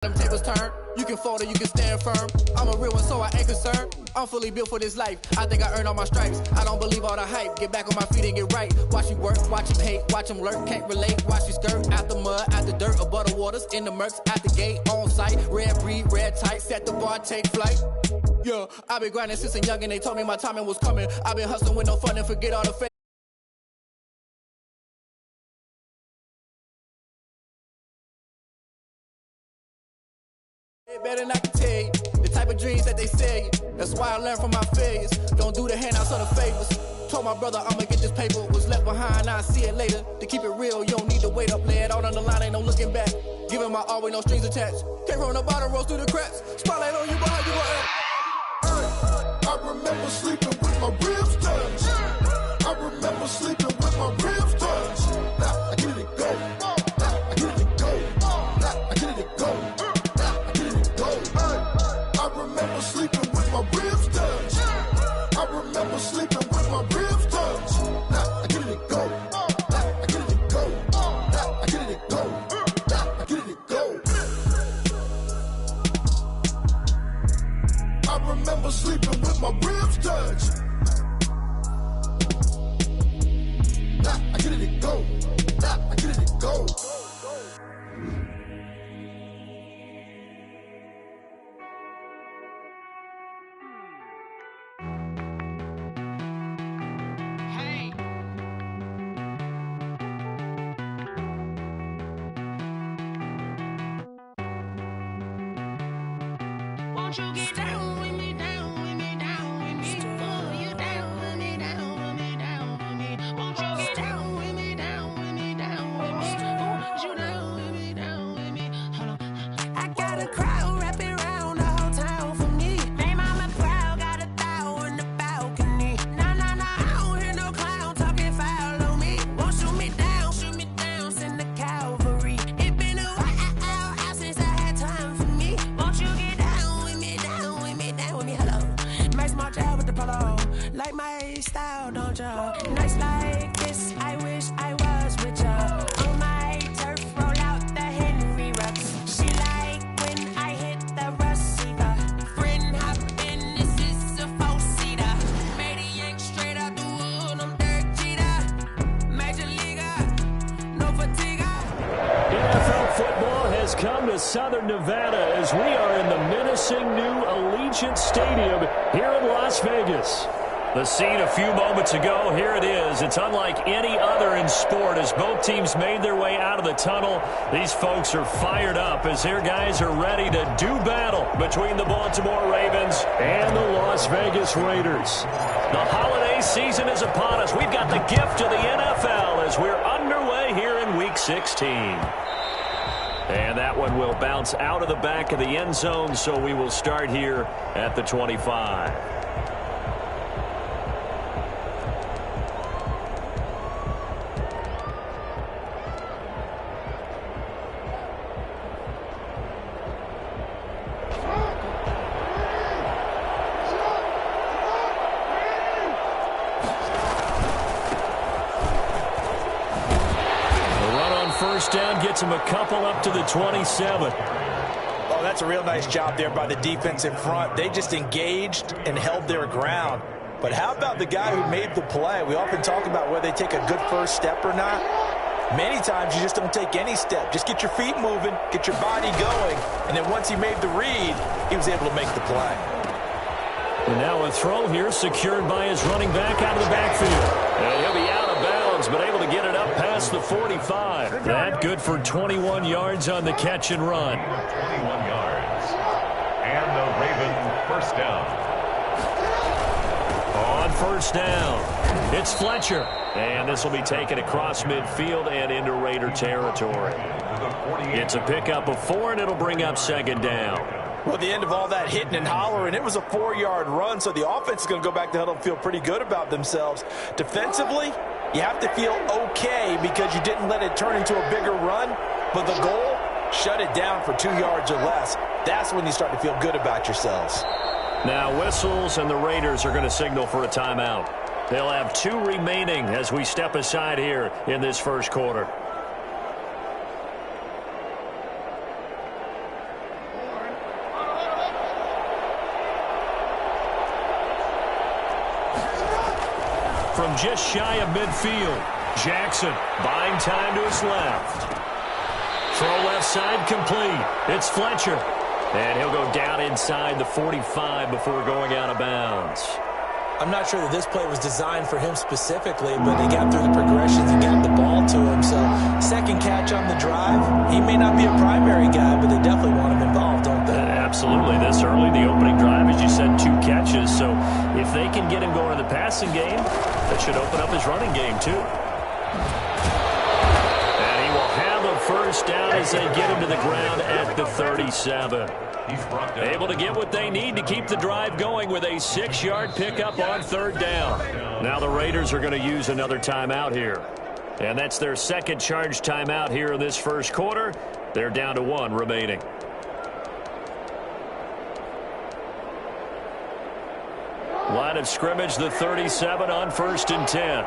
Them tables turn, you can fold or you can stand firm. I'm a real one, so I ain't concerned. I'm fully built for this life. I think I earned all my stripes. I don't believe all the hype. Get back on my feet and get right. Watch you work, watch him hate, watch him lurk, can't relate. Watch you skirt out the mud, out the dirt, above the waters, in the murks, at the gate, on site. Red breed, red tight, set the bar, take flight. Yeah, I've been grinding since a young and they told me my timing was coming. I've been hustling with no fun and forget all the fake. Better than I can tell you, the type of dreams that they sell you. That's why I learned from my failures. Don't do the handouts or the favors. Told my brother I'ma get this paper. Was left behind, I'll see it later. To keep it real, you don't need to wait up. Lay it out on the line, ain't no looking back. Giving my all with no strings attached. Came from the bottom, rose through the cracks. Spotlight on you, but how you gon' act? I remember sleeping with my ribs touched. I remember sleeping with my ribs touched. Now I get it go. I get it go. I get it go. I remember sleeping with my ribs touched. I remember sleeping with my ribs touched. Now I get it go. I get it go. I get it go. I get it go. I remember sleeping with my ribs touched. Now I get it go. I get it go. Won't you get down with me, down with me, down with me? Oh, you down with me, down with me, down with me. Won't you get down with me, down with me, down with me? Oh, you down with me, down with me? Hold on. I got a crowd wrapping around the whole town for me. Name on my crowd, got 1,000 in the balcony. Nah, nah, nah, I don't hear no clown talking foul on me. Won't shoot me down, send the cavalry. It been a while since I had time for me. Won't you get down with me, down with me, down with me? Hello. Max March out with the polo. Like my style, don't ya? Nights like this, I wish I was with ya. On my turf, roll out the Henry Rux. She like when I hit the receiver. Friend hop in, this is a four-seater. Made a yank straight out the wood, I'm Derek Jeter. Major leaguer, no fatigue. NFL football has come to Southern Nevada as we are in the menacing new Allegiant Stadium here in Las Vegas. The scene a few moments ago, here it is. It's unlike any other in sport as both teams made their way out of the tunnel. These folks are fired up as their guys are ready to do battle between the Baltimore Ravens and the Las Vegas Raiders. The holiday season is upon us. We've got the gift of the NFL as we're underway here in Week 16. And that one will bounce out of the back of the end zone, so we will start here at the 25. First down gets him a couple up to the 27. Oh, that's a real nice job there by the defensive front. They just engaged and held their ground. But how about the guy who made the play? We often talk about whether they take a good first step or not. Many times you just don't take any step. Just get your feet moving, get your body going, and then once he made the read, he was able to make the play. And now a throw here secured by his running back out of the backfield. And he'll be out of bounds, but able to get it up past the 45. That good for 21 yards on the catch and run. 21 yards. And the Ravens first down. On first down, it's Fletcher. And this will be taken across midfield and into Raider territory. It's a pickup of 4, and it'll bring up second down. Well, at the end of all that hitting and hollering, it was a 4-yard run, so the offense is going to go back to huddle and feel pretty good about themselves. Defensively, you have to feel okay because you didn't let it turn into a bigger run, but the goal, shut it down for 2 yards or less. That's when you start to feel good about yourselves. Now whistles, and the Raiders are going to signal for a timeout. They'll have 2 remaining as we step aside here in this first quarter. from just shy of midfield. Jackson buying time to his left. Throw left side complete. It's Fletcher. And he'll go down inside the 45 before going out of bounds. I'm not sure that this play was designed for him specifically, but they got through the progressions and got the ball to him. So second catch on the drive. He may not be a primary guy, but they definitely want him involved, don't they? Absolutely. This early, the opening drive, as you said, 2 catches. So if they can get him going in the passing game, that should open up his running game too. And he will have a first down as they get him to the ground at the 37. Able to get what they need to keep the drive going with a 6-yard pickup on third down. Now the Raiders are going to use another timeout here. And that's their second charge timeout here in this first quarter. They're down to 1 remaining. Line of scrimmage, the 37 on 1st and 10.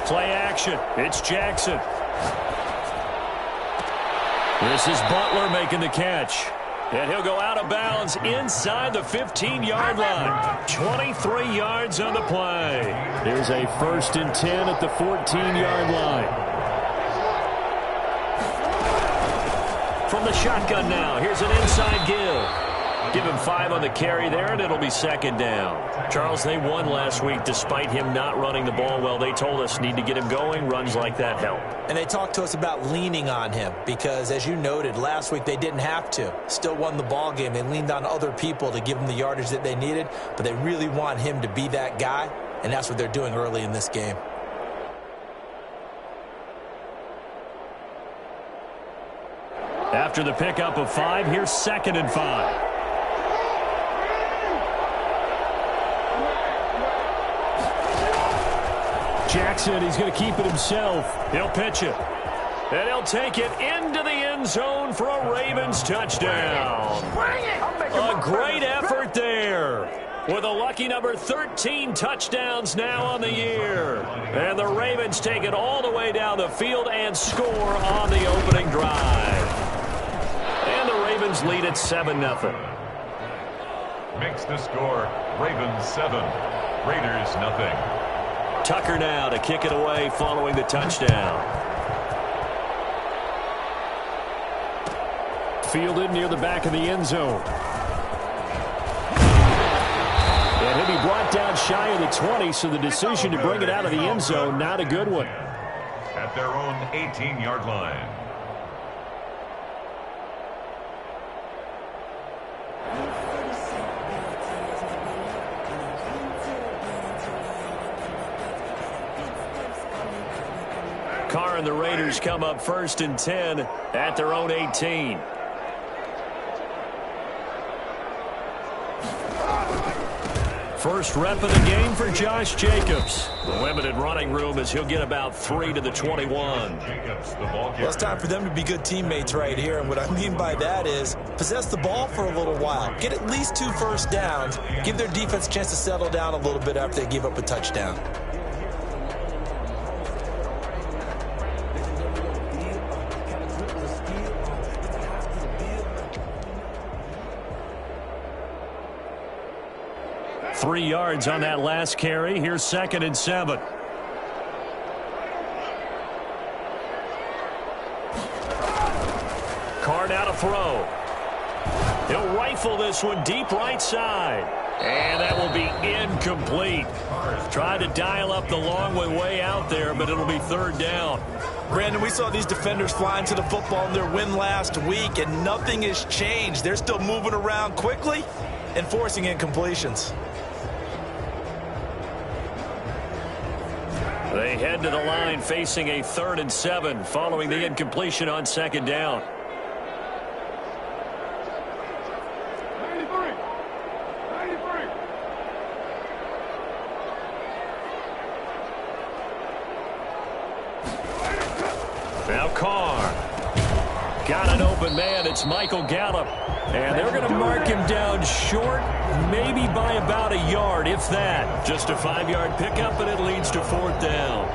Play action. It's Jackson. This is Butler making the catch. And he'll go out of bounds inside the 15-yard line. 23 yards on the play. Here's a 1st and 10 at the 14-yard line. From the shotgun now, here's an inside give. Give him 5 on the carry there, and it'll be 2nd down. Charles, they won last week despite him not running the ball well. They told us need to get him going. Runs like that help. And they talked to us about leaning on him because, as you noted, last week they didn't have to. Still won the ball game. They leaned on other people to give them the yardage that they needed, but they really want him to be that guy, and that's what they're doing early in this game. After the pickup of 5, here's 2nd and 5. Jackson, he's going to keep it himself. He'll pitch it. And he'll take it into the end zone for a Ravens touchdown. A great effort there. With a lucky number 13 touchdowns now on the year. And the Ravens take it all the way down the field and score on the opening drive. And the Ravens lead at 7-0. Makes the score Ravens 7, Raiders nothing. Tucker now to kick it away following the touchdown. Fielded near the back of the end zone. And he'll be brought down shy of the 20, so the decision to bring it out of the end zone, not a good one. At their own 18-yard line. Carr and the Raiders come up 1st and 10 at their own 18. First rep of the game for Josh Jacobs. Limited running room as he'll get about 3 to the 21. Well, it's time for them to be good teammates right here. And what I mean by that is possess the ball for a little while. Get at least 2 first downs. Give their defense a chance to settle down a little bit after they give up a touchdown. Three yards on that last carry. Here's 2nd and 7. Carr now to throw. He'll rifle this one deep right side. And that will be incomplete. Tried to dial up the long way out there, but it'll be 3rd down. Brandon, we saw these defenders flying to the football in their win last week, and nothing has changed. They're still moving around quickly and forcing incompletions. They head to the line facing a 3rd and 7 following the incompletion on 2nd down. Now Carr. Got an open man. It's Michael Gallup. And they're going to mark him down short, maybe by about a yard, if that. Just a 5-yard pickup, and it leads to 4th down.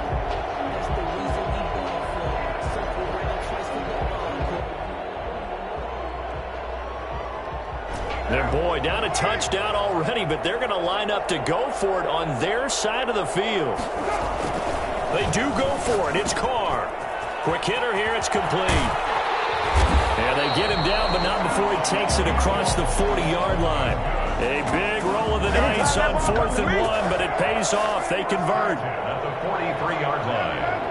And boy, down a touchdown already, but they're going to line up to go for it on their side of the field. They do go for it. It's Carr. Quick hitter here. It's complete. And they get him down, but not before he takes it across the 40-yard line. A big roll of the dice on 4th and 1, but it pays off. They convert. At the 43-yard line.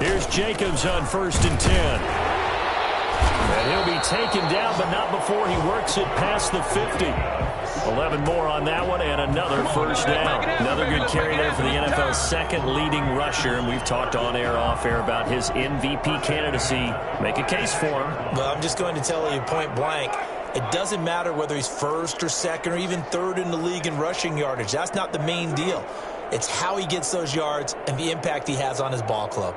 Here's Jacobs on 1st and 10. And he'll be taken down, but not before he works it past the 50. 11 more on that one, and another first down. Another good carry there for the NFL's second leading rusher, and we've talked on air, off air about his MVP candidacy. Make a case for him. Well, I'm just going to tell you point blank, it doesn't matter whether he's first or second or even third in the league in rushing yardage. That's not the main deal. It's how he gets those yards and the impact he has on his ball club.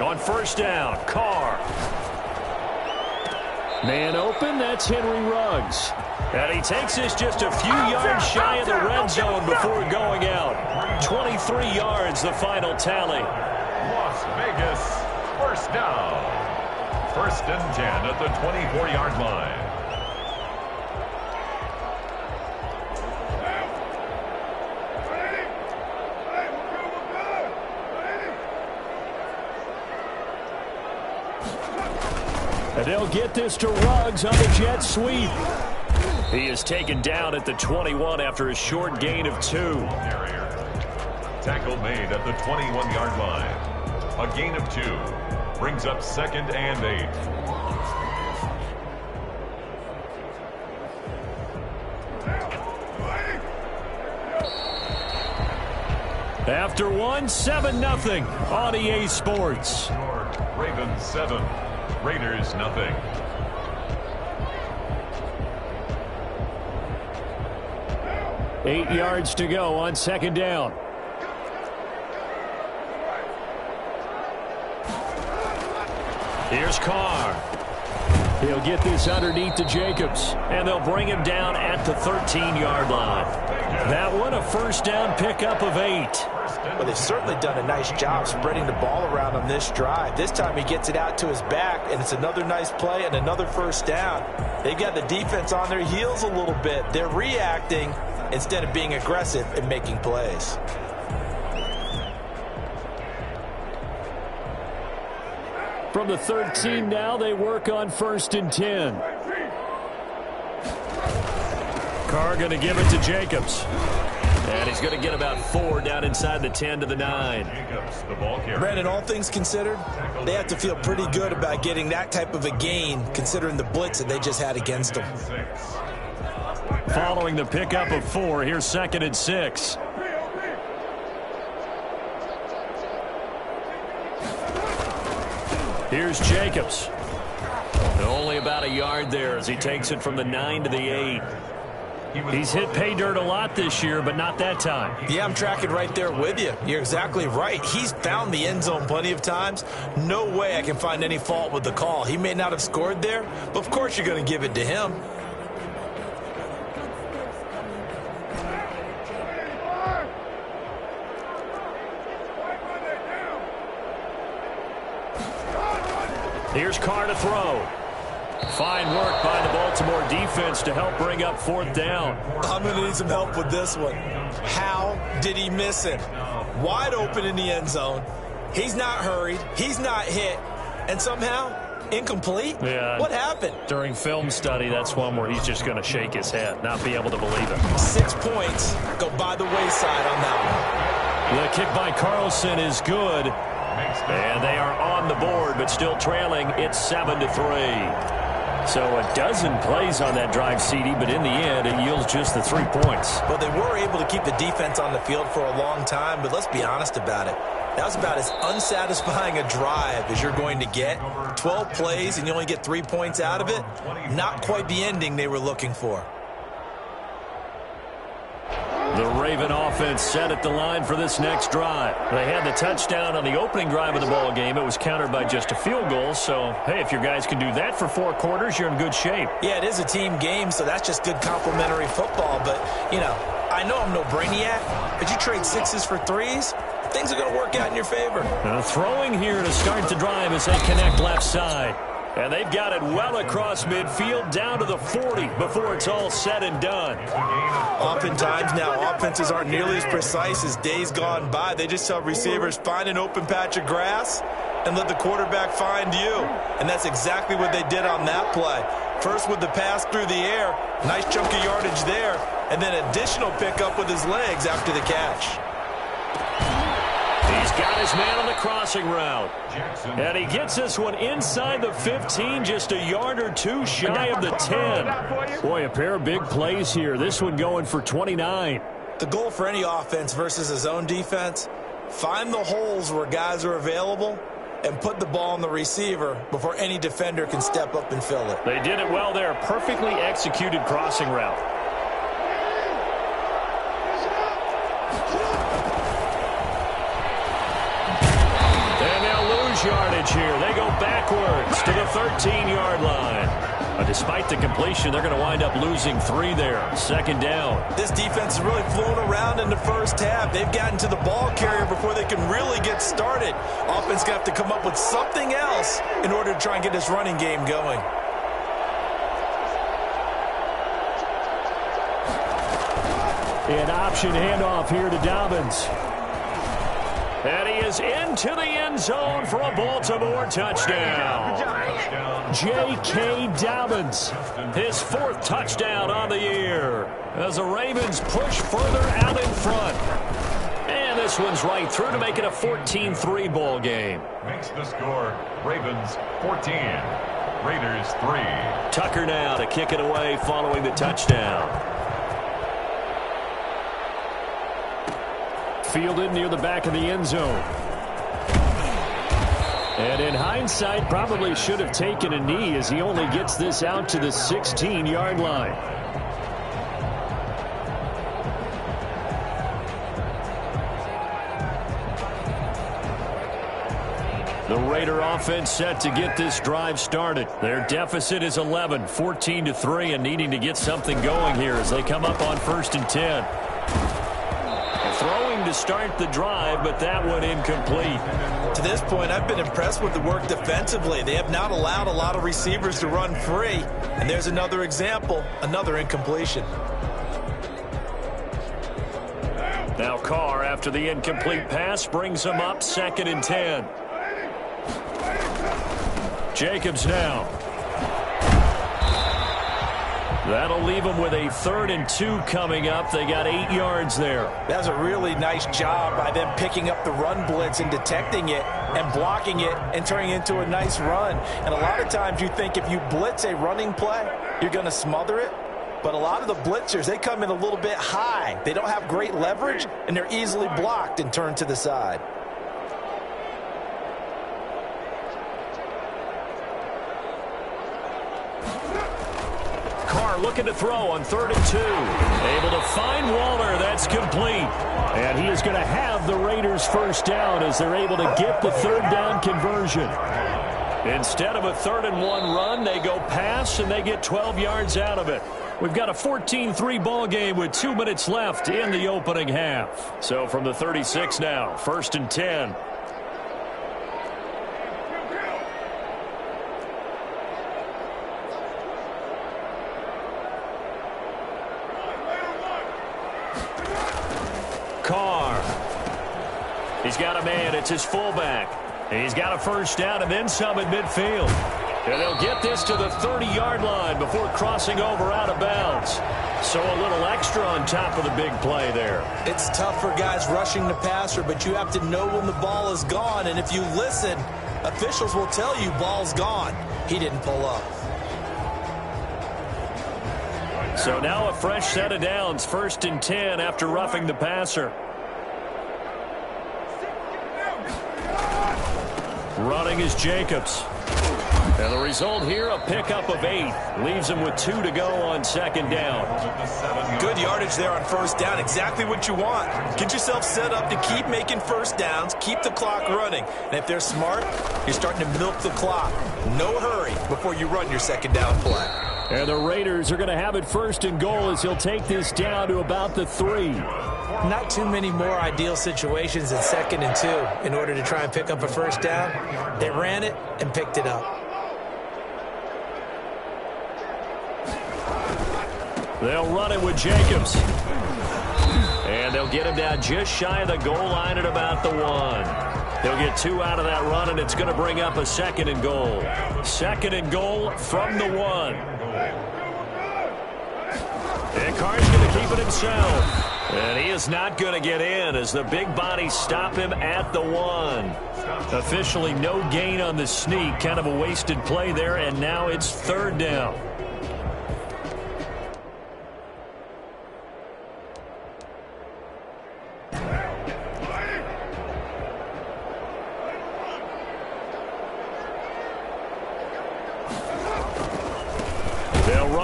On first down, Carr. Man open, that's Henry Ruggs. And he takes this just a few yards shy of the red zone before going out. 23 yards, the final tally. Las Vegas, first down. 1st and 10 at the 24-yard line. And they'll get this to Ruggs on the jet sweep. He is taken down at the 21 after a short gain of 2. Tackle made at the 21-yard line. A gain of 2. Brings up 2nd and 8. After one, 7-0 on EA Sports. Ravens 7. Raiders nothing. Eight yards to go on 2nd down. Here's Carr. He'll get this underneath to Jacobs, and they'll bring him down at the 13-yard line. That one, a first down pickup of 8. Well, they've certainly done a nice job spreading the ball around on this drive. This time he gets it out to his back, and it's another nice play and another first down. They've got the defense on their heels a little bit. They're reacting instead of being aggressive and making plays. From the 13 now, they work on 1st and 10. Carr going to give it to Jacobs. And he's going to get about 4 down inside the 10 to the 9. Brandon, all things considered, they have to feel pretty good about getting that type of a gain considering the blitz that they just had against them. Following the pickup of 4, here's 2nd and 6. Here's Jacobs. Only about a yard there as he takes it from the 9 to the 8. He's hit pay dirt a lot this year, but not that time. Yeah, I'm tracking right there with you. You're exactly right. He's found the end zone plenty of times. No way I can find any fault with the call. He may not have scored there, but of course you're going to give it to him. Here's Carr to throw. Fine work by the Baltimore defense to help bring up 4th down. I'm going to need some help with this one. How did he miss him? Wide open in the end zone. He's not hurried. He's not hit. And somehow, incomplete? Yeah. What happened? During film study, that's one where he's just going to shake his head, not be able to believe it. 6 points go by the wayside on that one. The kick by Carlson is good. And they are on the board, but still trailing. It's 7-3. So a dozen plays on that drive, CD, but in the end, it yields just the 3 points. Well, they were able to keep the defense on the field for a long time, but let's be honest about it. That was about as unsatisfying a drive as you're going to get. 12 plays and you only get 3 points out of it. Not quite the ending they were looking for. The Raven offense set at the line for this next drive. They had the touchdown on the opening drive of the ball game. It was countered by just a field goal. So, hey, if your guys can do that for 4 quarters, you're in good shape. Yeah, it is a team game, so that's just good complementary football. But, you know, I know I'm no brainiac, but you trade 6s for 3s, things are going to work out in your favor. Throwing here to start the drive as they connect left side. And they've got it well across midfield down to the 40 before it's all said and done. Oftentimes now, offenses aren't nearly as precise as days gone by. They just tell receivers, find an open patch of grass and let the quarterback find you. And that's exactly what they did on that play. First with the pass through the air, nice chunk of yardage there, and then additional pickup with his legs after the catch. He's got his man on the crossing route. And he gets this one inside the 15, just a yard or 2 shy of the 10. Boy, a pair of big plays here. This one going for 29. The goal for any offense versus his own defense, find the holes where guys are available and put the ball on the receiver before any defender can step up and fill it. They did it well there. Perfectly executed crossing route. Yardage here. They go backwards to the 13-yard line. Despite the completion, they're going to wind up losing 3 there. Second down. This defense is really flown around in the first half. They've gotten to the ball carrier before they can really get started. Offense going to have to come up with something else in order to try and get this running game going. An option handoff here to Dobbins. And he is into the end zone for a Baltimore touchdown. J.K. Dobbins, his 4th touchdown on the year as the Ravens push further out in front. And this one's right through to make it a 14-3 ball game. Makes the score Ravens 14, Raiders 3. Tucker now to kick it away following the touchdown. Fielded near the back of the end zone. And in hindsight, probably should have taken a knee as he only gets this out to the 16-yard line. The Raider offense set to get this drive started. Their deficit is 11, 14-3, and needing to get something going here as they come up on 1st and 10. Throwing to start the drive, but that one incomplete. To this point, I've been impressed with the work defensively. They have not allowed a lot of receivers to run free. And there's another example, another incompletion. Now Carr, after the incomplete pass, brings him up 2nd and 10. Jacobs now. That'll leave them with a 3rd and 2 coming up. They got 8 yards there. That was a really nice job by them picking up the run blitz and detecting it and blocking it and turning it into a nice run. And a lot of times you think if you blitz a running play, you're going to smother it. But a lot of the blitzers, they come in a little bit high. They don't have great leverage, and they're easily blocked and turned to the side. Carr looking to throw on 3rd and 2. Able to find Waller. That's complete. And he is going to have the Raiders' first down as they're able to get the 3rd down conversion. Instead of a 3rd and 1 run, they go pass, and they get 12 yards out of it. We've got a 14-3 ball game with 2 minutes left in the opening half. So from the 36 now, 1st and 10. Carr. He's got a man. It's his fullback. He's got a first down and then some at midfield. And they'll get this to the 30-yard line before crossing over out of bounds. So a little extra on top of the big play there. It's tough for guys rushing the passer, but you have to know when the ball is gone. And if you listen, officials will tell you ball's gone. He didn't pull up. So now a fresh set of downs, 1st and 10 after roughing the passer. Running is Jacobs. And the result here, a pickup of 8. Leaves him with 2 to go on second down. Good yardage there on first down. Exactly what you want. Get yourself set up to keep making first downs, keep the clock running. And if they're smart, you're starting to milk the clock. No hurry before you run your second down play. And the Raiders are going to have it first and goal as he'll take this down to about the 3. Not too many more ideal situations than 2nd and 2 in order to try and pick up a first down. They ran it and picked it up. They'll run it with Jacobs. And they'll get him down just shy of the goal line at about the 1. They'll get 2 out of that run, and it's going to bring up a 2nd and goal. 2nd and goal from the 1. And Carr's going to keep it himself. And he is not going to get in as the big bodies stop him at the 1. Officially no gain on the sneak. Kind of a wasted play there, and now it's 3rd down.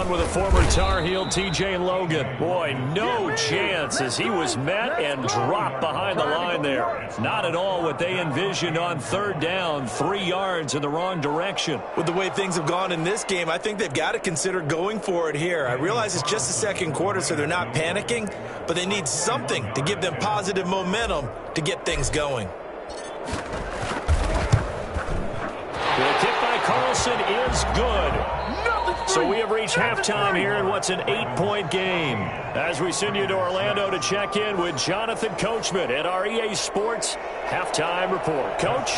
With a former Tar Heel, T.J. Logan. Boy, no chance as he was met and dropped behind the line there. Not at all what they envisioned on 3rd down, 3 yards in the wrong direction. With the way things have gone in this game, I think they've got to consider going for it here. I realize it's just the 2nd quarter, so they're not panicking, but they need something to give them positive momentum to get things going. The kick by Carlson is good. So we have reached halftime here in what's an 8-point game. As we send you to Orlando to check in with Jonathan Coachman at our EA Sports Halftime Report. Coach?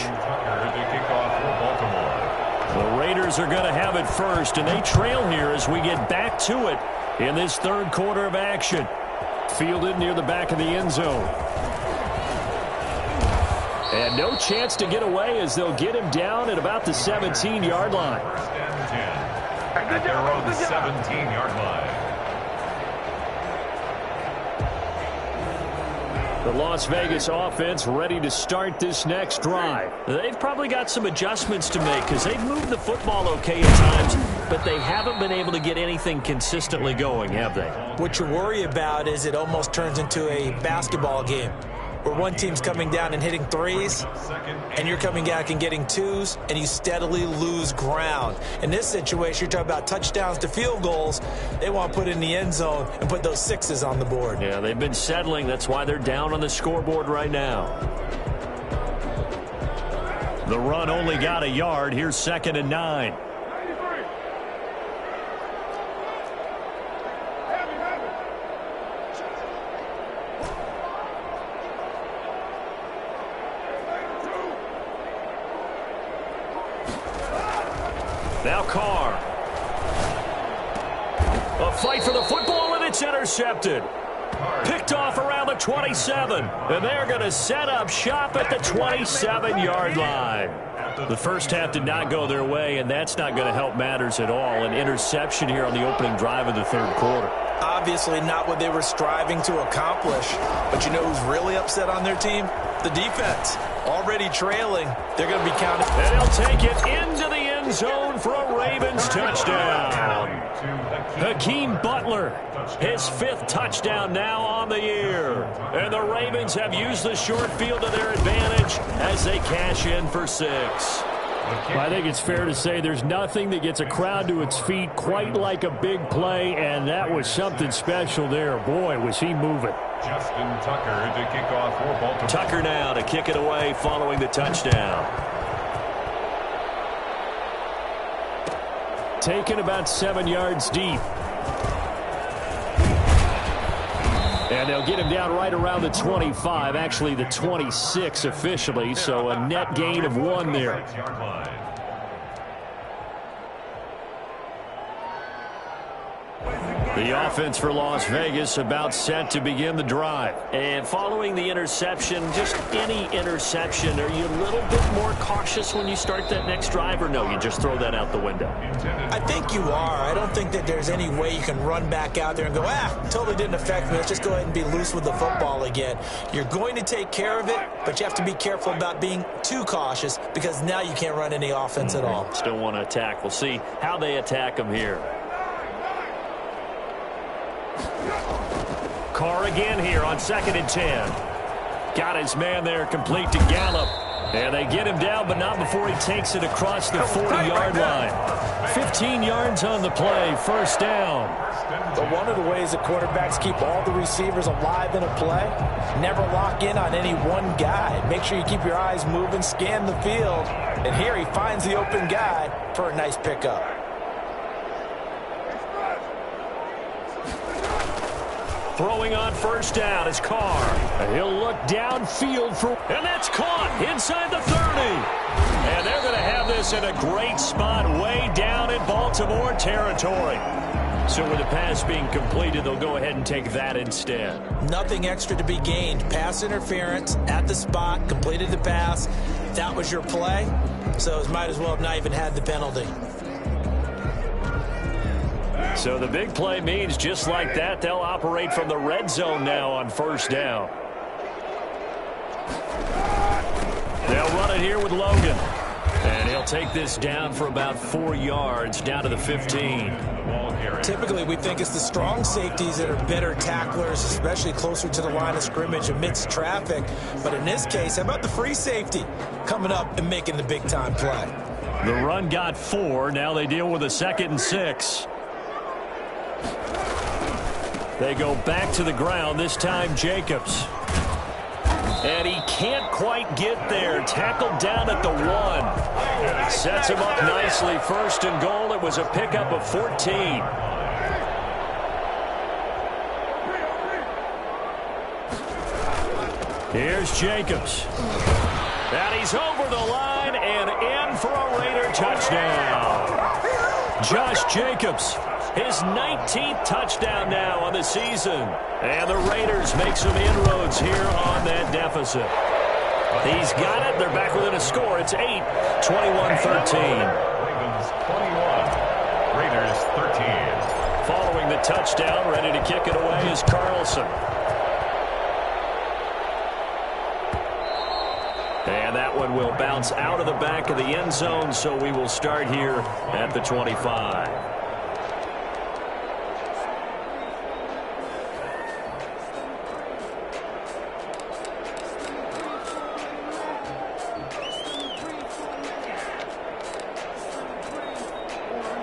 The Raiders are going to have it first, and they trail here as we get back to it in this 3rd quarter of action. Fielded near the back of the end zone. And no chance to get away as they'll get him down at about the 17-yard line. At their own 17-yard line. The Las Vegas offense ready to start this next drive. They've probably got some adjustments to make because they've moved the football okay at times, but they haven't been able to get anything consistently going, have they? What you worry about is it almost turns into a basketball game, where one team's coming down and hitting 3s, and you're coming back and getting 2s, and you steadily lose ground. In this situation, you're talking about touchdowns to field goals. They want to put in the end zone and put those 6s on the board. Yeah, they've been settling. That's why they're down on the scoreboard right now. The run only got a yard. Here's 2nd and 9. Now Carr. A fight for the football, and it's intercepted. Picked off around the 27. And they're going to set up shop at the 27-yard line. The first half did not go their way, and that's not going to help matters at all. An interception here on the opening drive of the 3rd quarter. Obviously not what they were striving to accomplish. But you know who's really upset on their team? The defense. Already trailing. They're going to be counted. And he'll take it into the end zone for a Ravens touchdown. Hakeem Butler, his 5th touchdown now on the year. And the Ravens have used the short field to their advantage as they cash in for 6. Well, I think it's fair to say there's nothing that gets a crowd to its feet quite like a big play, and that was something special there. Boy, was he moving. Justin Tucker to kick off for Baltimore. Tucker now to kick it away following the touchdown. Taken about 7 yards deep. And they'll get him down right around the 25, actually the 26 officially, so a net gain of 1 there. The offense for Las Vegas about set to begin the drive. And following the interception, just any interception, are you a little bit more cautious when you start that next drive, or no, you just throw that out the window? I think you are. I don't think that there's any way you can run back out there and go, totally didn't affect me. Let's just go ahead and be loose with the football again. You're going to take care of it, but you have to be careful about being too cautious because now you can't run any offense at all. Still want to attack. We'll see how they attack them here. Carr again here on 2nd and 10. Got his man there complete to Gallup. And they get him down, but not before he takes it across the 40-yard line. 15 yards on the play, first down. But one of the ways that quarterbacks keep all the receivers alive in a play, never lock in on any one guy. Make sure you keep your eyes moving, scan the field. And here he finds the open guy for a nice pickup. Throwing on first down is Carr. He'll look downfield and that's caught inside the 30. And they're going to have this in a great spot way down in Baltimore territory. So with the pass being completed, they'll go ahead and take that instead. Nothing extra to be gained. Pass interference at the spot, completed the pass. That was your play, so it might as well have not even had the penalty. So the big play means just like that, they'll operate from the red zone now on first down. They'll run it here with Logan. And he'll take this down for about 4 yards, down to the 15. Typically, we think it's the strong safeties that are better tacklers, especially closer to the line of scrimmage amidst traffic. But in this case, how about the free safety coming up and making the big-time play? The run got 4. Now they deal with a 2nd and 6. They go back to the ground, this time Jacobs. And he can't quite get there. Tackled down at the 1. Sets him up nicely. 1st and goal. It was a pickup of 14. Here's Jacobs. And he's over the line and in for a Raider touchdown. Josh Jacobs. His 19th touchdown now on the season. And the Raiders make some inroads here on that deficit. He's got it. They're back within a score. It's 8, 21-13. Ravens 21, Raiders 13. Following the touchdown, ready to kick it away is Carlson. And that one will bounce out of the back of the end zone, so we will start here at the 25.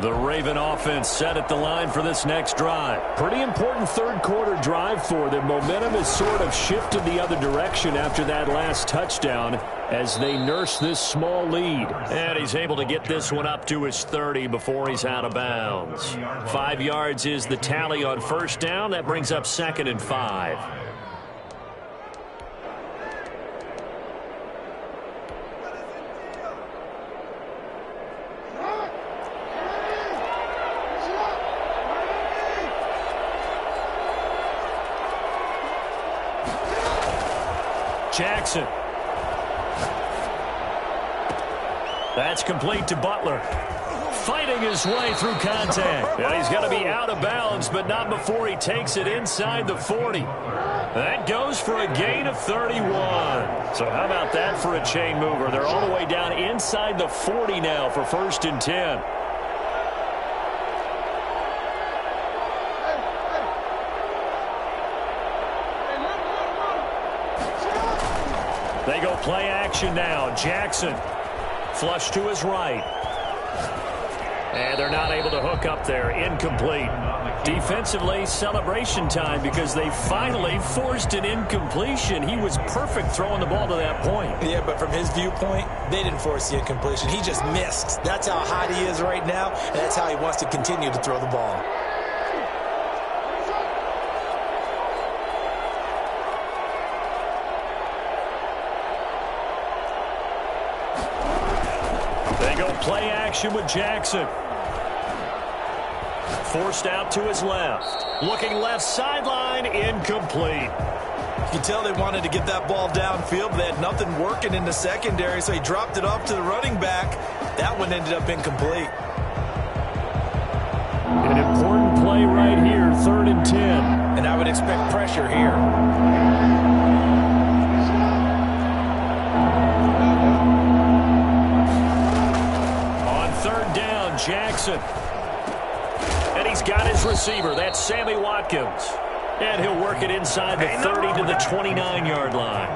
The Raven offense set at the line for this next drive. Pretty important third quarter drive for them. Momentum has sort of shifted the other direction after that last touchdown as they nurse this small lead. And he's able to get this one up to his 30 before he's out of bounds. 5 yards is the tally on first down. That brings up 2nd and 5. Jackson. That's complete to Butler. Fighting his way through contact. And he's got to be out of bounds, but not before he takes it inside the 40. That goes for a gain of 31. So how about that for a chain mover? They're all the way down inside the 40 now for 1st and 10. They go play action now. Jackson. Flush to his right. And they're not able to hook up there. Incomplete. Defensively, celebration time because they finally forced an incompletion. He was perfect throwing the ball to that point. Yeah, but from his viewpoint, they didn't force the incompletion. He just missed. That's how hot he is right now, and that's how he wants to continue to throw the ball. They go play action with Jackson. forced out to his left. Looking left sideline, incomplete. You can tell they wanted to get that ball downfield, but they had nothing working in the secondary, so he dropped it off to the running back. That one ended up incomplete. An important play right here, 3rd and 10. And I would expect pressure here. On 3rd down, Jackson. And he's got his receiver. That's Sammy Watkins. And he'll work it inside the 30 to the 29-yard line.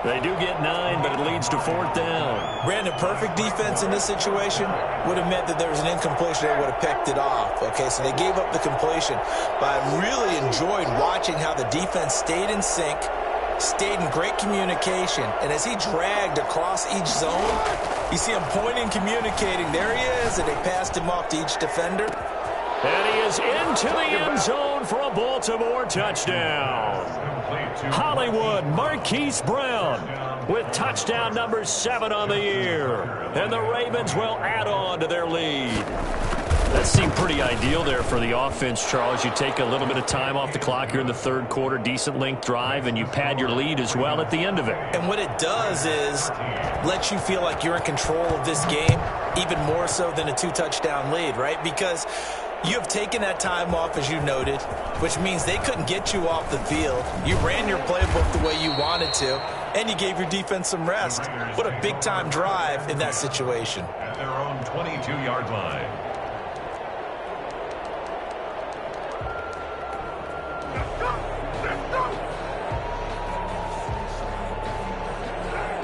They do get 9, but it leads to 4th down. Brandon, perfect defense in this situation would have meant that there was an incompletion. They would have pecked it off. Okay, so they gave up the completion. But I really enjoyed watching how the defense stayed in sync, stayed in great communication. And as he dragged across each zone, you see him pointing, communicating. There he is, and they passed him off to each defender. And he is into the end zone for a Baltimore touchdown. Hollywood Marquise Brown with touchdown number 7 on the year. And the Ravens will add on to their lead. That seemed pretty ideal there for the offense, Charles. You take a little bit of time off the clock here in the 3rd quarter, decent length drive, and you pad your lead as well at the end of it. And what it does is let you feel like you're in control of this game, even more so than a 2-touchdown lead, right? Because you have taken that time off, as you noted, which means they couldn't get you off the field. You ran your playbook the way you wanted to, and you gave your defense some rest. What a big-time drive in that situation. At their own 22-yard line.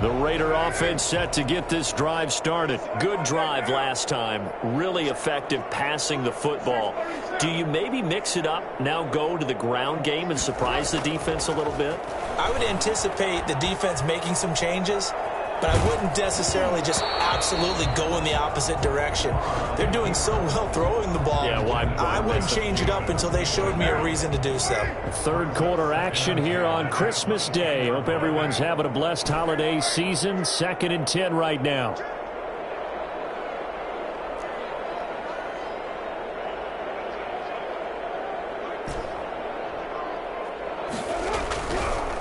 The Raider offense set to get this drive started. Good drive last time. Really effective passing the football. Do you maybe mix it up, now go to the ground game and surprise the defense a little bit? I would anticipate the defense making some changes, but I wouldn't necessarily just absolutely go in the opposite direction. They're doing so well throwing the ball. Yeah, why I wouldn't change it up until they showed me a reason to do so. 3rd quarter action here on Christmas Day. Hope everyone's having a blessed holiday season. 2nd and 10 right now.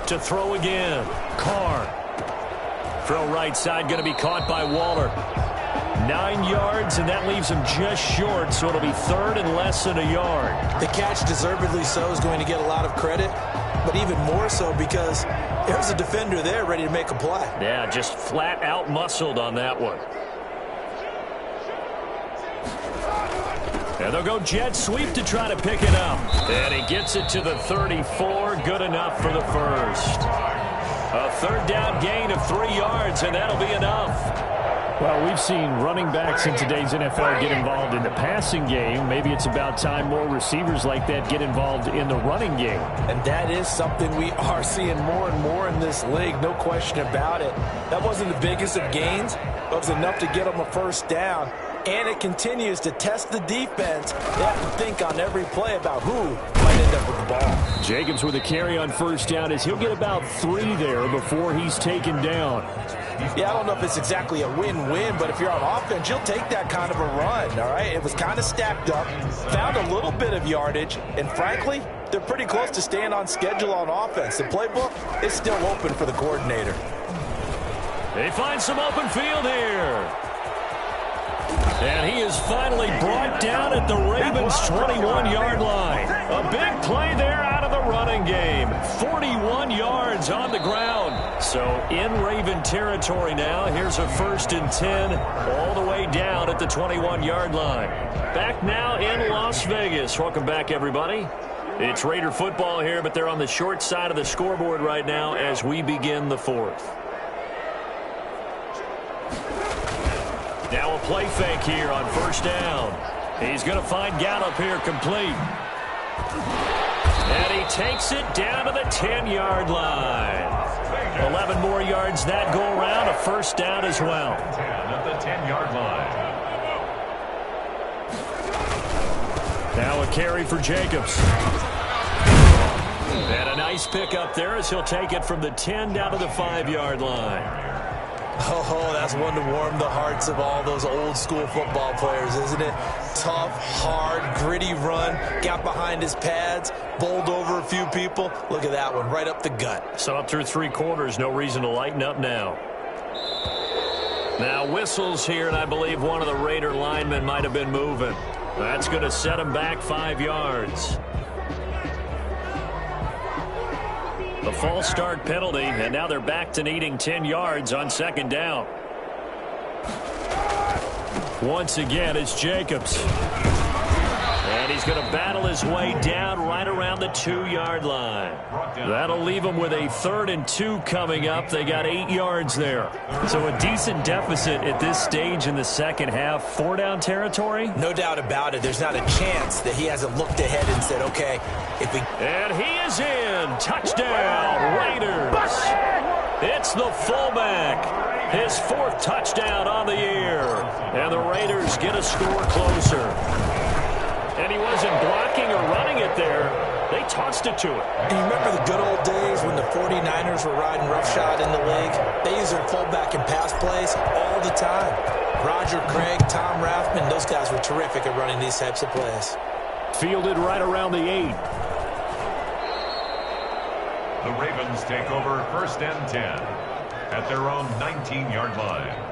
To throw again. Carr. Throw right side, going to be caught by Waller. 9 yards, and that leaves him just short, so it'll be 3rd and less than a yard. The catch, deservedly so, is going to get a lot of credit, but even more so because there's a defender there ready to make a play. Yeah, just flat out muscled on that one. And they'll go jet sweep to try to pick it up. And he gets it to the 34. Good enough for the first. A 3rd down gain of 3 yards, and that'll be enough. Well, we've seen running backs in today's NFL get involved in the passing game. Maybe it's about time more receivers like that get involved in the running game. And that is something we are seeing more and more in this league, no question about it. That wasn't the biggest of gains, but it was enough to get them a 1st down. And it continues to test the defense. They have to think on every play about who might end up with the ball. Jacobs with a carry on 1st down as he'll get about 3 there before he's taken down. Yeah, I don't know if it's exactly a win-win, but if you're on offense, you'll take that kind of a run, all right? It was kind of stacked up, found a little bit of yardage, and frankly, they're pretty close to staying on schedule on offense. The playbook is still open for the coordinator. They find some open field here. And he is finally brought down at the Ravens' 21-yard line. A big play there out of the running game. 41 yards on the ground. So in Raven territory now. Here's a 1st and 10 all the way down at the 21-yard line. Back now in Las Vegas. Welcome back, everybody. It's Raider football here, but they're on the short side of the scoreboard right now as we begin the 4th. Now a play fake here on 1st down. He's going to find Gallup here complete. And he takes it down to the 10-yard line. 11 more yards that go around, a 1st down as well. 10 at the 10-yard line. Now a carry for Jacobs. And a nice pickup there as he'll take it from the 10 down to the 5-yard line. Oh, that's one to warm the hearts of all those old school football players, isn't it? Tough, hard, gritty run, got behind his pads, bowled over a few people. Look at that one, right up the gut. So up through 3 quarters, no reason to lighten up now. Now whistles here, and I believe one of the Raider linemen might have been moving. That's going to set him back 5 yards. The false start penalty, and now they're back to needing 10 yards on 2nd down. Once again, it's Jacobs. And he's going to battle his way down right around the 2-yard line. That'll leave him with a 3rd and 2 coming up. They got 8 yards there. So a decent deficit at this stage in the second half. 4-down territory? No doubt about it. There's not a chance that he hasn't looked ahead and said, okay, if we... And he is in. Touchdown, Raiders. It's the fullback. His 4th touchdown on the year. And the Raiders get a score closer. And he wasn't blocking or running it there. They tossed it to him. Do you remember the good old days when the 49ers were riding roughshod in the league? They used their fullback in pass plays all the time. Roger Craig, Tom Rathman, those guys were terrific at running these types of plays. Fielded right around the 8. The Ravens take over 1st and 10 at their own 19-yard line.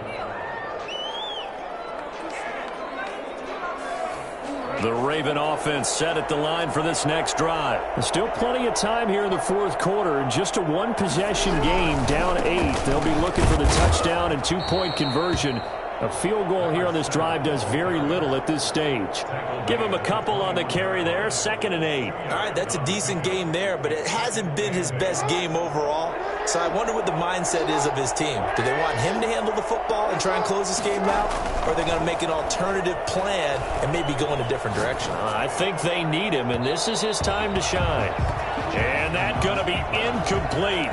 The Raven offense set at the line for this next drive. There's still plenty of time here in the 4th quarter. Just a 1-possession game, down 8. They'll be looking for the touchdown and 2-point conversion. A field goal here on this drive does very little at this stage. Give him a couple on the carry there, 2nd and 8. All right, that's a decent game there, but it hasn't been his best game overall. So I wonder what the mindset is of his team. Do they want him to handle the football and try and close this game out? Or are they going to make an alternative plan and maybe go in a different direction? I think they need him, and this is his time to shine. And that's going to be incomplete.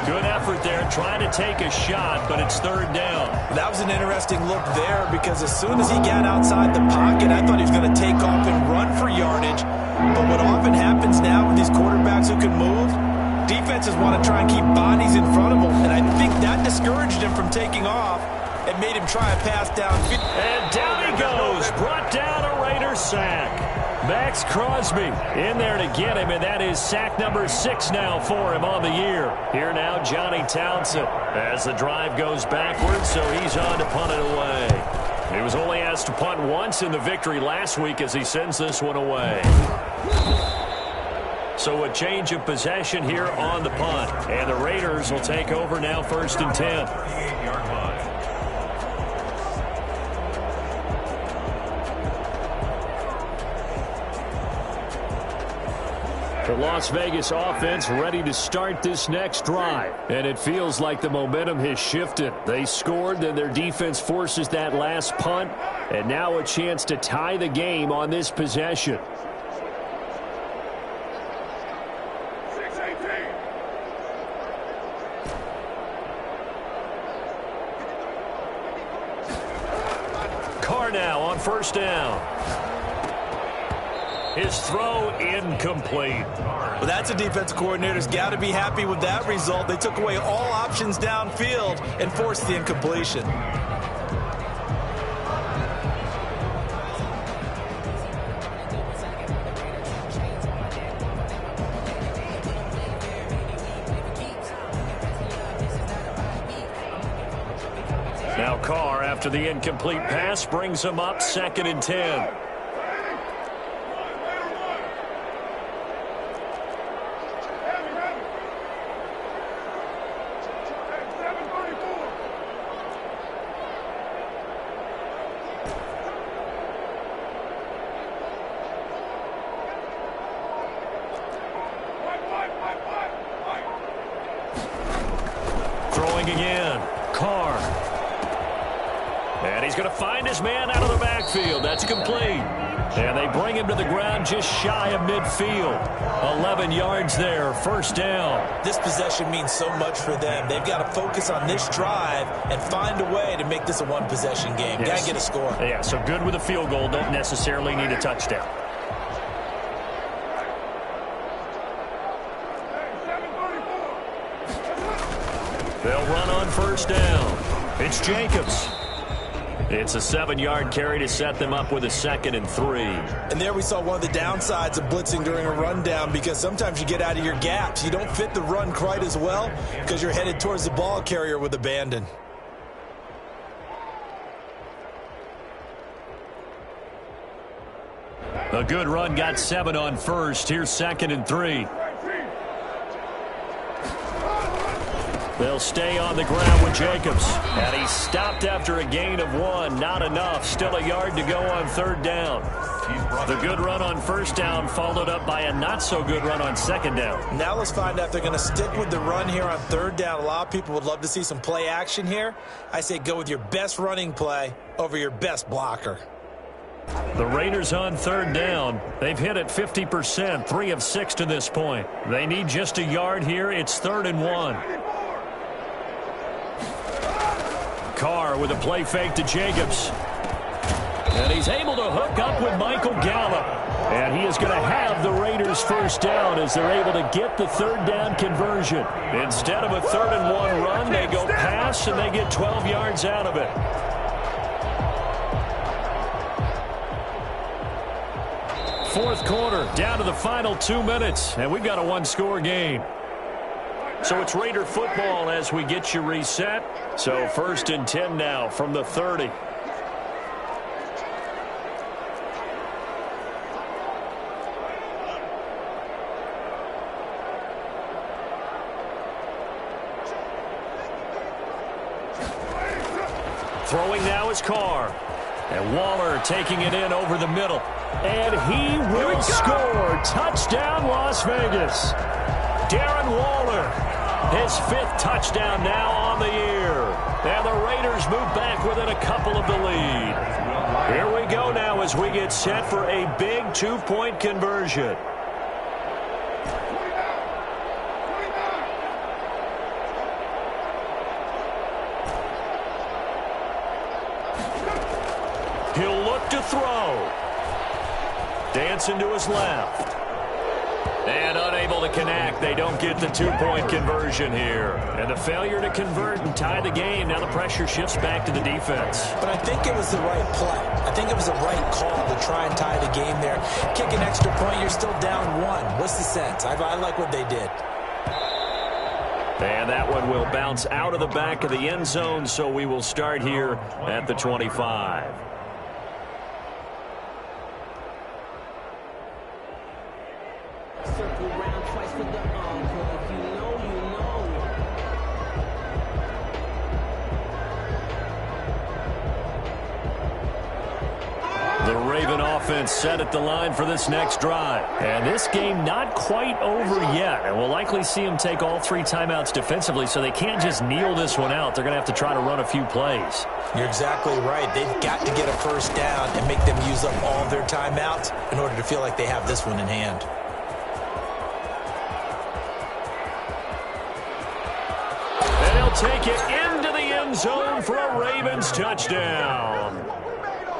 Good effort there, trying to take a shot, but it's 3rd down. That was an interesting look there because as soon as he got outside the pocket, I thought he was going to take off and run for yardage. But what often happens now with these quarterbacks who can move, defenses want to try and keep bodies in front of them, and I think that discouraged him from taking off and made him try a pass downfield. And down he goes, brought down a Raider sack. Max Crosby in there to get him, and that is sack number 6 now for him on the year. Here now, Johnny Townsend as the drive goes backwards, so he's on to punt it away. He was only asked to punt once in the victory last week as he sends this one away. So a change of possession here on the punt, and the Raiders will take over now 1st and 10. 38-yard line. The Las Vegas offense ready to start this next drive. And it feels like the momentum has shifted. They scored, then their defense forces that last punt. And now a chance to tie the game on this possession. Carr now on 1st down. His throw incomplete. Well, that's a defensive coordinator's got to be happy with that result. They took away all options downfield and forced the incompletion. Now Carr, after the incomplete pass, brings him up 2nd and 10. Throwing again. Carr. And he's going to find his man out of the backfield. That's complete. And they bring him to the ground just shy of midfield. 11 yards there, 1st down. This possession means so much for them. They've got to focus on this drive and find a way to make this a 1-possession game. Yes. Got to get a score. Yeah, so good with a field goal. Don't necessarily need a touchdown. They'll run on 1st first down. It's Jacobs. It's a 7-yard carry to set them up with a 2nd and 3. And there we saw one of the downsides of blitzing during a rundown, because sometimes you get out of your gaps. You don't fit the run quite as well because you're headed towards the ball carrier with abandon. A good run got 7 on first. Here's 2nd and 3. They'll stay on the ground with Jacobs. And he's stopped after a gain of 1. Not enough. Still a yard to go on 3rd down. The good run on 1st down followed up by a not-so-good run on 2nd down. Now let's find out if they're going to stick with the run here on 3rd down. A lot of people would love to see some play action here. I say go with your best running play over your best blocker. The Raiders on 3rd down. They've hit it 50%, 3 of 6 to this point. They need just a yard here. It's 3rd and 1. Carr with a play fake to Jacobs. And he's able to hook up with Michael Gallup. And he is going to have the Raiders first down as they're able to get the 3rd down conversion. Instead of a 3rd and 1 run, they go pass and they get 12 yards out of it. Fourth quarter, down to the final 2 minutes, and we've got a 1-score game. So it's Raider football as we get you reset. So 1st and 10 now from the 30. Throwing now is Carr. And Waller taking it in over the middle. And he will score. Touchdown, Las Vegas. Darren Waller, his 5th touchdown now on the year. And the Raiders move back within a couple of the lead. Here we go now as we get set for a big 2-point conversion. He'll look to throw. Dancing to his left. And unable to connect. They don't get the 2-point conversion here. And the failure to convert and tie the game. Now the pressure shifts back to the defense. But I think it was the right play. I think it was the right call to try and tie the game there. Kick an extra point, you're still down 1. What's the sense? I like what they did. And that one will bounce out of the back of the end zone, so we will start here at the 25. Circle round twice for the encore. If you know, you know. The Raven offense set at the line for this next drive. And this game not quite over yet. And we'll likely see them take all 3 timeouts defensively, so they can't just kneel this one out. They're going to have to try to run a few plays. You're exactly right. They've got to get a first down and make them use up all their timeouts in order to feel like they have this one in hand. And he'll take it into the end zone for a Ravens touchdown.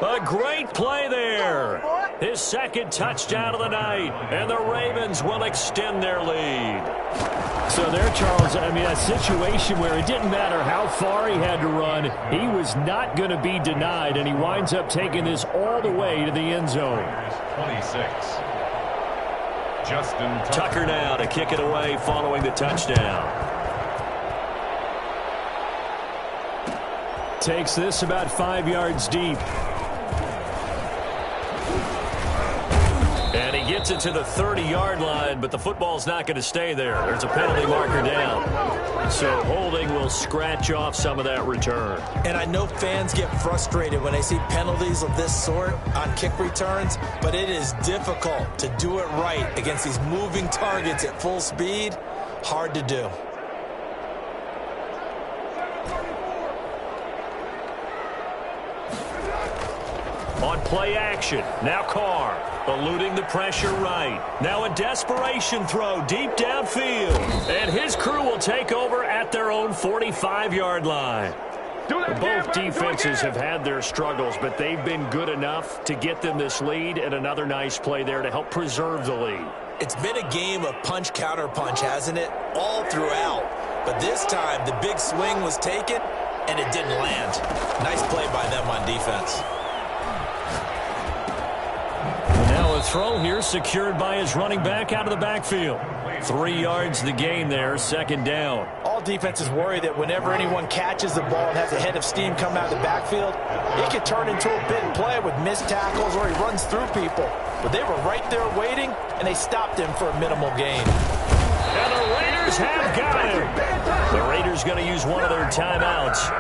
A great play there. His 2nd touchdown of the night. And the Ravens will extend their lead. So there, Charles, I mean, a situation where it didn't matter how far he had to run. He was not going to be denied, and he winds up taking this all the way to the end zone. 26. Justin Tucker now to kick it away following the touchdown. Takes this about 5 yards deep. And he gets it to the 30-yard line, but the football's not going to stay there. There's a penalty marker down. So holding will scratch off some of that return. And I know fans get frustrated when they see penalties of this sort on kick returns, but it is difficult to do it right against these moving targets at full speed. Hard to do. On play action, now Carr, eluding the pressure right. Now a desperation throw deep downfield. And his crew will take over at their own 45-yard line. Both defenses have had their struggles, but they've been good enough to get them this lead, and another nice play there to help preserve the lead. It's been a game of punch, counter punch, hasn't it? All throughout. But this time, the big swing was taken, and it didn't land. Nice play by them on defense. Now a throw here secured by his running back out of the backfield. 3 yards the gain there, second down. All defenses worry that whenever anyone catches the ball and has a head of steam come out of the backfield, it could turn into a big play with missed tackles or he runs through people. But they were right there waiting, and they stopped him for a minimal gain. And the Raiders have got him. The Raiders going to use one of their timeouts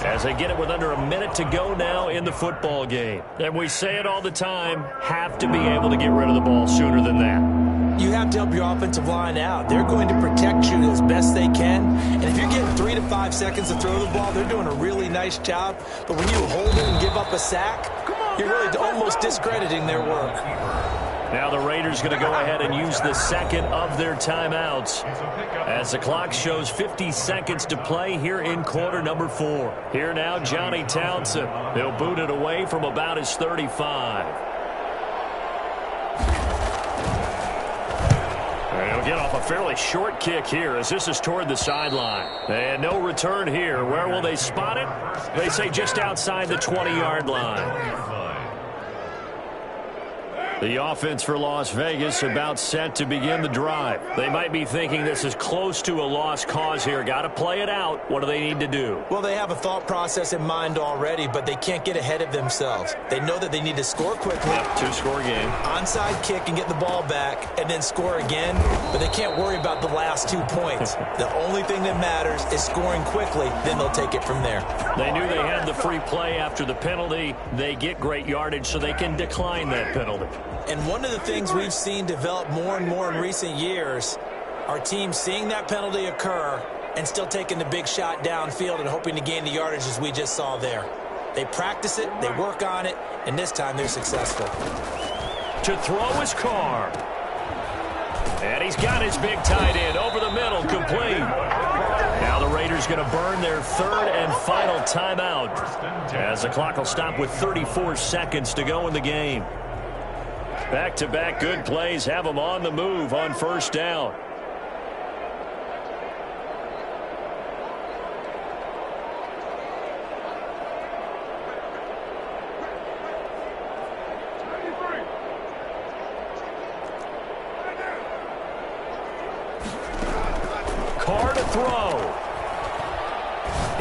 as they get it with under a minute to go now in the football game. And we say it all the time, have to be able to get rid of the ball sooner than that. You have to help your offensive line out. They're going to protect you as best they can. And if you're getting 3 to 5 seconds to throw the ball, they're doing a really nice job. But when you hold it and give up a sack, you're really almost discrediting their work. Now the Raiders going to go ahead and use the second of their timeouts as the clock shows 50 seconds to play here in quarter number 4. Here now, Johnny Townsend. He'll boot it away from about his 35. He'll get off a fairly short kick here as this is toward the sideline. And no return here. Where will they spot it? They say just outside the 20-yard line. The offense for Las Vegas about set to begin the drive. They might be thinking this is close to a lost cause here. Got to play it out. What do they need to do? Well, they have a thought process in mind already, but they can't get ahead of themselves. They know that they need to score quickly. Yep, 2-score game. Onside kick and get the ball back and then score again, but they can't worry about the last 2 points. The only thing that matters is scoring quickly, then they'll take it from there. They knew they had the free play after the penalty. They get great yardage so they can decline that penalty. And one of the things we've seen develop more and more in recent years are teams seeing that penalty occur and still taking the big shot downfield and hoping to gain the yardage as we just saw there. They practice it, they work on it, and this time they're successful. To throw is Carr. And he's got his big tight end over the middle, complete. Now the Raiders going to burn their third and final timeout as the clock will stop with 34 seconds to go in the game. Back-to-back good plays have them on the move on first down. Carr to throw.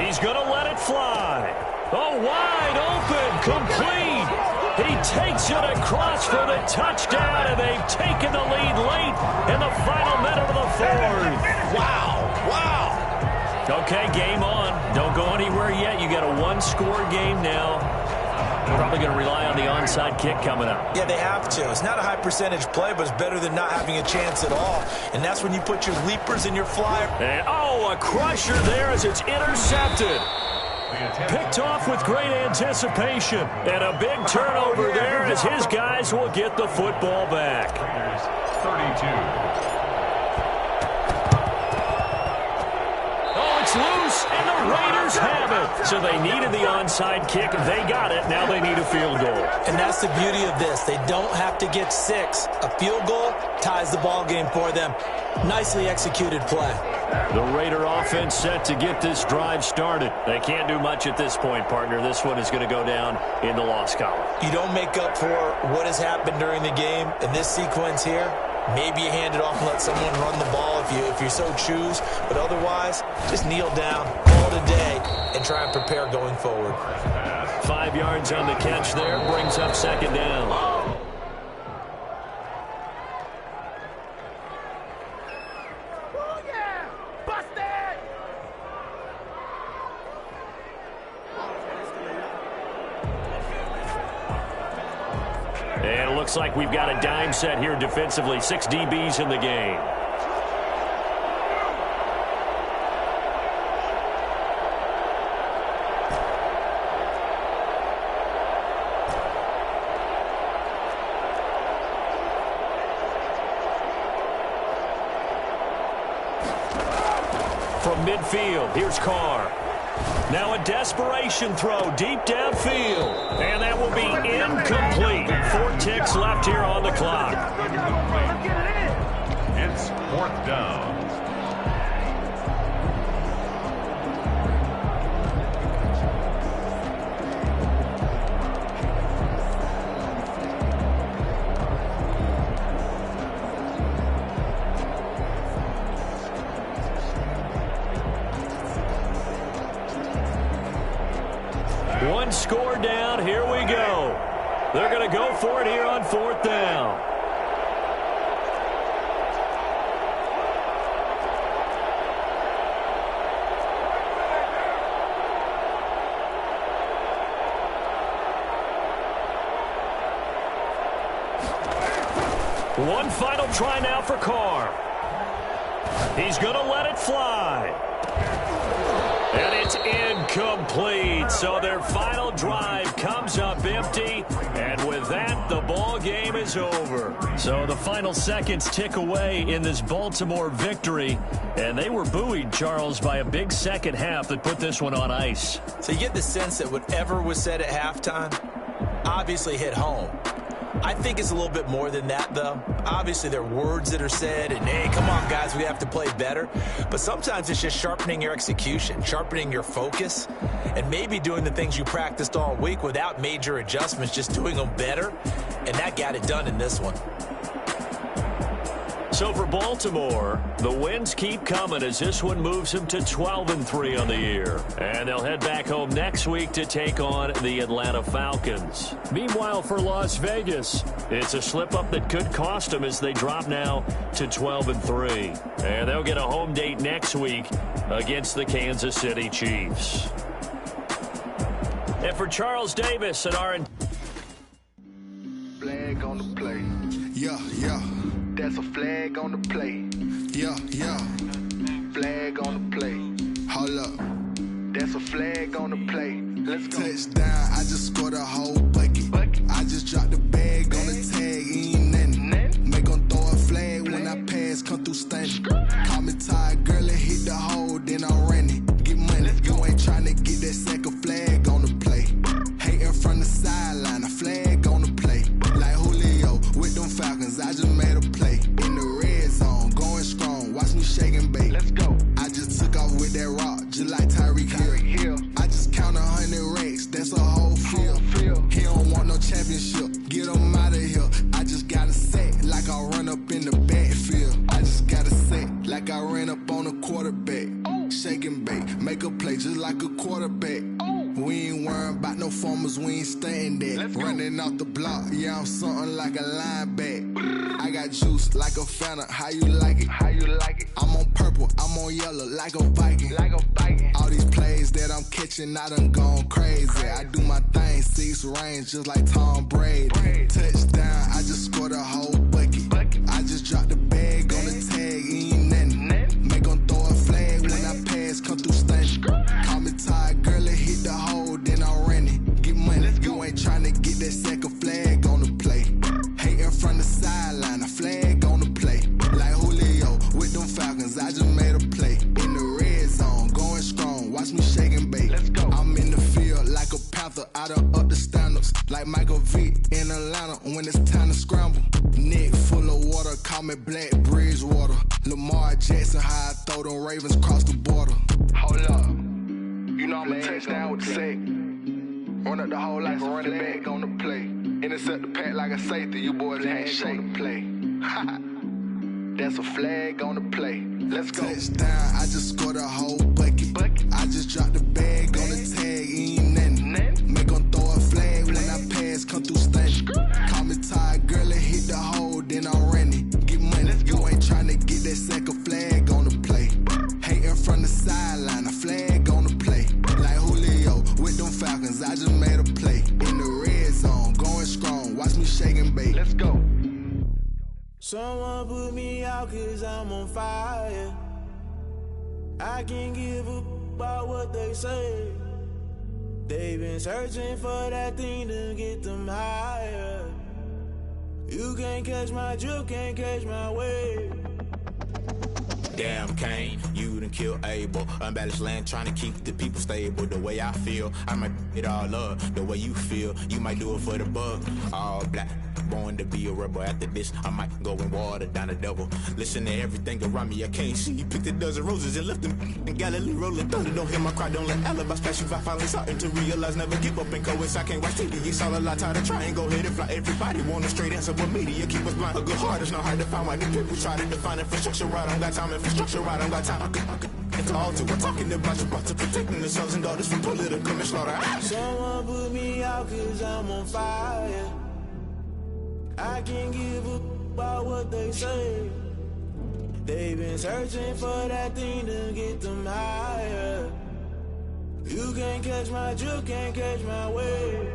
He's going to let it fly. Oh, wide open, complete. He takes it across for the touchdown, and they've taken the lead late in the final minute of the fourth. Wow. Okay, game on. Don't go anywhere yet. You got a 1-score game now. They're probably going to rely on the onside kick coming up. Yeah, they have to. It's not a high percentage play, but it's better than not having a chance at all. And that's when you put your leapers and your flyer. And, oh, a crusher there as it's intercepted. Picked off with great anticipation. And a big turnover there as his guys will get the football back. 32. Oh, it's loose, and the Raiders have it. So they needed the onside kick. They got it. Now they need a field goal. And that's the beauty of this. They don't have to get 6. A field goal ties the ball game for them. Nicely executed play. The Raider offense set to get this drive started. They can't do much at this point, partner. This one is going to go down in the loss column. You don't make up for what has happened during the game in this sequence here. Maybe you hand it off and let someone run the ball if you so choose. But otherwise, just kneel down, call it a day, and try and prepare going forward. 5 yards on the catch there. Brings up second down. And it looks like we've got a dime set here defensively. 6 DBs in the game. From midfield, here's Carr. Now a desperation throw deep downfield. And that will be incomplete. 4 ticks left here on the clock. It's 4th down. One score down. Here we go. They're going to go for it here on 4th down. One final try now for Carr. He's going to let it fly. And it's incomplete. So their final drive comes up empty. And with that, the ball game is over. So the final seconds tick away in this Baltimore victory. And they were buoyed, Charles, by a big second half that put this one on ice. So you get the sense that whatever was said at halftime obviously hit home. I think it's a little bit more than that, though. Obviously, there are words that are said, and, hey, come on, guys, we have to play better. But sometimes it's just sharpening your execution, sharpening your focus, and maybe doing the things you practiced all week without major adjustments, just doing them better. And that got it done in this one. So for Baltimore, the wins keep coming as this one moves them to 12-3 on the year. And they'll head back home next week to take on the Atlanta Falcons. Meanwhile, for Las Vegas, it's a slip-up that could cost them as they drop now to 12-3. And they'll get a home date next week against the Kansas City Chiefs. And for Charles Davis and our... Flag on the play. Yeah, yeah. That's a flag on the play. Yeah, yeah. Flag on the play. Hold up. That's a flag on the play. Let's go. Touchdown, I just scored a whole bucket. I just dropped the bag on the tag, ain't nothing. Make them throw a flag when I pass, come through stunning. Call me tired, girl, and hit the hole, then I'm running. Get money, you ain't trying to get that second flag on the play. Hating from the sideline, a flag on the play. Like Julio with them Falcons, I just made a play. In the red zone, going strong, watch me shake and bake. Let's go. I just took off with that rock, just like Tyreek Hill. I just count 100 racks, that's a whole field. He don't want no championship, get him out of here. I just got a set, like I run up in the backfield. I just got a set, like I ran up on a quarterback. Shake and bake, make a play just like a quarterback. We ain't worrying about no formers, we ain't staying there. Running off the block, yeah, I'm something like a linebacker. I got juice like a Fanta, how you like it? How you like it? I'm on purple, I'm on yellow, like a Viking. Like a Viking. All these plays that I'm catching, I done gone crazy. I do my thing, 6 range, just like Tom Brady. Touchdown, I just scored a whole bucket. I just dropped the bag on the tag, ain't nothing. Make them throw a flag when I pass, come through stunning. Call me tired, girl, and hit the hole, then I'm running. Get money, you ain't trying to get that second flag on the play. Hating from the sideline, a flag on the play. Like Julio with them Falcons, I just made a play. In the red zone, going strong, watch me shake and bake. Let's go. I'm in the field like a Panther, I done up the standards. Like Michael Vick in Atlanta when it's time to scramble. Neck full of water, call me Black Bridgewater. Lamar Jackson, how I throw them Ravens cross the border. Hold up. You know I'm a touchdown with the sack. Run up the hole like a running back on the play. Intercept the pack like a safety. You boys ain't shake the play. That's a flag on the play. Let's go. Touchdown, I just scored a whole bucket. I just dropped the bag on the tag, ain't nothing. Make them throw a flag when I pass, come through stunning. Call me tired, girl, and hit the hole, then I'm running. Get money, you ain't trying to get that second flag on the play. Hating from the sideline, a flag on the play. Like Julio with them Falcons, I just made a play. In the red zone, going strong, watch me shake and bake. Let's go. Someone put me out 'cause I'm on fire. I can't give a about what they say. They've been searching for that thing to get them higher. You can't catch my drift, can't catch my wave. Damn Kane, you done killed Abel. Unbalanced land trying to keep the people stable. The way I feel, I might it all up. The way you feel, you might do it for the bug. All black, born to be a rebel. After this, I might go and water down the devil. Listen to everything around me, I can't see. Picked a dozen roses and left them in Galilee rolling thunder. Don't hear my cry, don't let alibis pass you. I finally starting to realize, never give up and coincide. I can't watch TV, it's all a lot. Tired of trying, go ahead and fly. Everybody want a straight answer, but media keep us blind. A good heart is not hard to find. Why the people try to define infrastructure right? I don't got time, infrastructure right? I don't got time. It's all to we're talking about protecting the sons and daughters from political manslaughter. Someone put me out 'cause I'm on fire. I can't give a about what they say. They've been searching for that thing to get them higher. You can't catch my drift, can't catch my wave.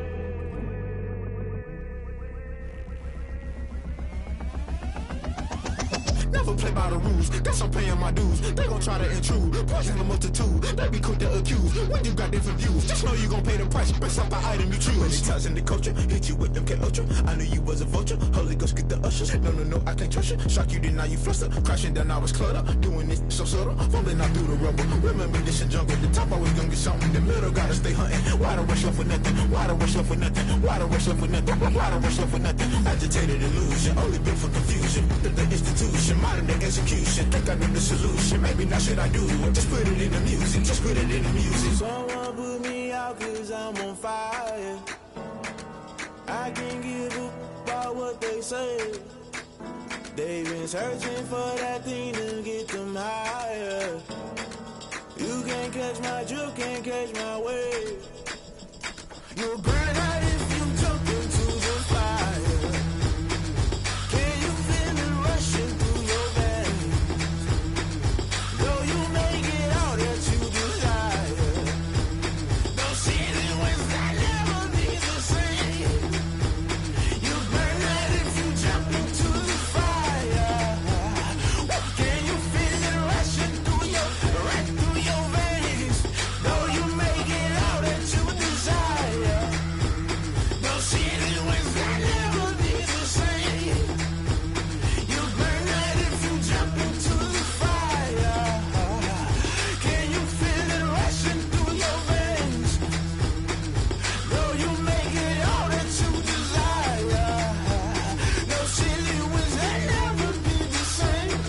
Never play by the rules, guess I'm paying my dues. They gon' try to intrude, poison the multitude. They be quick to accuse, when you got different views. Just know you gon' pay the price, based off the item you choose. When it ties in the culture, hit you with MK Ultra. I knew you was a vulture, Holy Ghost get the ushers. No, I can't trust you. Shock you, then now you fluster. Crashing down, I was clutter. Doing this so subtle, fumbling out through the rubble. Remember this in jungle, the top always gonna get something. The middle gotta stay hunting. Why the rush left with nothing? Why the rush left with nothing? Why the rush left with nothing? Why the rush left with nothing? Agitated illusion, only built for confusion. The institution, modern day execution. Think I know the solution. Maybe now should I do it? Just put it in the music. Just put it in the music. Someone put me out 'cause I'm on fire. I can't give a about what they say. They've been searching for that thing to get them higher. You can't catch my drift, can't catch my wave. You'll burn out if you jump into the fire. Can you feel it rushing through your veins? Though you may get all that you desire, those feelings that never be the same. You burn out if you jump into the fire. Can you feel it rushing through your veins? Though you may get all that you desire, those feelings that never be the same. You burn out if you jump into the fire. Can you feel it rushing through your veins? Though you may get all that you desire, those feelings that never be the same.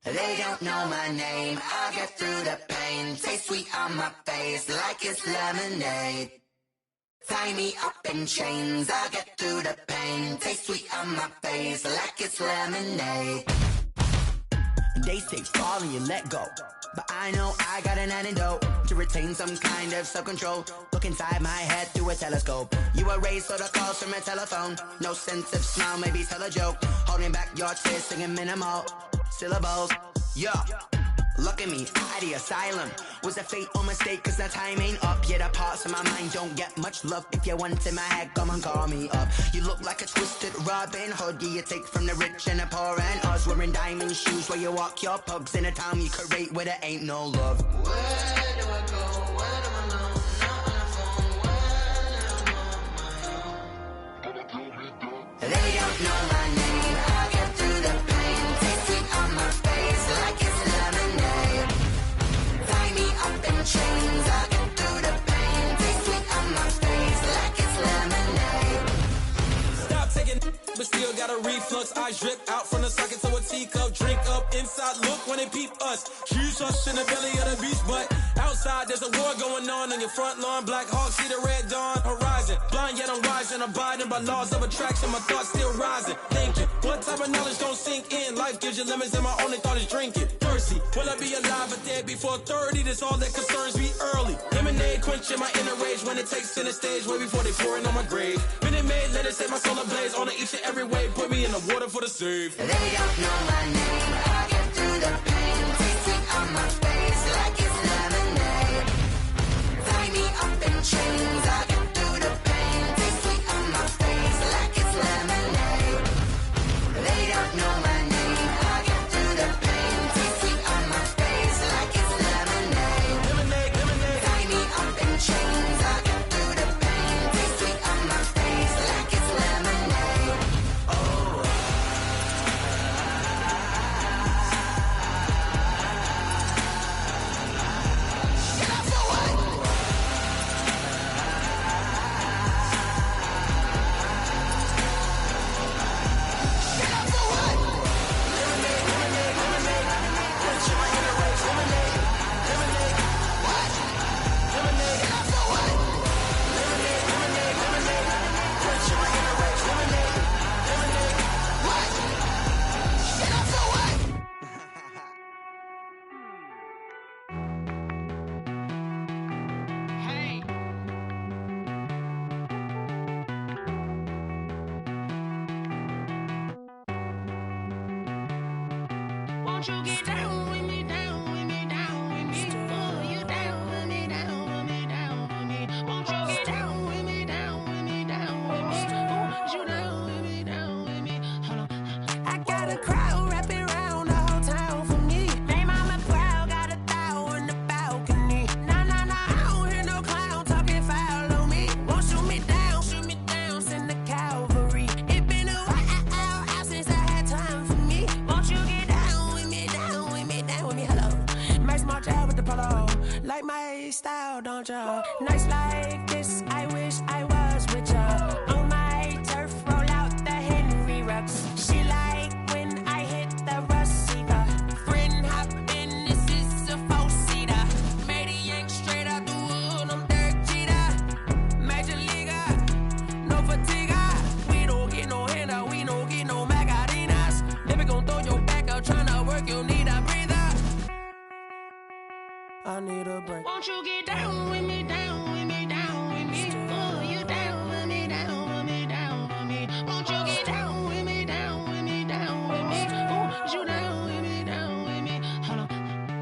They don't know my name, I get through the pain. Taste sweet on my face like it's lemonade. Tie me up in chains, I get through the pain. Taste sweet on my face like it's lemonade. They say fall and you let go, but I know I got an antidote to retain some kind of self-control. Look inside my head through a telescope. You erase all the calls from a telephone. No sense of smile, maybe tell a joke. Holding back your tears, singing minimal syllables. Yeah, look at me, out the asylum. Was a fate or mistake, 'cause the time ain't up. Yeah, the parts of my mind don't get much love. If you want in my head, come and call me up. You look like a twisted Robin Hood. Yeah, you take from the rich and the poor and us. Wearing diamond shoes where you walk your pugs in a town you create where there ain't no love. Where do I go? Where do I know? Not on the phone. Where am I? They don't know my name. I get through the pain. Taste sweet on my face like it's lemonade. Tie me up in chains. I get through the pain. Taste sweet on my face like it's lemonade. Stop taking, but still got a reflux. Eyes drip out from the socket to a teacup. Drink up inside, look when they peep us. Shoes us in the belly of the beast, but outside there's a war going on your front lawn. Black Hawk, see the red dawn horizon. Blind yet I'm rising, abiding by laws of attraction. My thoughts still rising, thinking what type of knowledge don't sink in. Life gives you lemons and my only thought is drinking. Thirsty, will I be alive or dead before 30? That's all that concerns me early. Lemonade quenching my inner rage when it takes center stage way before they pouring on my grave. Minute Maid, let it set my soul ablaze on each and every way. Put me in the water for the save. They don't know my name. I get through the pain. Taste sweet on my face like it's lemonade. Tie me up in chains. I get through the pain. Taste sweet on my face like it's lemonade. They don't know my name. I get through the pain. Taste sweet on my face like it's lemonade. Tie me up in chains. I get through the pain. Taste sweet on my face like it's lemonade. Won't you get down with me, down with me, down with me? Oh, you down with me, down with me, down with me. Won't you get down with me, down with me, down with me? Oh, you down with me, down with me? Hold on. I got a crowd wrapping around the whole town for me. They mama proud, got a thou on the balcony. Nah, nah, nah, I don't hear no clown talking foul on me. Won't shoot me down, send the cavalry. It been a while since I had time for me. Won't you get down with me, down with me, down with me? Hello. Max March out with the polo. Like my style, don't ya? Nights like this, I wish I was with ya. On my turf, roll out the Henry Rux. She like when I hit the receiver. Friend hop in, this is a four-seater. Made a yank straight out the wood, I'm Derek Jeter. Major leaguer, no fatigue. We don't get no handout, we don't get no Macarinas. Never gon' throw your back out, tryna work, you need a breather. I need a break. Won't you get down with me, down with me, down with me? Oh, you down with me, down with me, down with me? Won't you get down with me, down with me, down with me? Oh, you down with me, down with me? Hold on.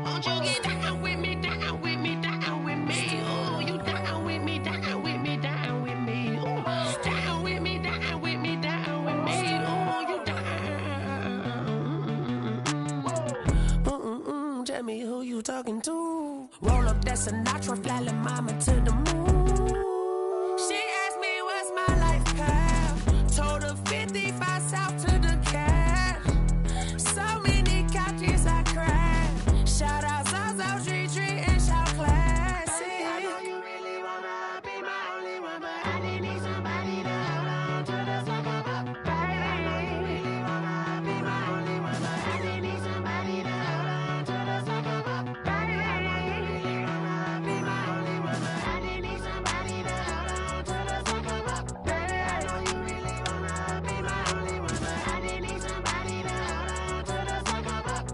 Won't you get down with me, down with me, down with me? Oh, you down with me, down with me, down with me? Oh, down with me, down with me, down with me? Oh, you down. Tell me who you talking to. Roll up that Sinatra, fly la mama to the moon. She asked me what's my life path. Told her 55 south to the cash. So many couches I crashed. Shout out Zazo, Tree, and shout classy. I know you really wanna be my only one, but I didn't need somebody to hold on to the sucker up. Baby, I know you really wanna be my only one, but I didn't need somebody to hold on to the sucker up. Baby, I know you really wanna be my only one, but I didn't need somebody to hold on to the sucker up. Baby, I know you really wanna be my only one, but I didn't need somebody to hold on to the sucker up.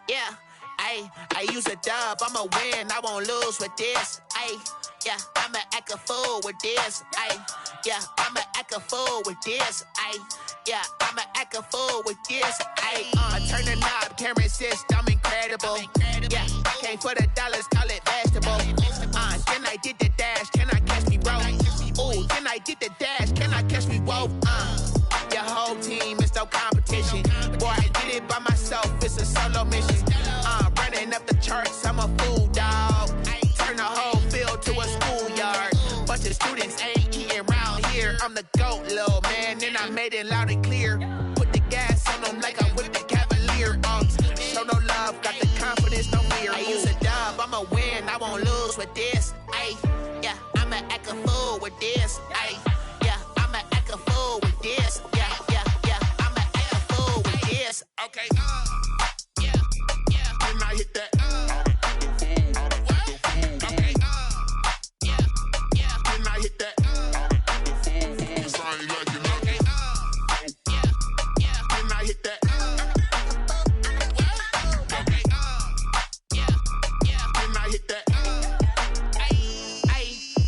Yeah, I use a dub, I'ma win, I won't lose with this. Yeah, I'ma act a fool with this. Yeah, I'ma act a fool with this. Yeah, I'ma act a fool with this. Turn the knob, camera assist, I'm incredible. Yeah, came for the dollars, call it vegetable. Then I did the dash, can I catch me, bro? Ooh, then I did the dash, can I catch me, whoa? Your whole team is no competition. Boy, I did it by myself, it's a solo mission. Running up the charts, I'm a fool, dog. Turn the whole field to a schoolyard. Bunch of students ain't eating round here. I'm the GOAT, little man, and I made it loud and clear. Put the gas on them like I whipped the Cavalier. Show no love, got the confidence, no fear. I use a dub, I'ma win, I won't lose with this. Yeah, I'ma act a fool with this. Yeah, I'ma act a fool with this. Yeah, I'ma act a fool with this. Okay, yeah, and I hit that. Okay, yeah, and I hit that. Cause I ain't like you know. Okay, yeah, and I hit that. Okay, yeah, and I hit that.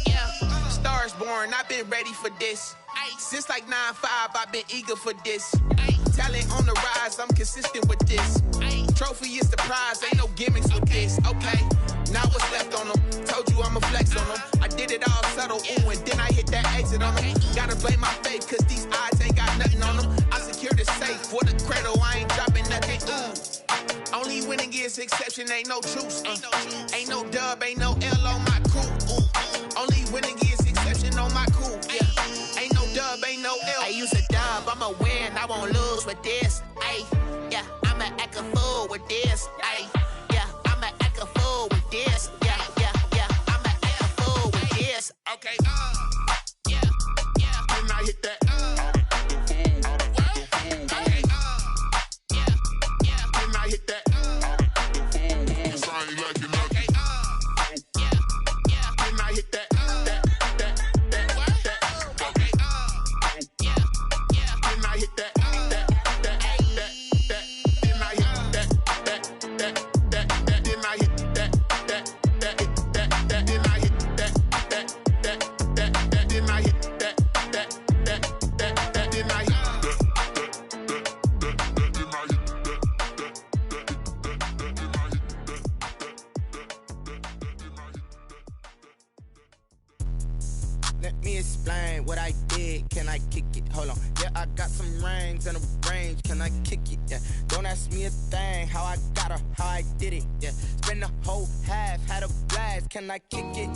Yeah, Stars born, I've been ready for this. Since like 9-5, I've been eager for this. Talent on the rise, I'm consistent with this. Trophy is the prize, ain't no gimmicks with this. Okay, now what's left on them? Told you I'ma flex on them. I did it all subtle, ooh, and then I hit that exit on them. Gotta blame my faith, cause these odds ain't got nothing on them. I secure the safe for the cradle, I ain't dropping nothing, ooh. Only winning is exception, ain't no truce. Ain't no dub, ain't no L on my crew. Ooh. Only winning is exception on my crew. Yeah. Ain't no dub, ain't no L. I use a dub, I'ma win, I won't lose with this. Ay, yeah, I'ma act a fool with this. Ay, yeah, I'ma act a fool with this. Yeah, yeah, yeah, I'ma act a fool with this. Okay, yeah, yeah. Then I hit that. Let me explain what I did. Can I kick it? Hold on. Yeah, I got some rings and a range. Can I kick it? Yeah. Don't ask me a thing. How I got her, how I did it. Yeah. Spend the whole half, had a blast. Can I kick it?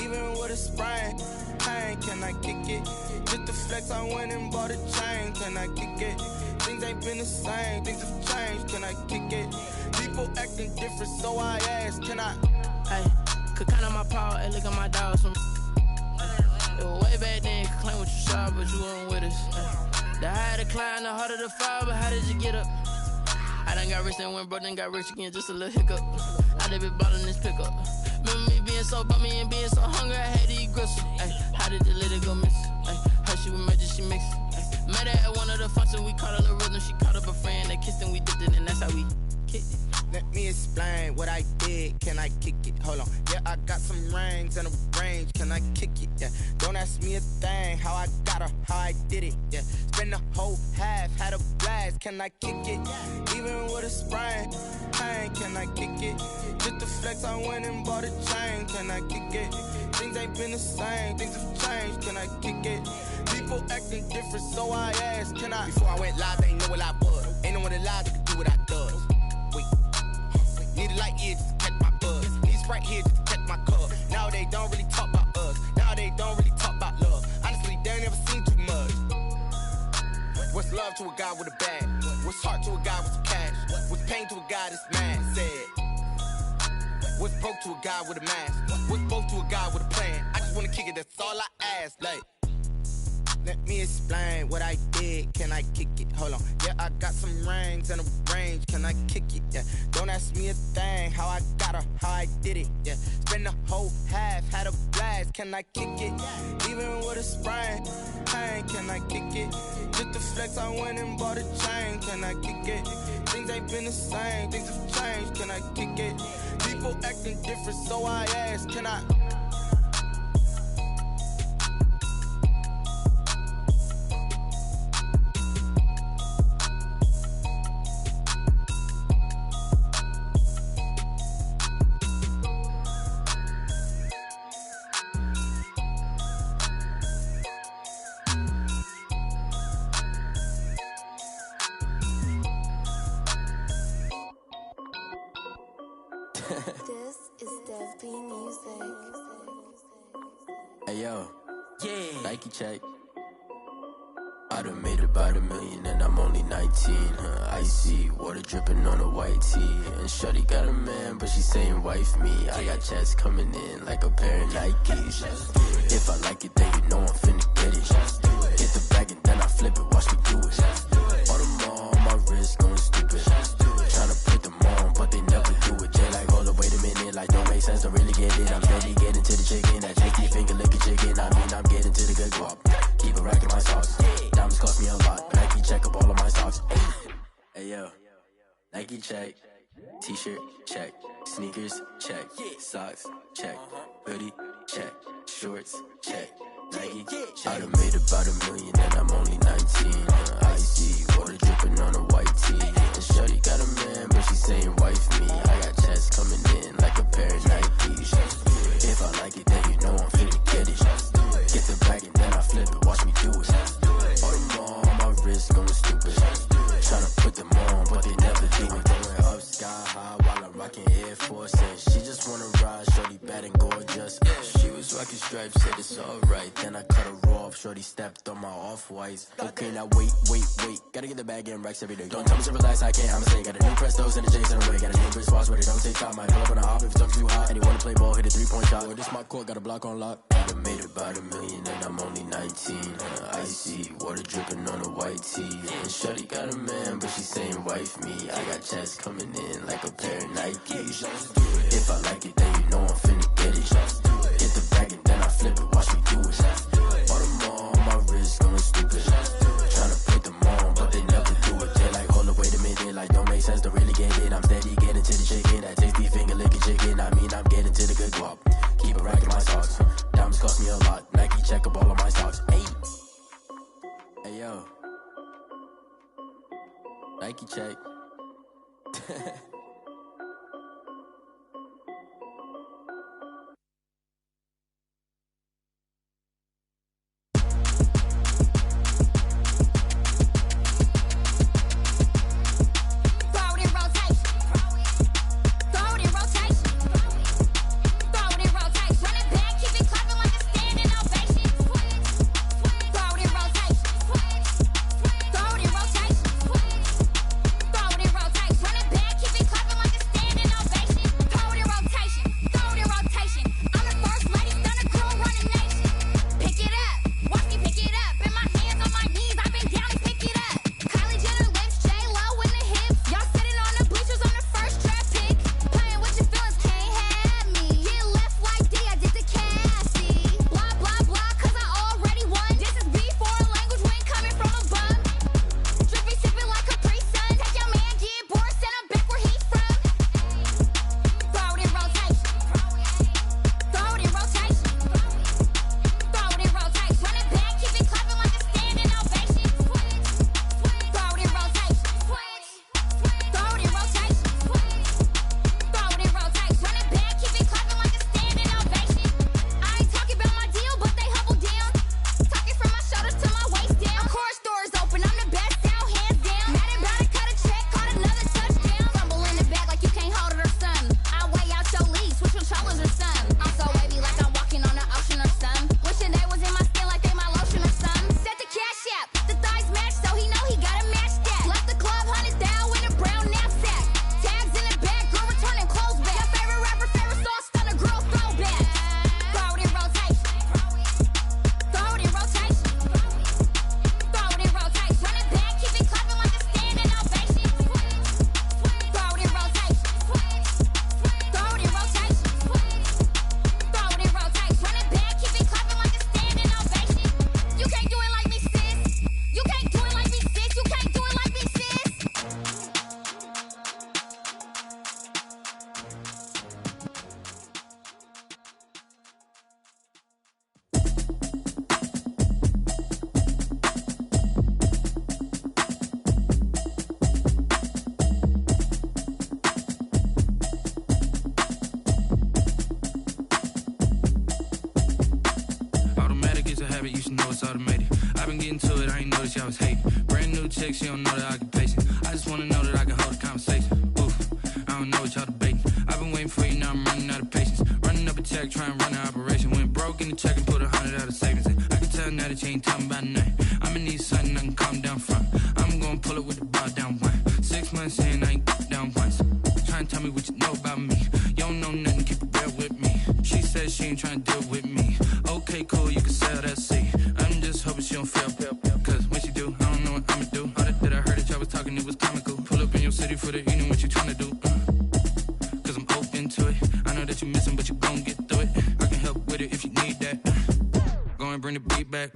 Even with a sprain, pain. Can I kick it? Just the flex, I went and bought a chain. Can I kick it? Things ain't been the same. Things have changed. Can I kick it? People acting different, so I asked. Can I? Hey, could count on my power and look at my dogs from. It was way back then, could claim what you saw, but you weren't with us. The higher the climb, the harder the fall, but how did you get up? I done got rich and went broke, then got rich again, just a little hiccup. I done been bought in this pickup. Remember me being so bummy and being so hungry, I had to eat gristle. Ay, how did the lady go miss? Ay, her she was major, she mixed. Ay, met her at one of the functions, we caught a little rhythm, she caught up a friend, they kissed and we dipped it, and that's how we kicked it. Let me explain what I did. Can I kick it? Hold on. Yeah, I got some rings and a range. Can I kick it? Yeah. Don't ask me a thing. How I got her, how I did it. Yeah. Spend the whole half, had a blast. Can I kick it? Even with a sprain, pain. Can I kick it? Just the flex, I went and bought a chain. Can I kick it? Things ain't been the same. Things have changed. Can I kick it? People acting different, so I asked. Can I? Before I went live, they ain't know what I was. Ain't no one alive that could do what I does. Wait. Need a light here just to catch my buzz. Need Sprite here just to catch my cup. Now they don't really talk about us. Now they don't really talk about love. Honestly, they ain't never seen too much. What's love to a guy with a bag? What's heart to a guy with some cash? What's pain to a guy that's mad? Said. What's broke to a guy with a mask? What's broke to a guy with a plan? I just wanna kick it, that's all I ask. Like, let me explain what I did. Can I kick it? Hold on. Yeah, I got some rings and a range. Can I kick it? Yeah. Don't ask me a thing. How I got her, how I did it. Yeah. Spend the whole half, had a blast. Can I kick it? Even with a sprain, pain. Can I kick it? Just the flex, I went and bought a chain. Can I kick it? Things ain't been the same. Things have changed. Can I kick it? People acting different, so I asked. Can I? This is Dev B Music. Hey yo, yeah. Nike check. I done made about $1 million and I'm only 19. Icy water dripping on a white tee. And shorty got a man, but she saying wife me. I got checks coming in like a pair of Nikes. If I like it, then you know I'm finna get it. Hit the bag and then I flip it, watch me do it. All the more on my wrist going stupid. Tryna put them on, but they never do it. Jay like, hold up, wait a minute, like don't make sense, don't really get it. I'm steady getting to the chicken, that chicky finger licking chicken. I mean, I'm getting to the good guap. Keep a rack in my socks. Diamonds cost me a lot. Nike check up all of my socks. Hey yo, Nike check. T-shirt check. Sneakers check. Socks check. Hoodie check. Shorts check. I done made about $1 million and I'm only 19. Icy, water dripping on a white tee. And shorty got a man, but she saying wife me. I got checks coming in like a pair of Nikes. If I like it, then you know I'm finna get it. Get the bag and then I flip it, watch me do it. All them on my wrist going stupid. Tryna put them on, but they never do it. Going up sky high while I'm rocking Air Force. And she just wanna ride, shorty bad and gorgeous. She was rocking stripes, said it's alright. Then I cut her off, shorty stepped on my off-whites. Okay, now wait. Gotta get the bag and racks every day. Don't tell me to relax, I can't, I'ma say. Got a new Prestos and a J's in the way. Got a new Chris Foss, but it don't take time. I pull up on a hop if it's up too hot. And you wanna play ball, hit a 3-point shot. Or this my court, got a block on lock. I done made about $1 million and I'm only 19. Icy, water dripping on a white tee. And shorty got a man, but she saying wife me. I got checks coming in like a pair of Nikes. If I like it, then you know I'm finna get it. Get the bag and then I flip it, watch me do it. All them on my wrist going stupid. Tryna put them on, but they never do it. They like, hold up, wait a minute, like don't make sense to really get it. I'm steady getting to the chicken, that tasty finger licking chicken. I mean, I'm getting to the good guap. Keep a rack in my socks. Diamonds cost me a lot. Nike check up all of my stocks. Hey yo, Nike check. I was hating. Brand new chick, she don't know the occupation. I just wanna know that I can hold a conversation. Oof, I don't know what y'all debating. I've been waiting for you, now I'm running out of patience. Running up a check, trying to run an operation. Went broke in the check and put 100 out of savings in. I can tell now that you ain't talking about nothing. I'ma need something I can calm down from. I'm gonna pull it with the bar down one. 6 months in, I ain't down once. Trying to tell me what you know about me. You don't know nothing, keep it real with me. She says she ain't trying to deal with me. Okay, cool, you can sell that seat. I'm just hoping she don't feel. Cause when she do, I don't know what I'ma do. All that I heard that y'all was talking, it was comical. Pull up in your city for the evening, what you trying to do? Cause I'm open to it. I know that you missing, but you gon' get through it. I can help with it if you need that. Go and bring the beat back.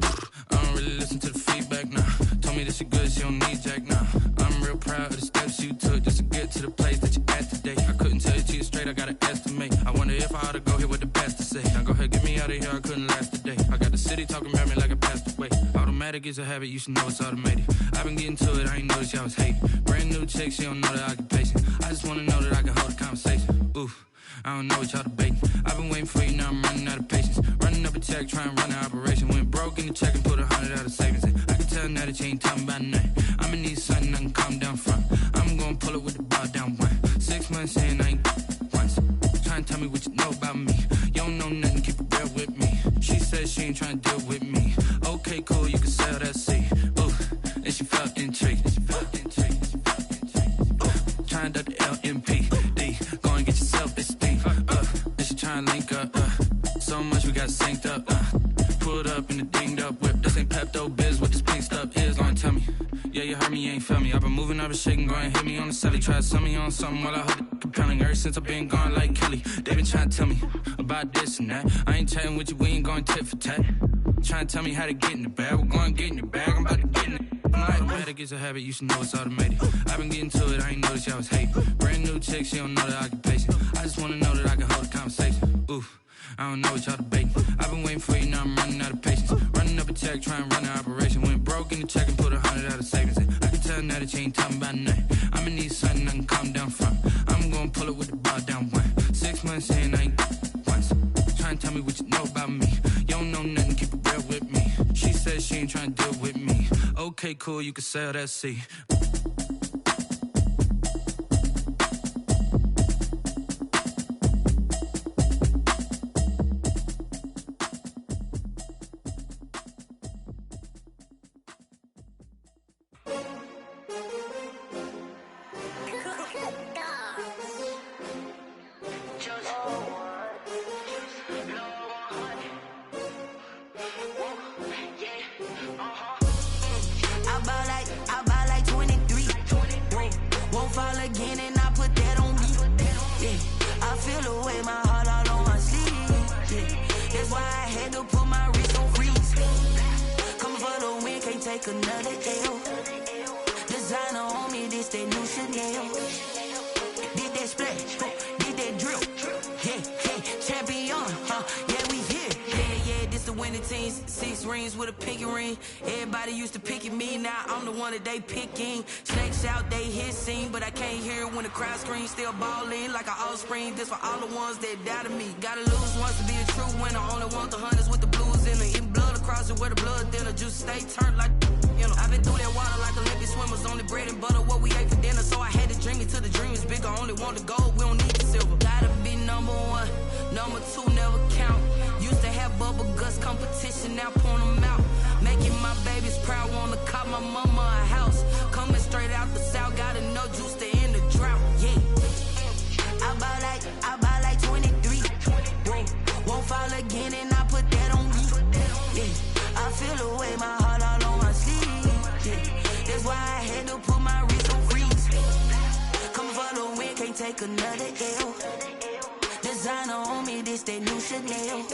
I don't really listen to the feedback, nah. Told me that she good, she don't need jack, nah. I'm real proud of the steps you took just to get to the place that you at today. I couldn't tell you to you straight, I gotta estimate. I wonder if I ought to go here with the best to say. Now go ahead, get me out of here, I couldn't last today. I got the city talking about me like I passed away. Automatic is a habit, you should know it's automated. I've been getting to it, I ain't noticed y'all was hating. Brand new chick, she don't know the occupation. I just wanna know that I can hold a conversation. Oof, I don't know what y'all debating. I've been waiting for you, now I'm running out of patience. Running up a check, trying to run an operation. Went broke in the check and put 100 out of savings in. I can tell now that you ain't talking about nothing. I'ma need something I can calm down from. I'm gonna pull it with the bar down one. 6 months in, I ain't once. Trying to tell me what you know about me. You don't know nothing, keep it real with me. She said she ain't trying to deal with me. Okay, cool, you can sell that seat. Ooh, and she felt intrigued. Trying to duck the LMP. Go and get yourself esteem. And she trying to link up. So much we got synced up. Pulled up in the dinged up whip. This ain't Pepto Biz, what this pink stuff is. Don't tell me. Yeah, you heard me, you ain't feel me. I've been moving, I've been shaking, go and hit me on the celly. Try to sell me on something while I hold it compelling. Ever since I've been gone like Kelly, they been trying to tell me about this and that. I ain't chatting with you, we ain't going tit for tat. Trying to tell me how to get in the bag. We're going to get in the bag, I'm about to get in it. Automatic is a habit, you should know it's automated. I've been getting to it, I ain't noticed y'all was hating. Brand new chick, she don't know the occupation. I just wanna know that I can hold a conversation. Oof, I don't know what y'all debating. I've been waiting for you, now I'm running out of patience. Running up a check, trying to run an operation. Went broke in the check and put 100 out of savings in. I can tell now that you ain't talking about nothing. I'ma need something I can calm down from. I'm gonna pull it with the bar down one. 6 months in, I ain't once. Trying to tell me what you know about me. You don't know nothing, keep it real with me. She said she ain't trying to deal with me. Okay, cool, you can sell that seat. I buy like 23. Won't fall again and I put that on me. Yeah, I feel the way my heart all on my sleeve. Yeah, that's why I had to put my wrist on freeze. Coming for the win, can't take another L. Designer on me, this that new Chanel. Did that splash, did that drill. Yeah, champion, yeah, we here. Yeah, this the winning team. 6 rings with a pinky ring. Everybody used to pick at me, now I'm the one that they picking. Snakes out, they hit scene, but I can't hear it when the crowd screams. Still ballin' like an offspring. This for all the ones that doubted me. Gotta lose once to be a true winner. Only want the hunters with the blues in it. Eating blood across it where the blood thinner. Juice stay turned like, you know. I've been through that water like Olympic swimmers. Only bread and butter, what we ate for dinner. So I had to dream it till the dream is bigger. Only want the gold, we don't need the silver. Gotta be number 1, number 2 never count. Used to have bubble guts competition, now point them out. Making my babies proud, wanna cop my mama a house. Coming straight out the south, gotta know juice to end the drought. Yeah, I buy like 23. Won't fall again and I put that on me. Yeah, I feel the way my heart all on my sleeve. Yeah, that's why I had to put my wrist on freeze. Coming for the win, can't take another L. Designer on me, this that new Chanel.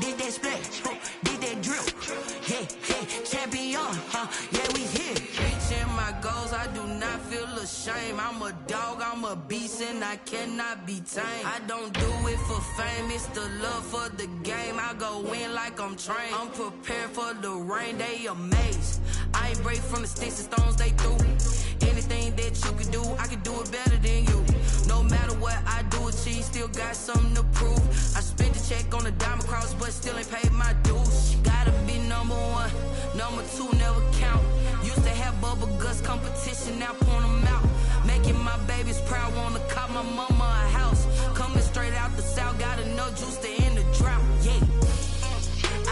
Did that splash, did that drill. Yeah, champion, yeah, we here. Reaching my goals, I do not feel ashamed. I'm a dog, I'm a beast, and I cannot be tamed. I don't do it for fame, it's the love for the game. I go in like I'm trained. I'm prepared for the rain, they amazed. I ain't break from the sticks and stones they threw. Anything that you can do, I can do it better than you. No matter what I do, achieve, still got something to prove. I spent the check on the diamond cross, but still ain't paid my dues. Gotta be number 1, number 2 never count. Used to have bubble guts competition, now point them out. Making my babies proud, wanna cop my mama a house. Coming straight out the south, gotta know juice to end the drought. Yeah,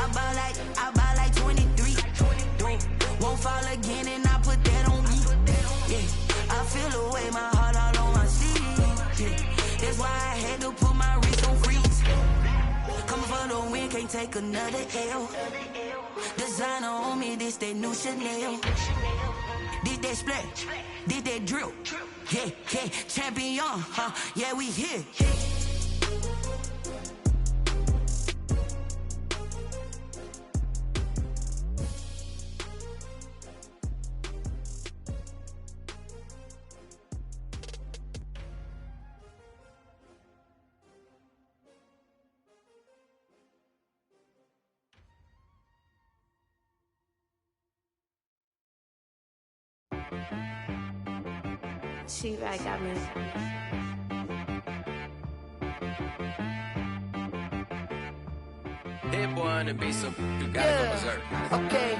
I buy like 23. Won't fall again and I put that on me. Yeah, I feel the way my heart all on my sleeve. Yeah, that's why I had to put my wrist on freeze. Coming for the win, can't take another L. Designer on me, this that new Chanel. Did that splash, did that drill. Yeah, champion, yeah, we here. She right got me. Hit boy on the beat, so you gotta go berserk. Okay.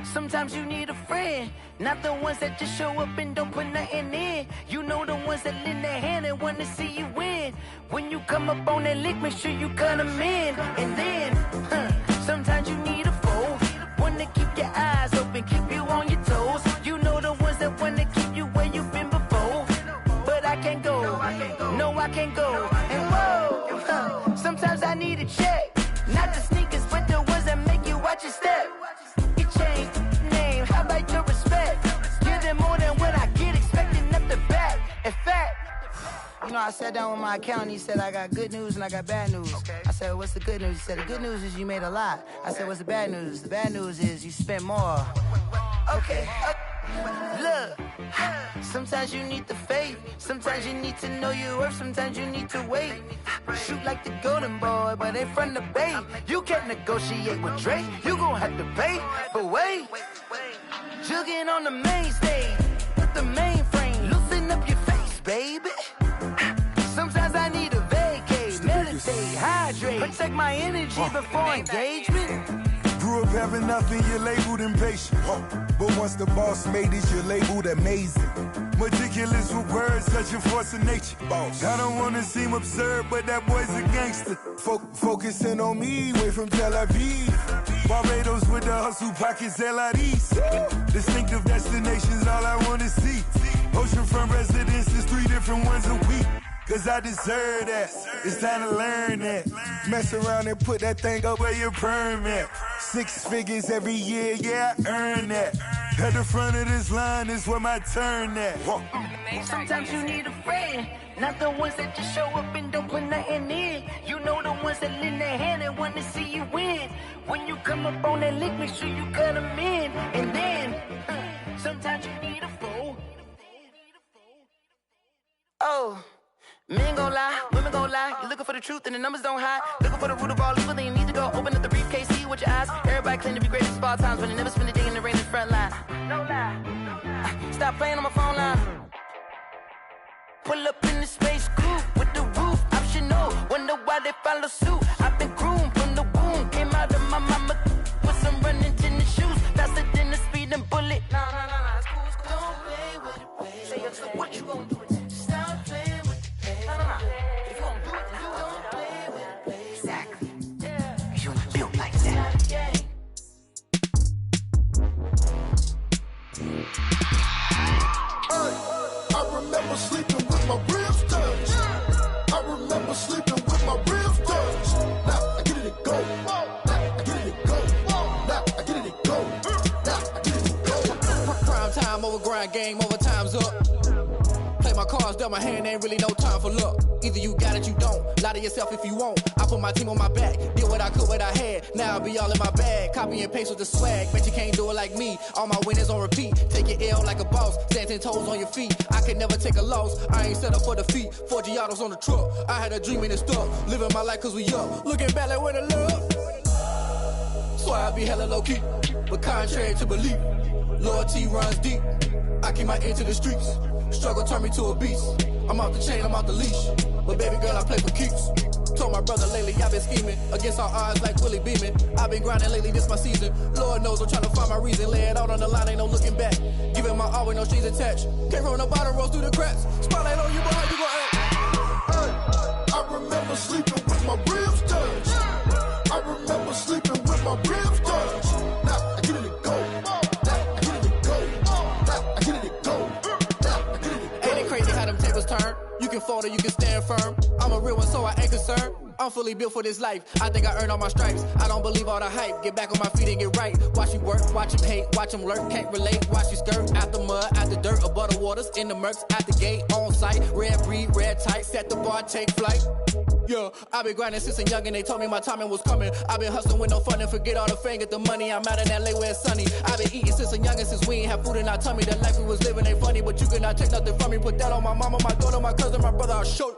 Sometimes you need a friend, not the ones that just show up and don't put nothing in. You know the ones that lend their hand and wanna see you win. When you come up on that lick, make sure you cut them in. And then, sometimes you need a foe, one to keep your eyes open, keep you on your toes. You know the ones that wanna keep you where you've been before. But I can't go, no I can't go. And whoa, sometimes I need a check. Not the sneakers, but the ones that make you watch your step. You change name, how about your respect? Give them more than what I get, expecting up the back. In fact, you know, I sat down with my accountant, he said, I got good news and I got bad news. I said, what's the good news? He said, the good news is you made a lot. I said, what's the bad news? The bad news is you spent more. Okay, look, sometimes you need the faith, sometimes you need to know your worth, sometimes you need to wait. Shoot like the golden boy, but ain't from the bay. You can't negotiate with Drake, you gon' have to pay. But wait, jugging on the main stage, with the mainframe, loosen up your face, baby. Sometimes I need a vacate, meditate, hydrate, protect my energy before engagement. Grew up having nothing, you're labeled impatient. But once the boss made it, you're labeled amazing. Meticulous with words, such a force of nature. I don't wanna seem absurd, but that boy's a gangster. Focusing on me, way from Tel Aviv. Barbados with the hustle pockets, LIDs. Distinctive destinations, all I wanna see. Oceanfront residences, 3 different ones a week. Cause I deserve that, it's time to learn that. Mess around and put that thing up where your permit. 6 figures every year, yeah, I earn that. At the front of this line is where my turn at. Sometimes you need a friend, not the ones that just show up and don't put nothing in. You know the ones that lend their hand and wanna see you win. When you come up on that lick, make sure you cut them in. And then, sometimes you need a foe. Oh. Men gon' lie, women gon' lie. You're looking for the truth and the numbers don't hide. Looking for the root of all evil, then you need to go open up the briefcase, see with your eyes. Everybody claim to be greatest of all times, but they never spend a day in the rain in the front line. No lie. Stop playing on my phone line. Pull up in the space coupe with the roof optional. Wonder why they follow suit. I've been groomed from the womb. Came out of my mama with some running tennis shoes. Faster than the speeding bullet. No, it's cool, it's cool. Don't play with it, baby. Say, what you gon' do? Stop playing. If you gon' do it, then you don't play with it, baby. Exactly. Yeah. You ain't built like that. I remember sleeping with my ribs touched. I remember sleeping with my ribs touched. Now I get it and go. Now I get it and go. Now I get it and go. Now I get it and go. Prime time over grind, game over, time's up. Play my cards, dealt my hand, ain't really no time for luck. Either you got it, you don't. Lie to yourself if you won't. I put my team on my back, did what I could, what I had. Now I'll be all in my bag, copy and paste with the swag. Bet you can't do it like me. All my winners on repeat. Take your L like a boss, stand 10 toes on your feet. I can never take a loss. I ain't set up for defeat. 4 Giottos on the truck. I had a dream and it stuck. Living my life cause we up. Looking back like where the love. So I be hella low key, but contrary to belief, loyalty runs deep. I keep my ear to the streets. Struggle turned me to a beast. I'm off the chain, I'm off the leash. But baby girl, I play for keeps. Told my brother lately, I've been scheming. Against all odds like Willie Beeman. I've been grinding lately, this my season. Lord knows I'm trying to find my reason. Lay it out on the line, ain't no looking back. Giving my all with no strings attached. Came from the bottom, rose through the cracks. Spotlight on you, boy, you gon' act. I remember sleeping with my ribs touched. I remember sleeping with my ribs touched. Now I get it and go. Now I get it and go. Now I get it and go. Ain't it crazy how them tables turn? You can fold or you can stand firm. I'm a real one, so I ain't concerned. I'm fully built for this life. I think I earned all my stripes. I don't believe all the hype. Get back on my feet and get right. Watch you work, watch him hate, watch him lurk. Can't relate, watch you skirt. Out the mud, out the dirt, above the waters, in the murks, out the gate, on site. Red breed, red tight, set the bar, take flight. Yeah, I've been grinding since a youngin', they told me my timing was coming. I've been hustling with no fun and forget all the fame, get the money. I'm out in LA where it's sunny. I've been eating since a youngin', since we ain't have food in our tummy. The life we was living ain't funny, but you cannot take nothing from me. Put that on my mama, my daughter, my cousin, my brother, I'll show you.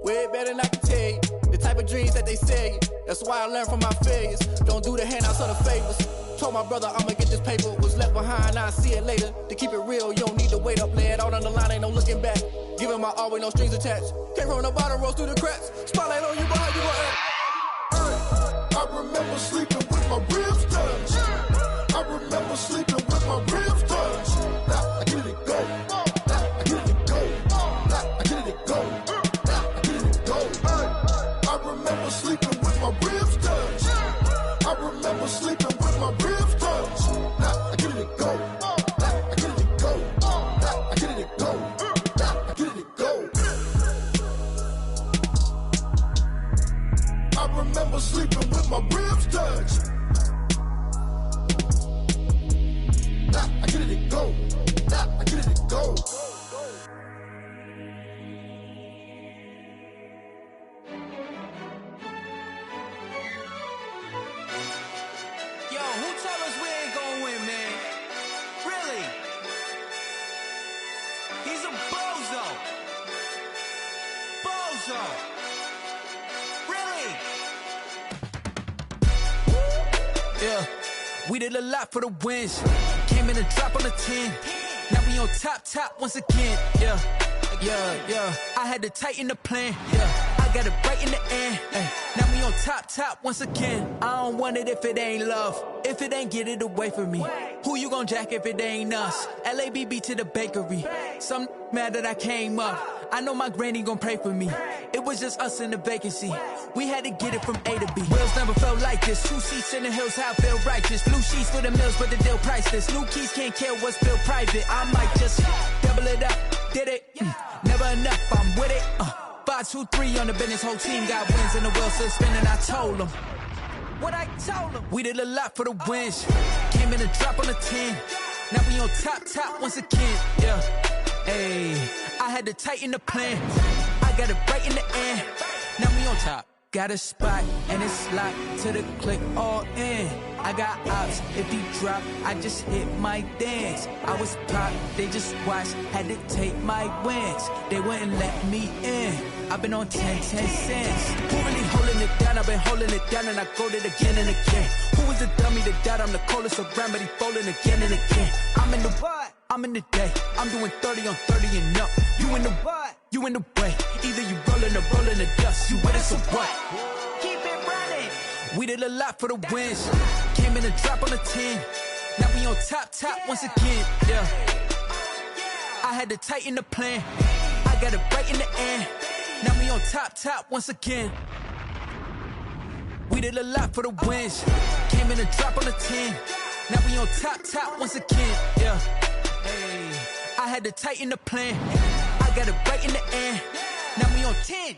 Way better than I can tell you. The type type of dreams that they sell you. That's why I learned from my failures. Don't do the handouts or the favors. Told my brother I'ma get this paper. Was left behind, I'll see it later. To keep it real, you don't need to wait up. Lay it out on the line, ain't no looking back. Giving my all with no strings attached. Came from the bottom, rose through the cracks. Spotlight on you, but how you gon' act? I remember sleeping with my ribs touched. I remember sleeping with my ribs touched. Now I get it go. Now I get it go. Now I get it go. Now I get it go. I remember sleeping with my ribs touched. I remember sleeping with my ribs touched. Now I get it go. Now I get it go. Now I get it go. Now I get it go. I remember sleeping with my ribs touched. Now I get it go. Now I get it go. Yo, who told us we ain't gonna win, man? Really? He's a bozo. Bozo. Really? Yeah, we did a lot for the wins. Came in a drop on the 10. Now we on top once again. Yeah. I had to tighten the plan. Yeah, I got it right in the end. Now we on top once again. I don't want it if it ain't love. If it ain't, get it away from me. Who you gon' jack if it ain't us? LABB to the bakery. Some mad that I came up. I know my granny gon' pray for me. It was just us in the vacancy. We had to get it from A to B. Wheels never felt like this. 2 seats in the hills, how I feel righteous. Blue sheets for the mills, but the deal priceless. New keys can't care what's built private. I might just double it up. Did it? Never enough, I'm with it. 5, 2, 3 on the business. Whole team got wins and the wheels still spinning. I told them what I told them. We did a lot for the wins. Came in a drop on the 10. Now we on top once again. Yeah. Ayy, I had to tighten the plan. I got it right in the end. Now we on top. Got a spot and it's locked to the click all in. I got ops, if he drop, I just hit my dance. I was pop, they just watched, had to take my wins. They wouldn't let me in. I've been on 10 cents. Who really holding it down? I've been holding it down and I go it again and again. Who was the dummy to doubt? I'm the coldest around, but he folding again and again. I'm in the what? I'm in the day. I'm doing 30 on 30 and up. You in the what? You in the way. Either you rolling or rolling the dust. You with us or what? Keep it running. We did a lot for the wins. Came in a drop on the 10. Now we on top once again. Yeah. I had to tighten the plan. I got it right in the end. Now we on top once again. We did a lot for the wins. Came in a drop on the 10. Now we on top once again. Yeah. Hey, I had to tighten the plan. I got it right in the end. Now we on 10.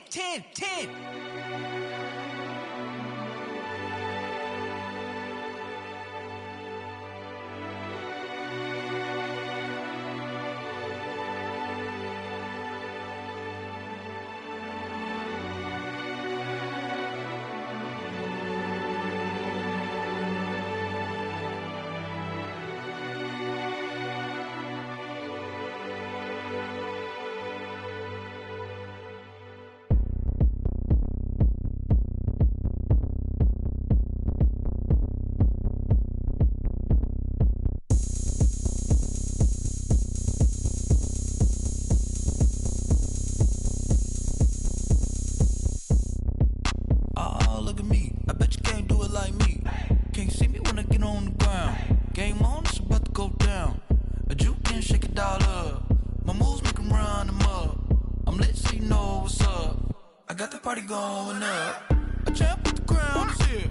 Going up, a champ with the crown is here.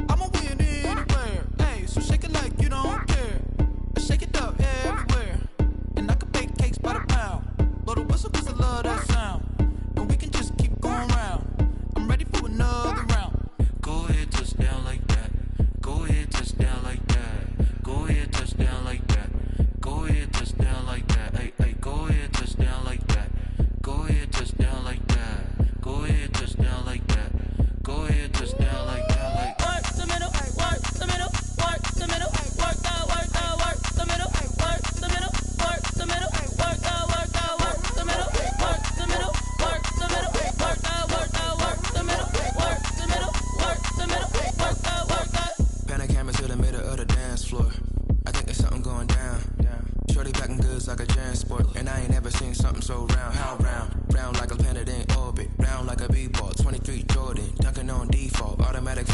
I'ma win anywhere. Hey, so shake it like you don't care. Shake it up everywhere. And I can bake cakes by the pound. Blow the whistle 'cause I love that sound. And we can just keep going round. I'm ready for another round. Go ahead, touch down like that. Go ahead, touch down like that. Go ahead, touch down like that. Go ahead, touch down like that. Hey, hey, go ahead, touch down like that. Go ahead, touch down like that. Go ahead, touch down like that. Go ahead, touch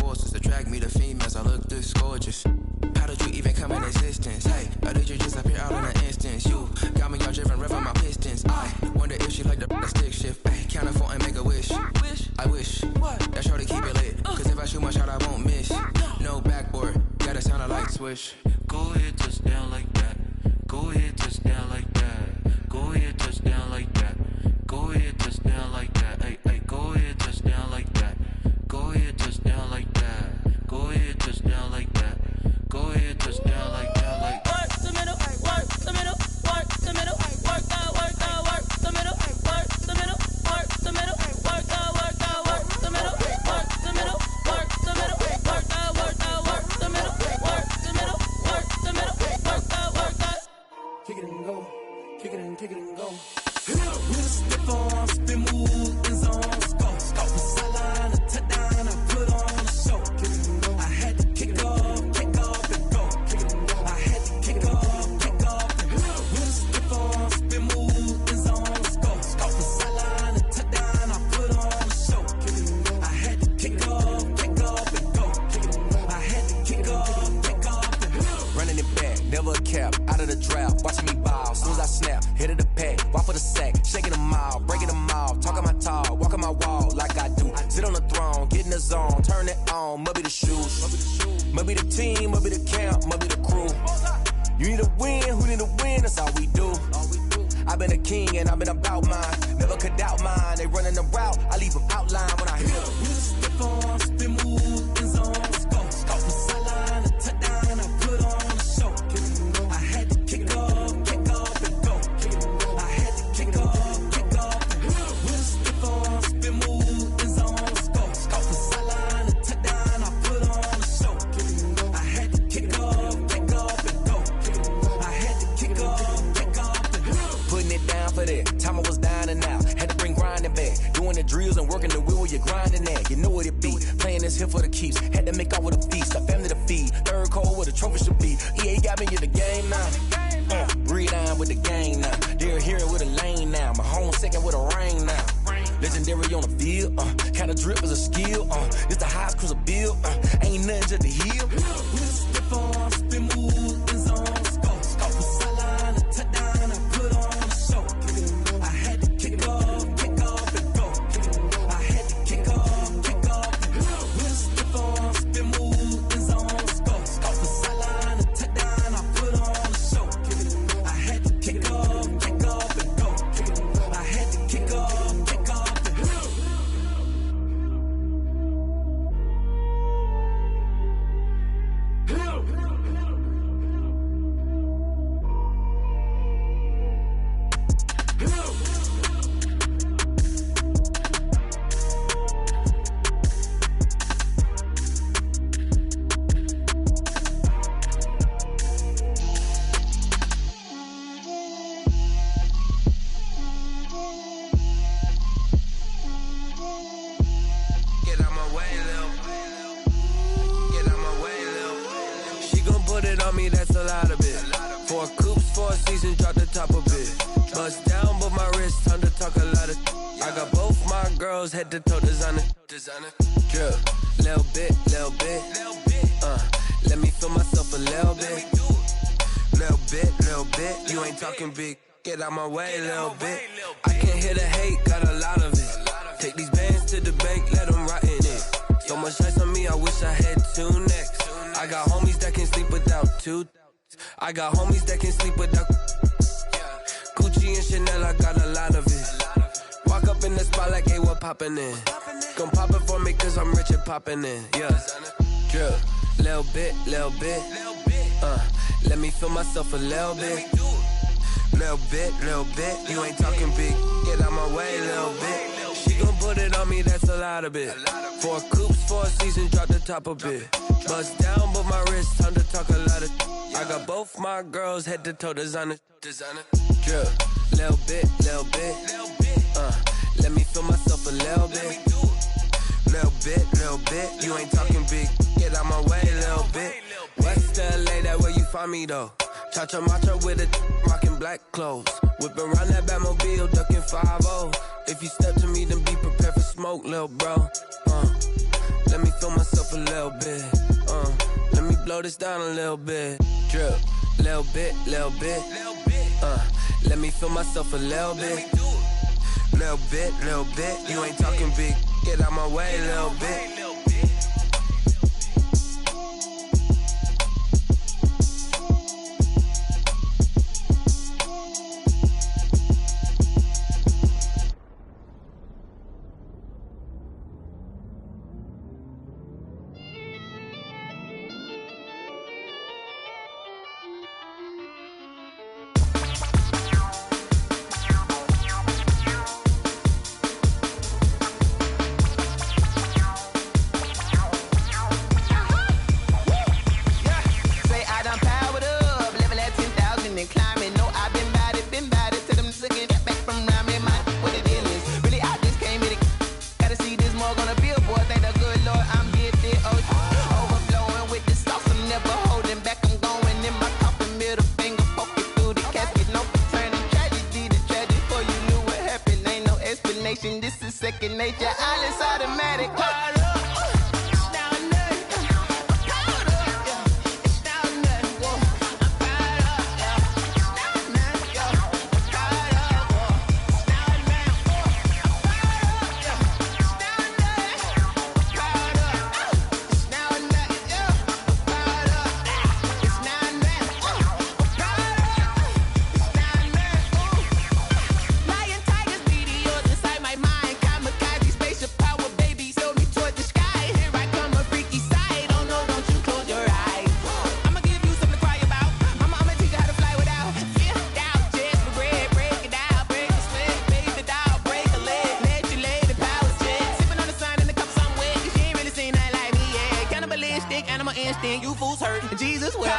forces attract me to females. I look this gorgeous. How did you even come in existence? Hey, or did you just appear out in an instance? You got me all driven, revving my pistons. I wonder if she like the stick shift. Hey, count it 4 and make a wish. I wish that shorty keep it lit. Cause if I shoot my shot, I won't miss. No backboard, gotta sound a light switch. Go ahead, touchdown like that. Go ahead, touchdown like that. Go ahead, touchdown like that. Go ahead, touchdown like that. Hey, hey, go ahead, touchdown like that. Go ahead, touchdown like that. Go ahead, touchdown like that. Go ahead, touchdown like that. Like work the middle, work the middle, work the middle, work out, work the middle, work the middle, work the middle, work out, work the middle, work the middle, work the middle, work out, work the middle, work the middle, work the middle, work out. Kick it and go, kick it and kick it and go. With a stiff arm, spin move, in zone, scope, from sideline to touchdown, I put on a show. I had to kick off and go. I had to kick off and go. With a stiff arm, spin move, in zone, scope, from sideline to touchdown, I put on a show. I had to kick off and go. I had to kick off and go. Running it back, never a cap, out of the draft, watching me ball. Soon as I snap, hit of the pack, walk for the sack, shaking them all, breaking them all, talking my talk, walking my wall like I do. Sit on the throne, get in the zone, turn it on, must be the shoes, must be the team, must be the camp, must be the crew. You need a win, who need a win, that's all we do. I've been a king and I've been about mine, never could doubt mine. They running the route, I leave them outline when I hit them. With a stiff arm, spin move, in zone, scope, from sideline to touchdown, I put on a show. I had to kick off and go. I had to kick off and go. With a stiff arm, spin move, in zone, scope, from sideline to touchdown, I put on a show. I had to kick off and go. I had to kick off and go. Putting it down for that, time I was down and out. Had to bring grinding back, doing the drills and working the wheel where you're grinding at. You know what it be, playing this here for the keeps. Had to make off with a feast, a family to feed. Third cold where the trophy should be. EA got me in the game now. Breathe on with the game now. They're here with a lane now. My home second with a rain now. Legendary on the field, kinda drip is a skill. It's the highest cruiser bill, ain't nothing just the heel. With a stiff arm, spin move, in zone, scope, from sideline to touchdown, I put on a show. I had to kick off and go. I had to kick off and go. With a stiff arm, spin move, in zone, scope, from sideline to touchdown, I put on a show. I had to kick off and go. I had to kick off and go. That's a lot of it. 4 coops, 4 seasons, drop the top of it. Bust down, but my wrist, time to talk a lot of. I got both my girls head to toe designer. Drip, little bit. Let me feel myself a little bit. Little bit. You ain't talking big. Get out my way, little bit. I can't hear the hate, got a lot of it. Take these bands to the bank, let them rot in it. So much ice on me, I wish I had 2 necks. I got homies that can sleep without 2. I got homies that can sleep without Gucci and Chanel, I got a lot of it. Walk up in the spot like, hey, what poppin' in? Gon' pop it for me cause I'm rich and poppin' in, yeah. Drip, little bit. Let me feel myself a little bit. Little bit. You ain't talking big, get out my way, little bit. She gon' put it on me, that's a lot of it. 4 coops, 4 seasons, drop the top of it. Bust down, but my wrist, time to talk a lot of. I got both my girls head to toe designer. Drip, little bit. Let me feel myself a little bit. Little bit. You ain't talking big, get out my way, little bit. West LA, that where you find me though. Cha-cha matcha with it, rockin' black clothes. Whippin' around that Batmobile, duckin' 5-0. If you step to me, then be prepared for smoke, lil' bro. Let me feel myself a little bit. Let me blow this down a little bit. Drip, little bit, little bit. Let me feel myself a little bit. Little bit, little bit. You ain't talking big. Get out my way a little bit. This is second nature, all is automatic. Animal instinct, you fools hurt. Jesus will.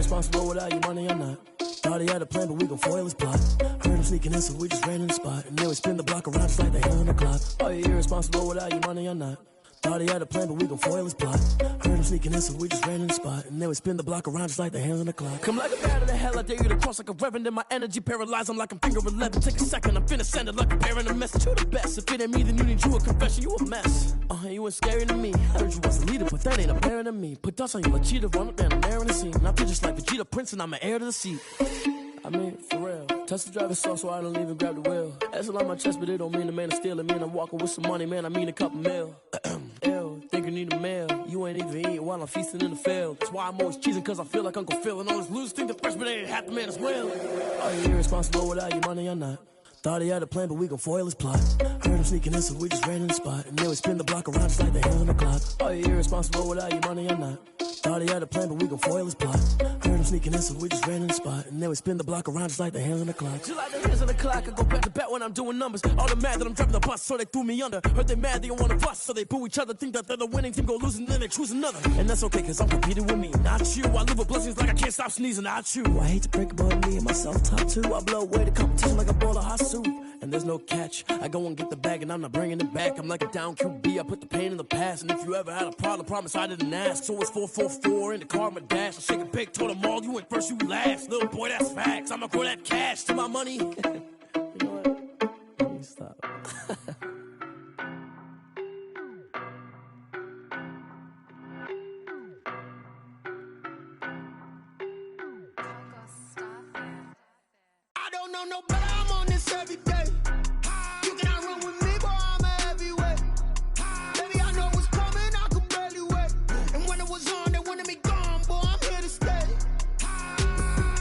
Irresponsible without your money or not. Thought he had a plan, but we gon' foil his plot. Heard him sneaking in, so we just ran in the spot. And then we spin the block around just like the hell on the clock. Are you irresponsible without your money or not? Thought he had a plan, but we gon' foil his plot. Heard him sneaking in, so we just ran in the spot. And then we spin the block around just like the hands on the clock. Come like a bat of the hell, I dare you to cross like a reverend. In my energy paralyzed, I'm like I'm finger 11. Take a second, I'm finna send it like a bearing a message to the best. If it ain't me, then you need you a confession, you a mess. You ain't scary to me. Heard you was a leader, but that ain't apparent to me. Put dust on you, a cheater, run up there and air in the scene. And I feel just like Vegeta Prince, and I'm an heir to the seat. I mean, for real. Touch the driver's soft, so I don't even grab the wheel. That's on my chest, but it don't mean the man is stealing. Man, I'm walking with some money, man, I mean a couple mil. Ew, think you need a meal. You ain't even eating while I'm feasting in the field. That's why I'm always cheesing, cause I feel like Uncle Phil. And all those losers think the freshman ain't half the man as well. Are you irresponsible without your money or not? Thought he had a plan, but we gon' foil his plot. Heard him sneaking in, so we just ran in the spot. And then we spin the block around just like the hands on the clock. Are you irresponsible without your money or not? Thought he had a plan, but we gon' foil his plot. Heard him sneaking in, so we just ran in the spot. And then we spin the block around just like the hands on the clock. Just like the hands on the clock, I go back to back when I'm doing numbers. All the mad that I'm driving the bus, so they threw me under. Heard they mad, they don't wanna bust, so they boo each other. Think that they're the winning team, go losing, then they choose another. And that's okay, cause I'm competing with me, not you. I live with blessings like I can't stop sneezing, not you. I hate to break it, but me and myself top two. I blow away the competition like a bowl of hot soup. and there's no catch. I go and get the bag and I'm not bringing it back. I'm like a down QB, I put the pain in the past. And if you ever had a problem, promise I didn't ask. So it's 444 in the car, my dash. I shake a big, told them all, you went first, you last. Little boy, that's facts. I'ma grow that cash to my money. You know what? Let me stop. I don't know no better, I'm on this every day. You cannot run with me, boy, I'm a heavyweight. Baby, I know what's coming, I could barely wait. And when it was on, they wanted me gone, boy, I'm here to stay.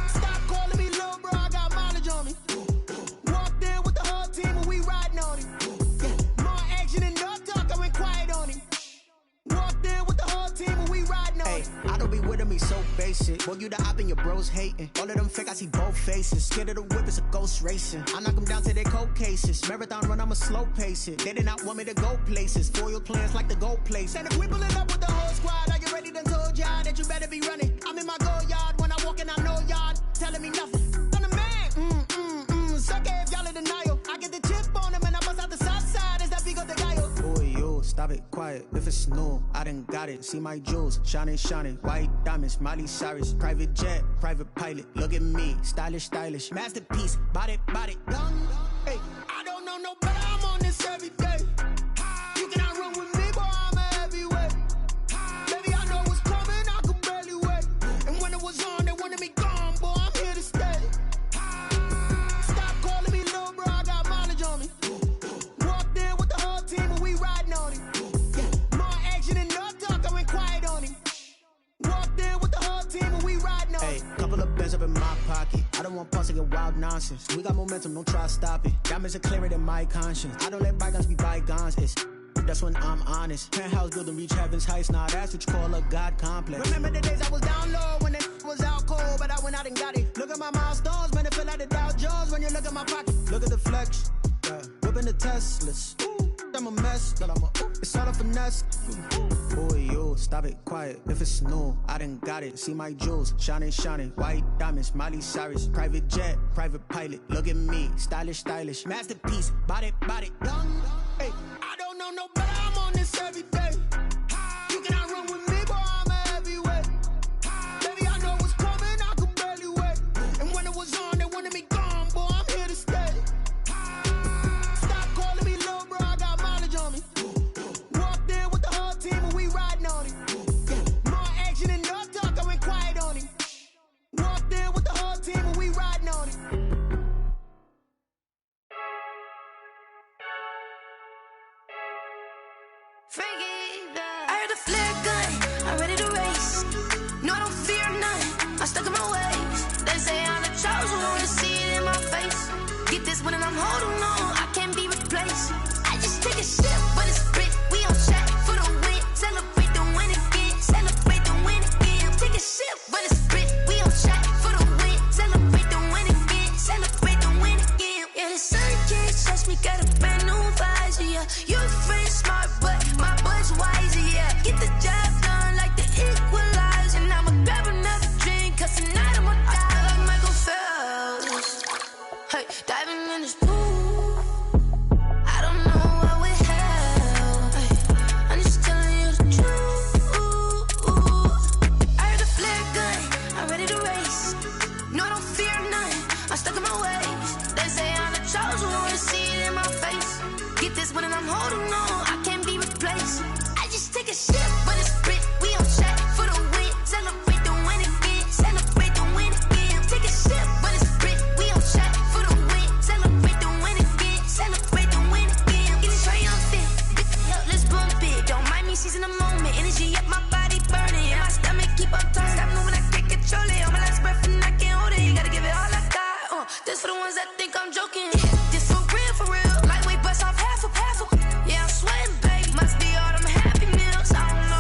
Stop calling me little bro, I got mileage on me. Walked in with the whole team and we riding on him. More action and no talk, I went quiet on him. Walked in with the whole team and we riding on him. I don't be with him, he's so basic. Boy, you the op and your bros hating. All of them fake, I see both faces. Scared of the whip, it's a ghost racing. I knock them down to their cold cases. Marathon run, I'ma slow pace it. They did not want me to go places. Foil plans like the gold place. And if we pulling up with the whole squad, I get ready to told y'all that you better be running. I'm in my go yard when I walk in, I know y'all telling me nothing. I'm the man, suck it if y'all in denial. I get the chip on them and I bust out the south side. Is that big of the guy? Boy, yo, stop it, quiet. If it's new, I done got it. See my jewels, shining, white diamonds, Miley Cyrus, private jet, private pilot. Look at me, stylish, masterpiece, body, done. Hey, I don't know no better, I'm on this every day. You cannot run with me, boy, I'm a heavyweight. Baby, I know what's coming, I could barely wait. And when it was on, they wanted me gone, boy, I'm here to stay. Stop calling me little bro, I got mileage on me. Walked in with the whole team and we riding on him. More action and no talk, I went quiet on him. Walked in with the whole team and we riding on him. Couple of bands up in my pocket. I don't want pulse to get wild nonsense. We got momentum, don't try to stop it. Diamonds are clearer than my conscience. I don't let bygones be bygones. That's when I'm honest. Penthouse building, reach heaven's heights. Nah, that's what you call a God complex. Remember the days I was down low when it was out cold, but I went out and got it. Look at my milestones, man, it feel like the Dow Jones when you look at my pocket. Look at the flex, whipping the Teslas. I'm a mess, but it's all a finesse. Boy, yo, stop it, quiet. If it's new, I done got it. See my jewels, shining, white diamonds, Miley Cyrus, private jet, private pilot. Look at me, stylish, masterpiece, body, done. Hey, I don't know no better, I'm on this every day. You cannot run with me, boy, I'm a heavyweight. Baby, I know what's coming, I could barely wait. And when it was on, they wanted me gone, boy, I'm here to stay. Stop calling me little bro, I got mileage on me. Walked in with the whole team and we riding on him. More action and no talk, I went quiet on him. Walked in with the whole team and we riding on him. I heard a flare gun, I'm ready to race. No, I don't fear none, I'm stuck in my ways. They say I'm the chosen one, to see it in my face. Get this one and I'm holding on, I can't be replaced. I just take a sip, but it's Brit, we on track for the win. Celebrate the win again, celebrate the win again. Take a sip, but it's Brit, we on track for the win. Celebrate the win again, celebrate the win again. Yeah, the sun can't touch me, got a brand new visor, yeah. You're a friend, smart, but my boy's wiser, yeah. Get the job done like the equalizer. And I'ma grab another drink, cause tonight I'ma die like Michael Phelps. Hey, diving in this pool, I don't know what would help. Hey, I'm just telling you the truth. I heard a flare gun, I'm ready to race. No, I don't fear none, I'm stuck in my ways. They say I'm the chosen one, to see it in my face. Get this one and I'm holding on, I can't be replaced. I just take a sip, but it's Brit, we on track for the win. Celebrate the win again, celebrate the win again. Take a sip, but it's Brit, we on track for the win. Celebrate the win again, celebrate the win again. Get it triumphant, let's bump it. Don't mind me seizing the moment, energy up my body burning. And my stomach keep up turning, stop moving, I can't control it. On my last breath and I can't hold it, you gotta give it all I got. This for the ones that think I'm joking. This for real. Lightweight bust off half a. Yeah, I'm sweating, babe. Must be all them happy meals. I don't know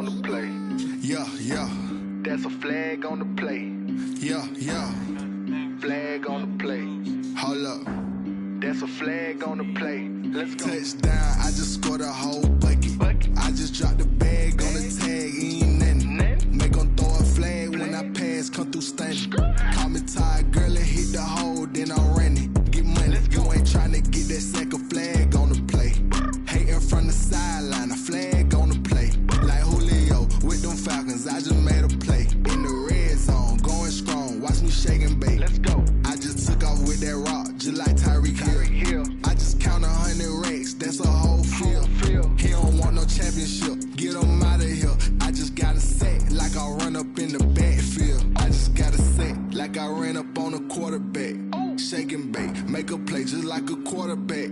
on the play. Yeah, yeah. That's a flag on the play. Yeah, yeah. Flag on the play. Hold up. That's a flag on the play. Let's go. Touchdown, I just scored a whole bucket. I just dropped the bag on the tag, ain't nothing. Make 'em throw a flag when I pass, come through stunning. Call me tired, girl, and hit the hole, then I'm running. Get money, you ain't tryna get that second flag on the play. Hating from the sideline, a flag on the play. Like Julio with them Falcons, I just made a play. In the red zone, going strong, watch me shake and bake. Let's go. I just took off with that rock, just like Tyreek Hill. I just count 100 racks, that's a whole field. He don't want no championship, get him out of here. I just got a set, like I run up in the backfield. I just got a set, like I ran up on a quarterback. Shake and bake, make a play just like a quarterback.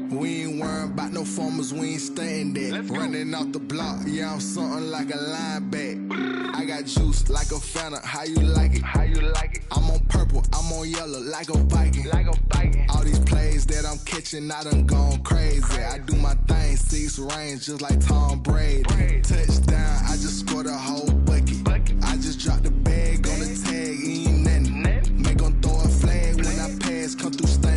We ain't worrying about no formers, we ain't staying there. Running off the block, yeah, I'm something like a linebacker. I got juice like a Fanta, how you like it? How you like it? I'm on purple, I'm on yellow, like a Viking. Like a Viking. All these plays that I'm catching, I done gone crazy. I do my thing, 6 range, just like Tom Brady. Touchdown, I just scored a whole bucket. I just dropped the bag on the tag, ain't nothing. Make 'em throw a flag when I pass, come through stunning.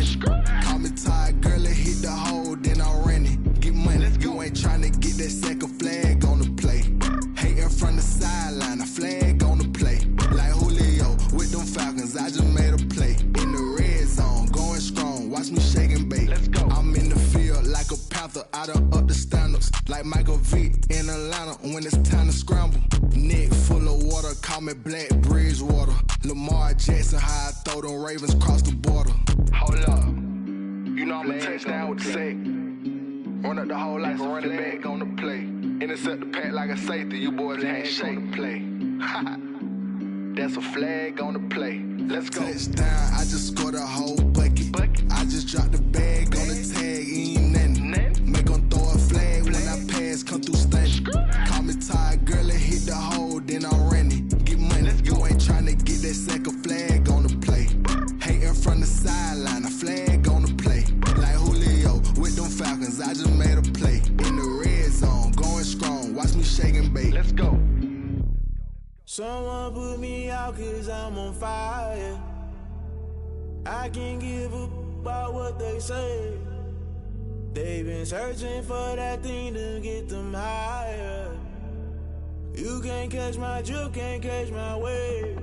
Call me tired, girl, and hit the hole, then I'm running. Get money, you ain't tryna get that second flag on the play. Hating from the sideline, a flag on the play. Like Julio with them Falcons, I just made a play. In the red zone, going strong, watch me shake and bake. Let's go. I'm in the field like a Panther, I done up the standards. Like Michael Vick in Atlanta when it's time to scramble. Neck full of water, call me Black Bridgewater. Lamar Jackson, how I throw them Ravens cross the border. Hold up. You know I'm a touchdown with the sack. Run up the hole like a running back on the play. Intercept the pack like a safety, you boys ain't shake the play. That's a flag on the play. Let's go. Touchdown, I just scored a whole bucket. I just dropped the bag on the tag, ain't nothing. Make 'em throw a flag when I pass, come through stunning. Call me tired, girl, and hit the hole, then I'm running. Get money, you ain't tryna get that second flag on the play. Hating from the sideline, a flag on the play. Like Julio with them Falcons, I just made a play. In the red zone, going strong, watch me shake and bake. Let's go. Someone put me out 'cause I'm on fire. I can't give up about what they say. They've been searching for that thing to get them higher. You can't catch my drift, can't catch my wave.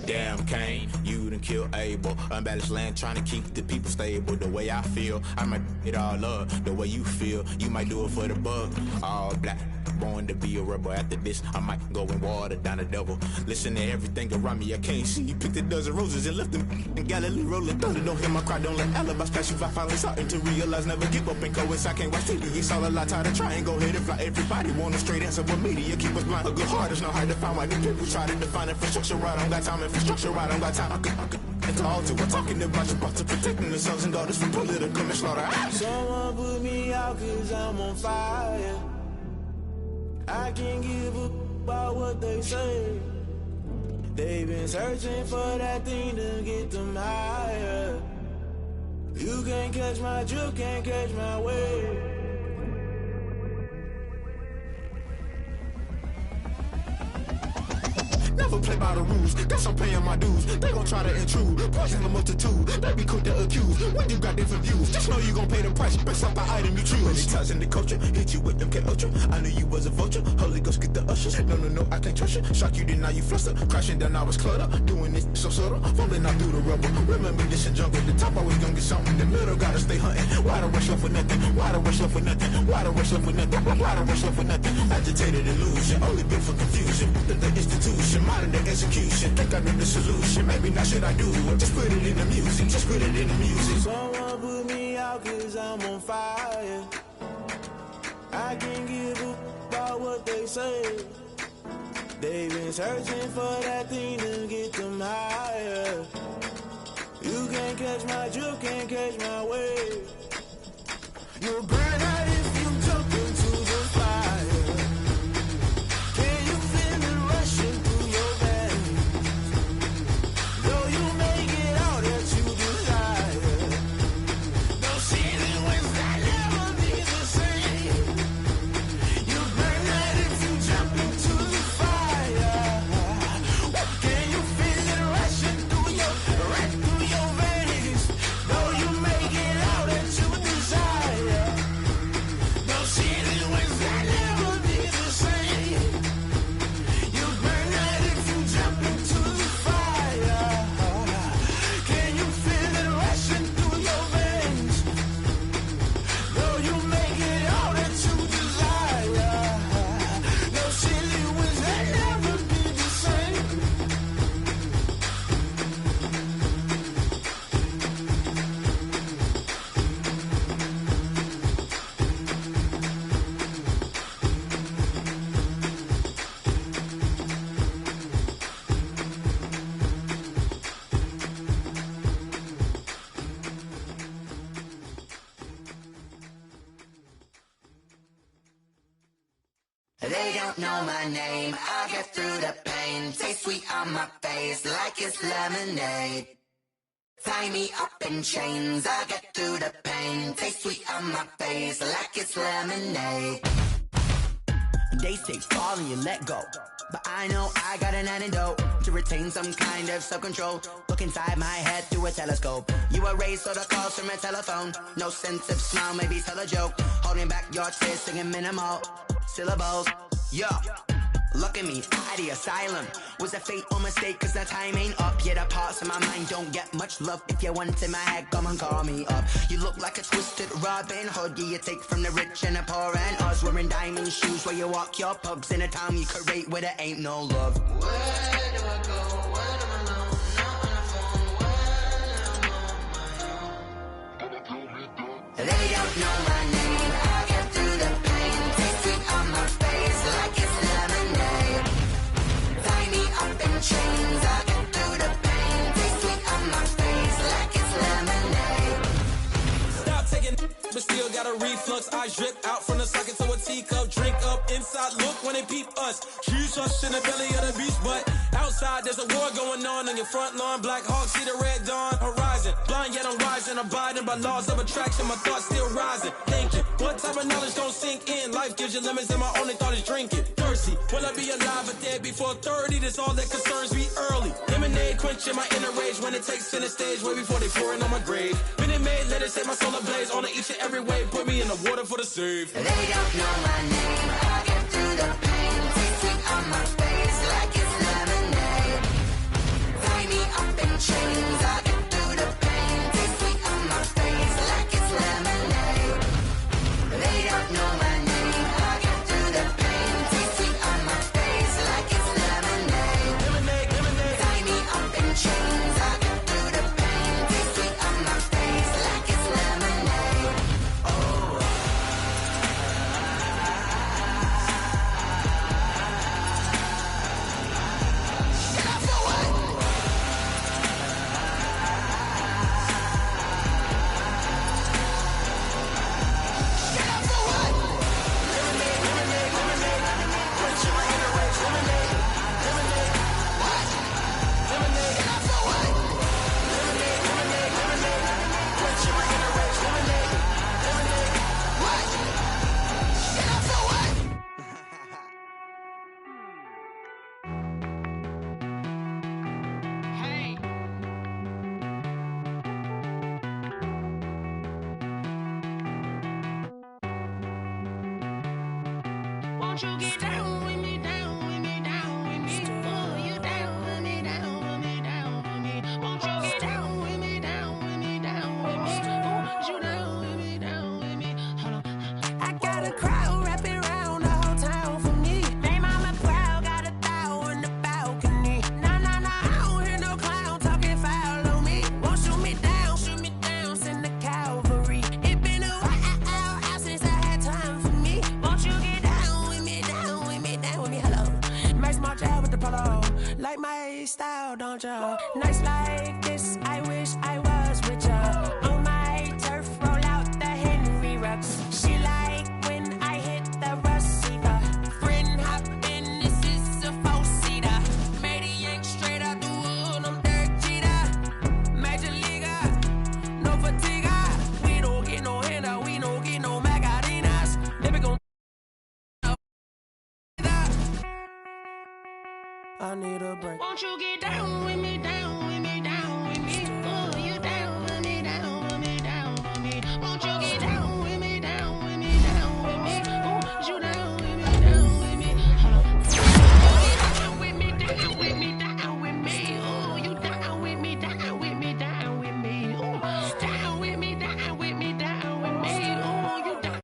Damn, Kane, you done killed Abel. Unbalanced land, trying to keep the people stable. The way I feel, I might it all up. The way you feel, you might do it for the buck. All black, born to be a rebel. After this, I might go and water down the devil. Listen to everything around me, I can't see. You picked a dozen roses and left them in Galilee rolling thunder. Don't hear my cry, don't let alibis pass you. I finally starting to realize, never give up and coast. I can't watch TV, it's all a lot, tired of trying. Go ahead and fly. Everybody want a straight answer, but media keep us blind. A good heart is not hard to find. Why the people try to define infrastructure right? I don't got time, infrastructure right, I don't got time. I could all to. We're talking about your to protecting the sons and daughters from political manslaughter. Someone put me out 'cause I'm on fire. I can't give up about what they say. They've been searching for that thing to get them higher. You can't catch my drift, can't catch my wave. Never play by the rules, guess I'm paying my dues. They gon' try to intrude, poison the multitude. They be quick to accuse, when you got different views. Just know you gon' pay the price, based off the item you choose. Many times in the culture, hit you with MK Ultra. I knew you was a vulture, Holy Ghost get the ushers. No, I can't trust you. Shock you, then now you fluster. Crashing down, I was clutter. Doing this so subtle, falling out through the rubble. Remember this in jungle, the top always gonna get something. The middle gotta stay hunting. Why the rush left with nothing? Why the rush left with nothing? Why the rush left with nothing? Why the rush left with nothing? Agitated illusion, only built for confusion. The institution, modern day execution. Think I know the solution. Maybe not should I do it? Just put it in the music. Just put it in the music. Someone put me out 'cause I'm on fire. I can't give up about what they say. They've been searching for that thing to get them higher. You can't catch my drift, can't catch my wave. You'll burn out if you jump into the fire. Can you feel it rushing through your veins? Though you may get all that you desire, no sin in which that never be the same. You burn out if They don't know my name. I get through the pain. Taste sweet on my face like it's lemonade. Tie me up in chains. I get through the pain. Taste sweet on my face like it's lemonade. They say fall and you let go, but I know I got an antidote to retain some kind of self-control. Look inside my head through a telescope. You erase all the calls from a telephone. No sense of smile, maybe tell a joke. Holding back your tears, singing minimal syllables. Yeah. Look at me, out the asylum. Was a fate or mistake, cause the time ain't up. Yet the parts of my mind don't get much love. If you want in my head, come and call me up. You look like a twisted Robin Hood. Yeah, you take from the rich and the poor and us. Wearing diamond shoes where you walk your pugs. In a town you create where there ain't no love. Where do I go? When I'm alone? Not on the phone. When I'm on my own. They don't know my name. I get through the pain. Taste sweet on my face like it's lemonade. Tie me up in chains. I get through the pain. Taste sweet on my face like it's lemonade. Stop taking, but still got a reflux. I drip out from the socket to a teacup. Drink up inside, look when they peep us. Huge rush in the belly of the beast, but outside there's a war going on your front lawn. Black Hawk, see the red dawn horizon. Blind yet I'm rising, abiding by laws of attraction. My thoughts still rising. Thinking, what type of knowledge don't sink in? Life gives you limits, and my only thought is drinking. Thirsty, will I be alive or dead before 30? That's all that concerns me early. Lemonade quenching my inner rage when it takes center stage, way before they pour it on my grave. Minute Maid, let it set my soul ablaze. On each and every way, put me in the water for the save. They don't know my name. I get through the pain. Taste sweet on my face like it's lemonade. Tie me up in chains. I get through the pain. Taste sweet on my face like it's lemonade. They don't know my name. I get through the pain. Taste sweet on my face like it's lemonade. Lemonade, lemonade. Tie me up in chains. I get through the pain. Taste sweet on my face like it's lemonade. Won't you get down with me, down with me, down with me? Oh, you down with me, down with me, down with me. Won't you get down with me, down with me, down with me? Oh, you down with me, down with me? Hold on. I got a crowd wrapping around the whole town for me. Name on my proud, got a thou in the balcony. Nah, nah, nah, I don't hear no clown talking foul on me. Won't shoot me down, send the cavalry. It been a while since I had time for me. Won't you get down with me, down with me, down with me? Hello. Max March out with the polo. Like my style, don't you? Nights like this, I wish I was with ya. On my turf, roll out the Henry Rux. She like when I hit the receiver. Friend hop in, this is a four-seater. Made a yank straight out the wood, I'm Derek Jeter. Major leaguer, no fatigue. We don't get no handout, we don't get no Magarinas. Never gon' I need a break. Won't you get down with me, down with me, down with me? Oh, you down with me, down with me, down with me? Won't you get down with me, down with me, down with me? Oh, you down with me, down with me? Hold on. Down with me, down with me, down with me? Oh, you down with me, down with me, down with me? Oh, down with me, down with me, down with me? Oh, you down.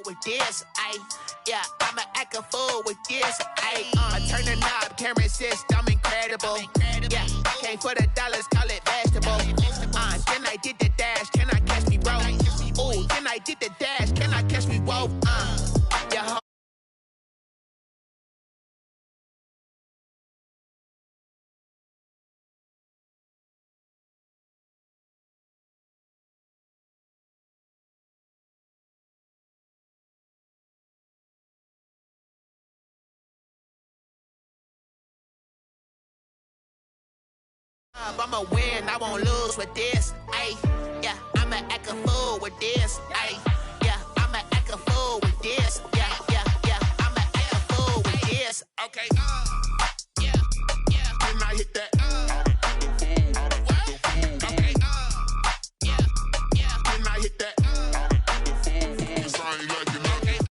with this, yeah, I'ma act a fool with this, I turn the knob, camera assist, I'm incredible, yeah, came for the dollars, call it vegetable, then I did the dash, can I catch me, bro, ooh, then I did the dash, can I catch me, whoa, yeah, I'ma win, I won't lose with this. Yeah, I'ma act a fool with this. Yeah, I'ma act a fool with this. Yeah, yeah, yeah, I'ma act a fool with this. Okay, yeah, yeah. Can I hit that? Okay, yeah, yeah. Can I hit that? Cause I ain't like it.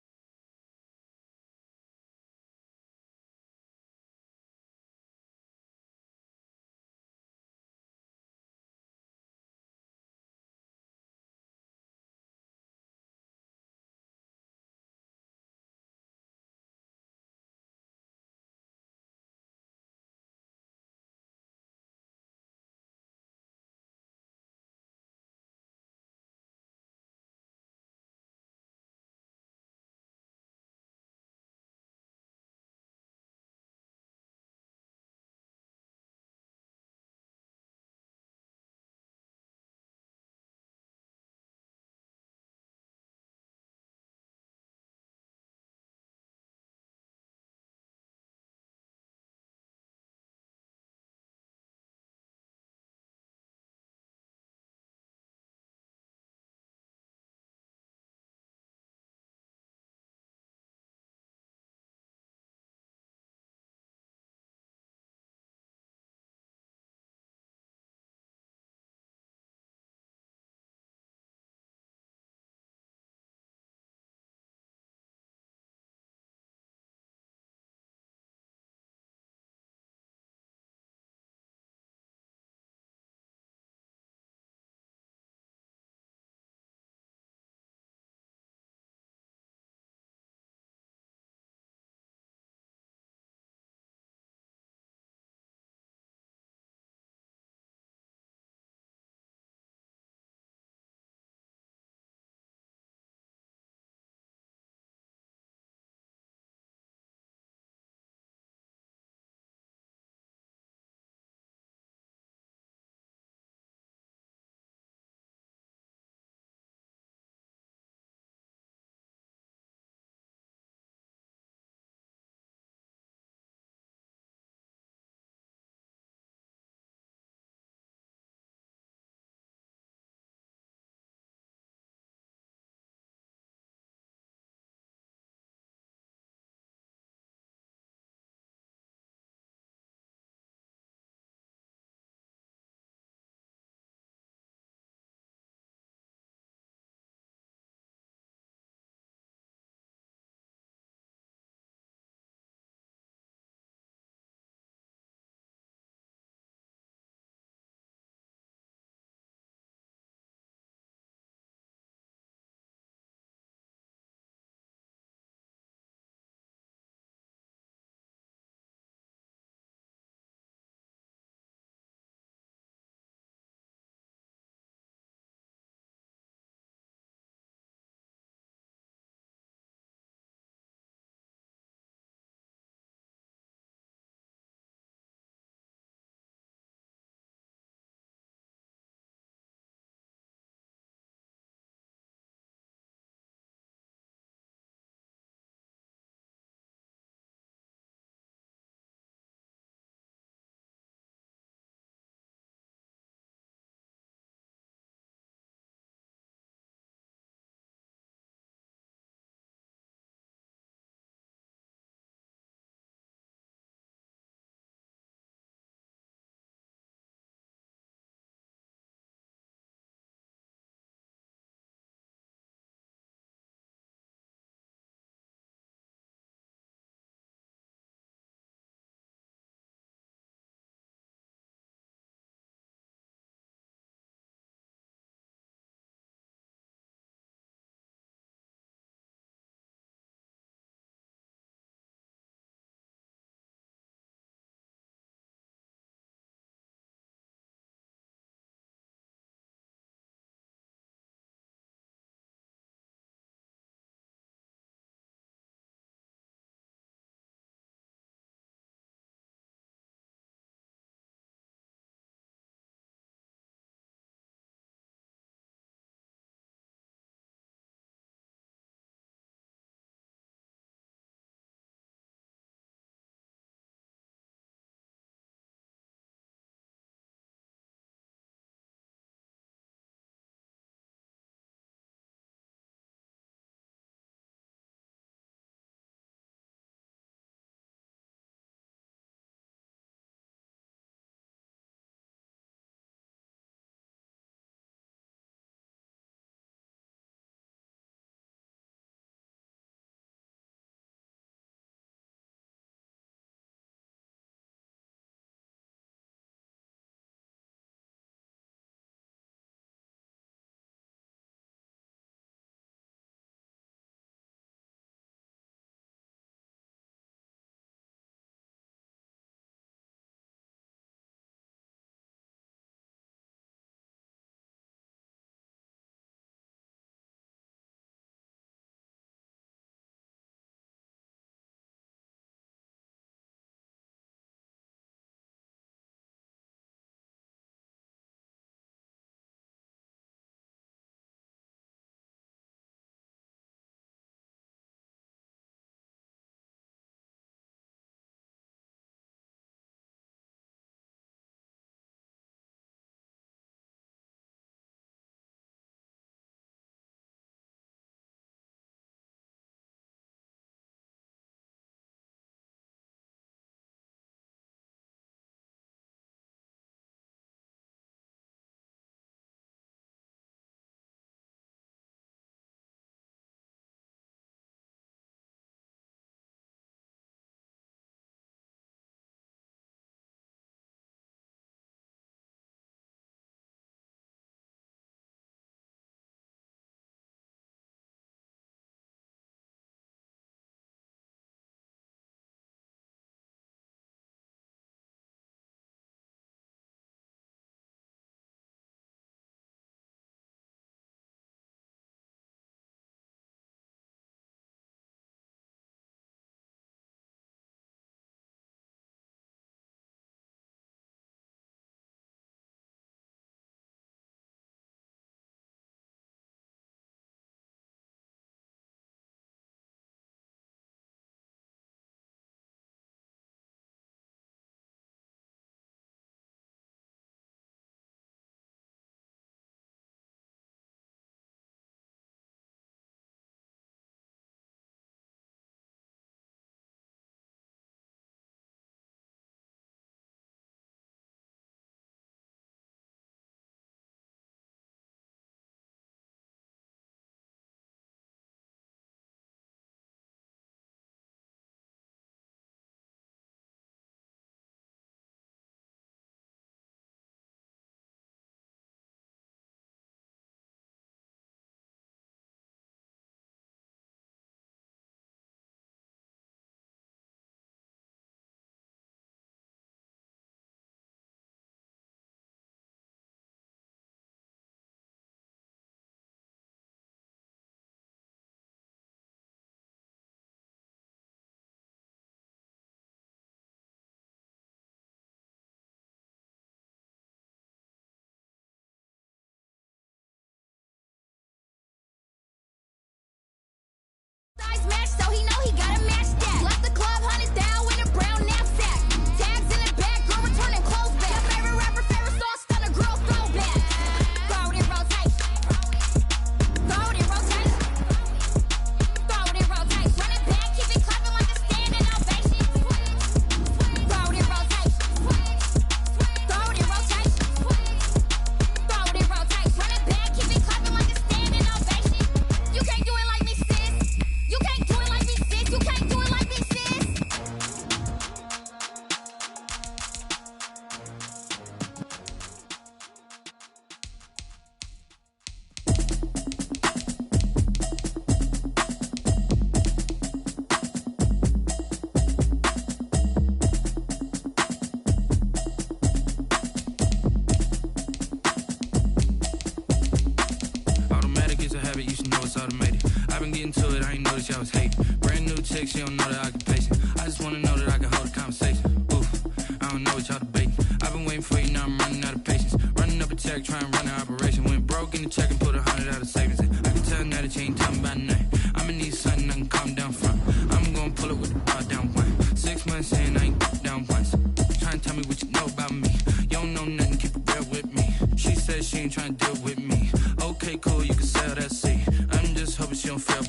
into it, I ain't noticed y'all was hating. Brand new chick, she don't know that I can patient. I just wanna know that I can hold a conversation. Oof, I don't know what y'all debating. I've been waiting for you, now I'm running out of patience. Running up a check, trying to run an operation. Went broke in the check and put 100 out of savings in. I can tell now that you ain't talking about nothing. I'ma need something I can calm down from. I'm gonna pull it with the bar down one. 6 months in, I ain't down once. Trying to tell me what you know about me. You don't know nothing, keep it real with me. She said she ain't trying to deal with me. Okay, cool, you can sell that seat. I'm just hoping she don't fail.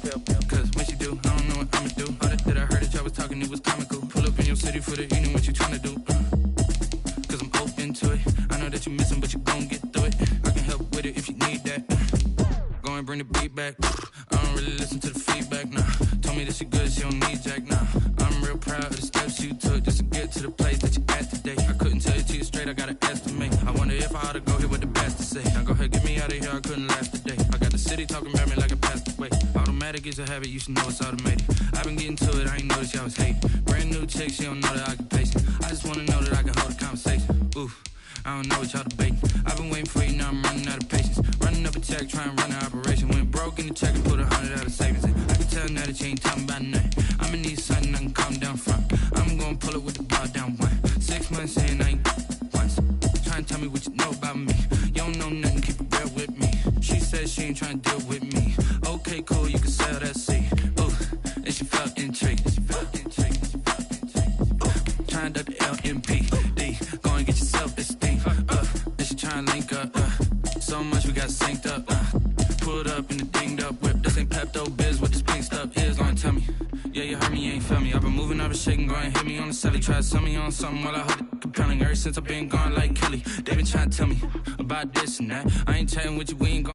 Cause when she do, I don't know what I'ma do. All that I heard that y'all was talking, it was comical. Pull up in your city for the evening, what you trying to do? Cause I'm open to it. I know that you missing, but you gon' get through it. I can help with it if you need that. Go and bring the beat back. I don't really listen to the feedback, nah. Told me that she good, she don't need jack, nah. I'm real proud of the steps you took just to get to the place that you at today. I couldn't tell you to you straight, I gotta estimate. I wonder if I ought to go here with the best to say. Now go ahead, get me out of here, I couldn't last today. I got the city talking about me like a passed away. Automatic is a habit, you should know it's automated. I've been getting to it, I ain't noticed y'all was hating. Brand new chick, she don't know that I can patient. I just wanna know that I can hold a conversation. Oof, I don't know what y'all debating. I've been waiting for you, now I'm running out of patience. Running up a check, trying to run an operation. Went broke in the check and put 100 out of savings in. I can tell now that you ain't talking about nothing. I'ma need something I can calm down from. I'm gonna pull it with the bar down one. 6 months in, I ain't once. Trying to tell me what you know about me. You don't know nothing, keep it real with me. She said she ain't trying to deal with me. Okay, cool, you can sell that seat. Ooh, and she felt intrigued. Trying to duck the LMPD. Go and get yourself esteem. And she trying to link up. So much we got synced up. Pulled up in the dinged up whip. This ain't Pepto Biz, what this pink stuff is. Gonna tell me. Yeah, you heard me, you ain't felt me. I've been moving, I've been shaking, go and hit me on the celly. Try to sell me on something while I hold it compelling. Ever since I've been gone like Kelly, they been trying to tell me about this and that. I ain't chatting with you, we ain't gonna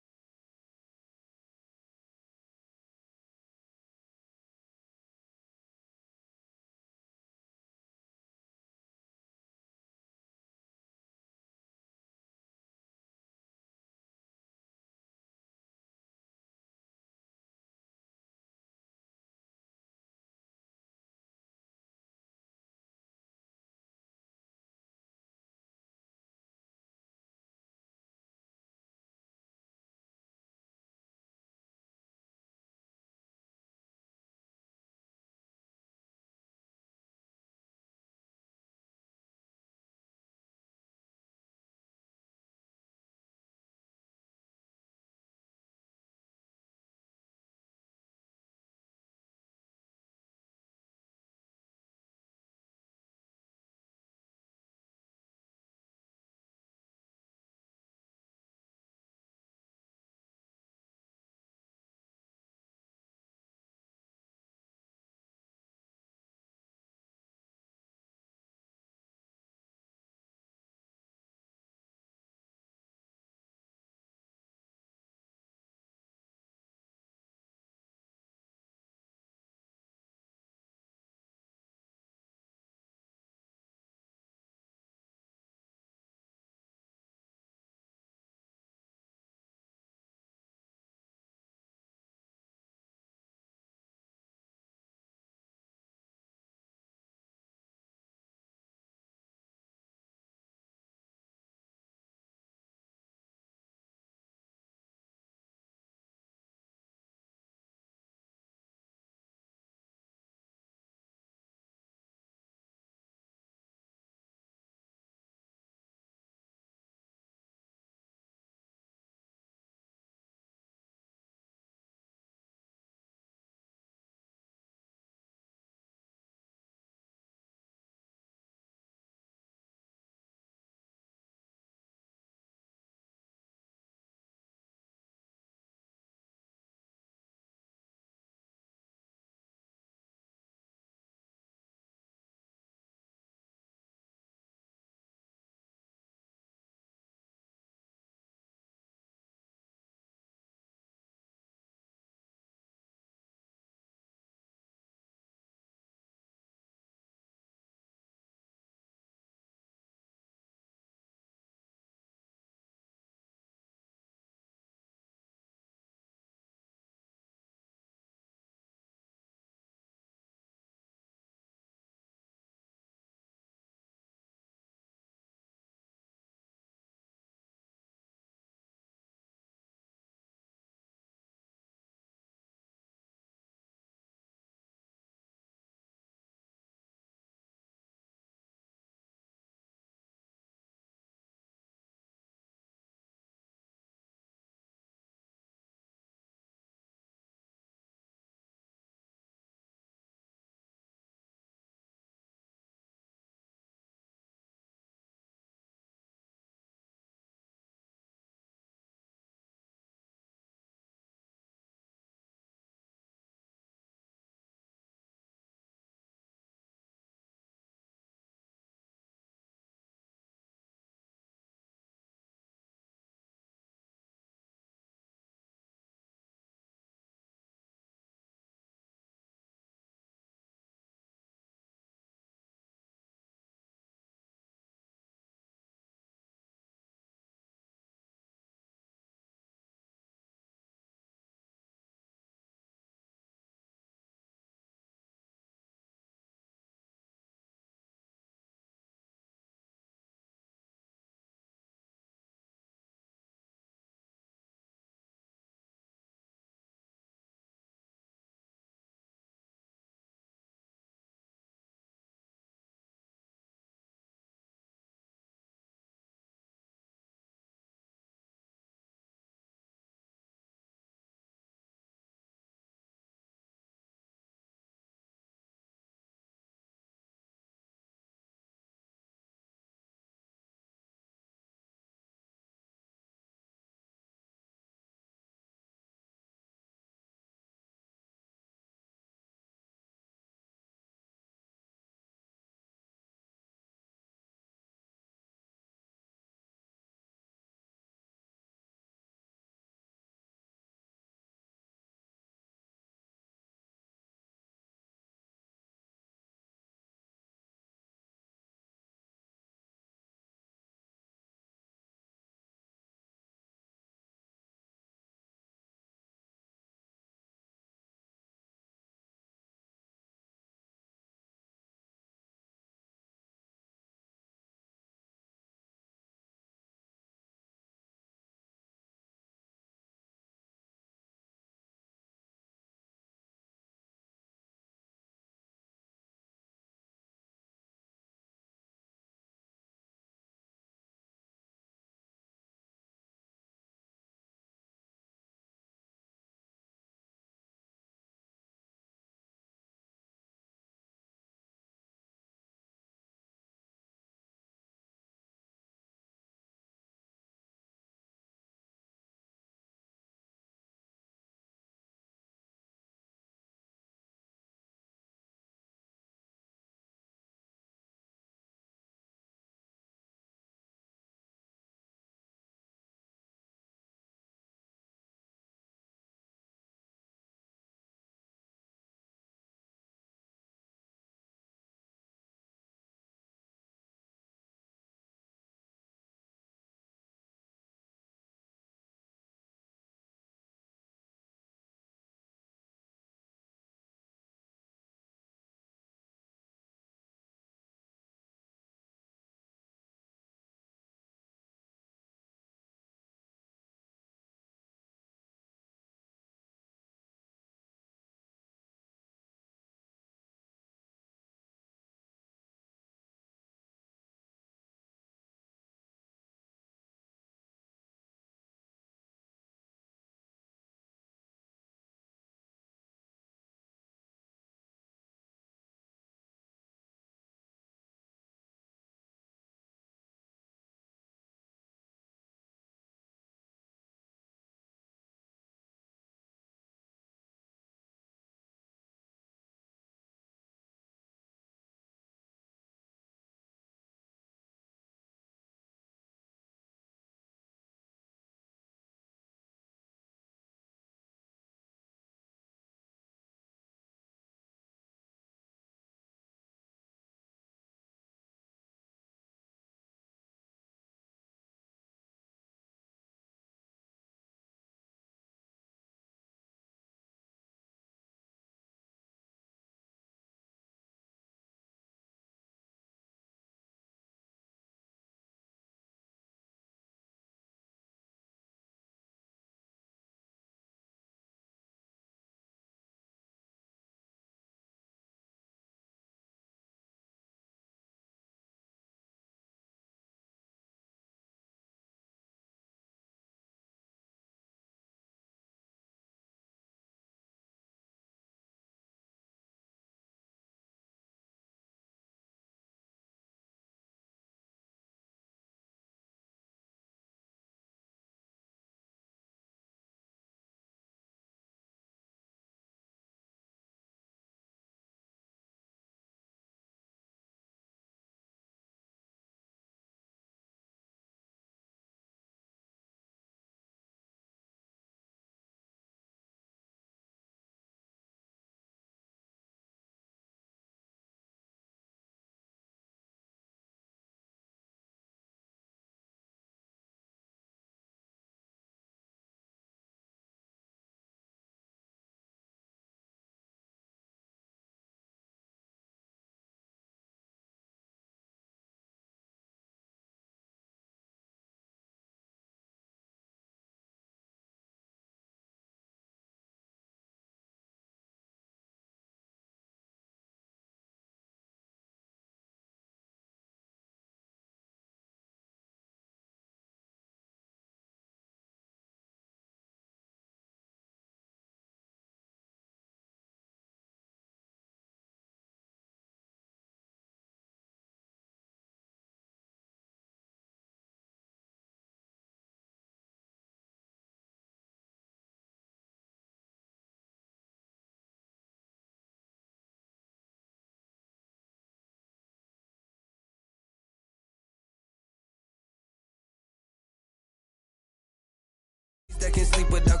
I can't sleep without.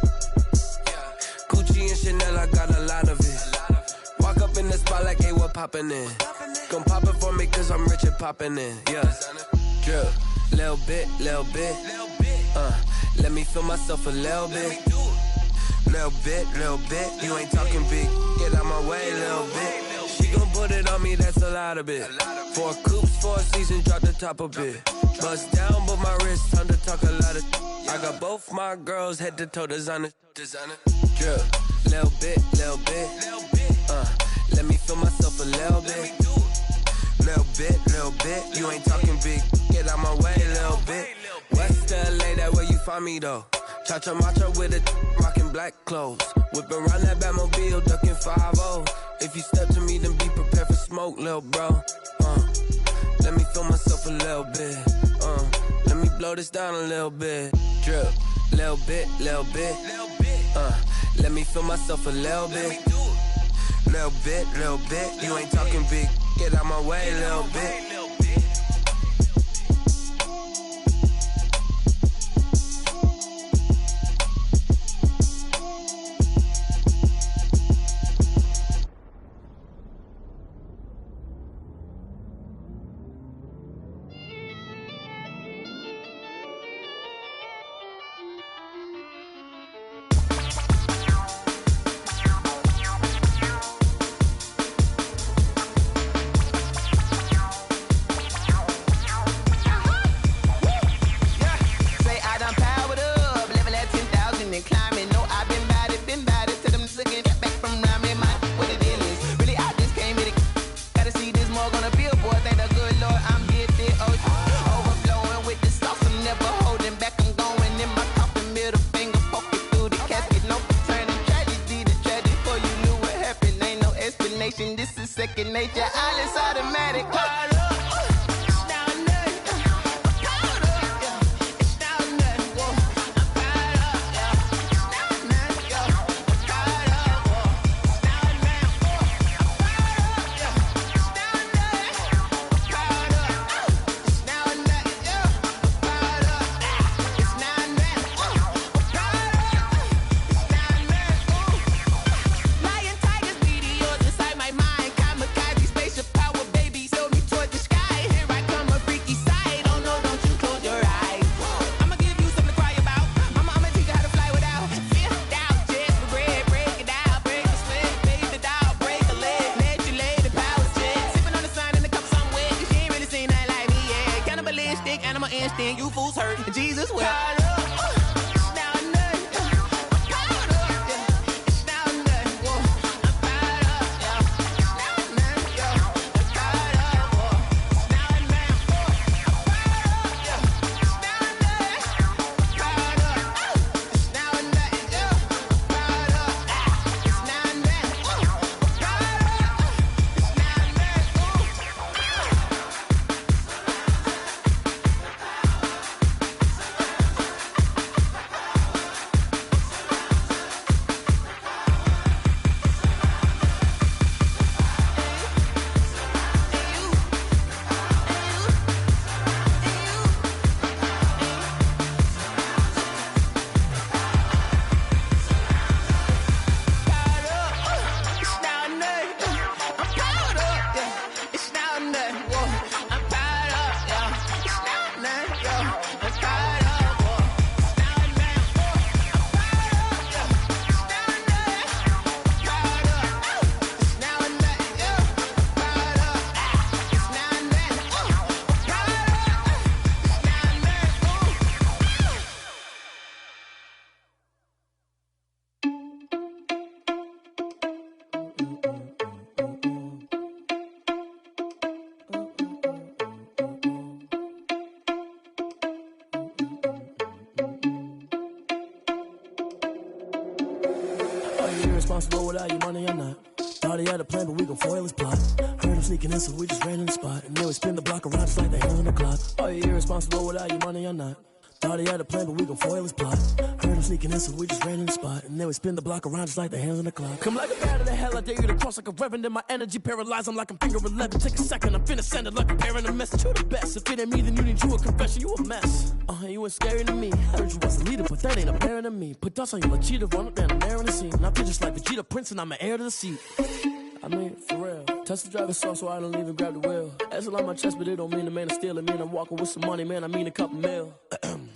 Gucci and Chanel, I got a lot of it. Walk up in the spot like, hey, what poppin' in? Gon' pop it for me, cause I'm rich and poppin' in. Yeah. Drip, little bit. Let me feel myself a little bit. Little bit. You ain't talking big. Get out my way, little bit. She gon' put it on me, that's a lot of it. 4 coupes, 4 seasons, drop the top a bit. Bust down, but my wrist, time to talk a lot of. I got both my girls head to toe designer. Drip, little bit. Let me feel myself a little bit. Little bit. You ain't talking big. Get out my way, little bit. West LA, that where you find me though. Cha-cha matcha with a rockin' black clothes. Whippin' around that Batmobile, duckin' 5-0. If you step to me, then be prepared for smoke, lil' bro. Let me feel myself a little bit. Let me blow this down a little bit. Drip, little bit. Let me feel myself a little bit. Little bit. You ain't talking big. Get out my way, little bit. Irresponsible without your money or not. Thought he had a plan, but we gon' foil his plot. Heard him sneaking in, so we just ran in the spot. And then we spin the block around just like the hand on the clock. Are you irresponsible without your money or not? Thought he had a plan, but we gon' foil his plot. Heard him sneaking in, so we just ran in the spot. And then we spin the block around just like the hands on the clock. Come like a bat of the hell, I dare you to cross like a reverend. In my energy paralyzed, I'm like I'm finger 11. Take a second, I'm finna send it like a parent a message. You the best. If it ain't me, then you need you a confession. You a mess. You ain't scary to me. Heard you was a leader, but that ain't apparent to me. Put dust on you like cheetah, run up down the narrow in the scene. I feel just like Vegeta Prince and I'm an heir to the seat. I mean, for real. Touch the driver's soft so I don't even grab the wheel. That's a lot on my chest, but it don't mean the man is stealing. Mean I'm walking with some money, man, I mean a couple mil.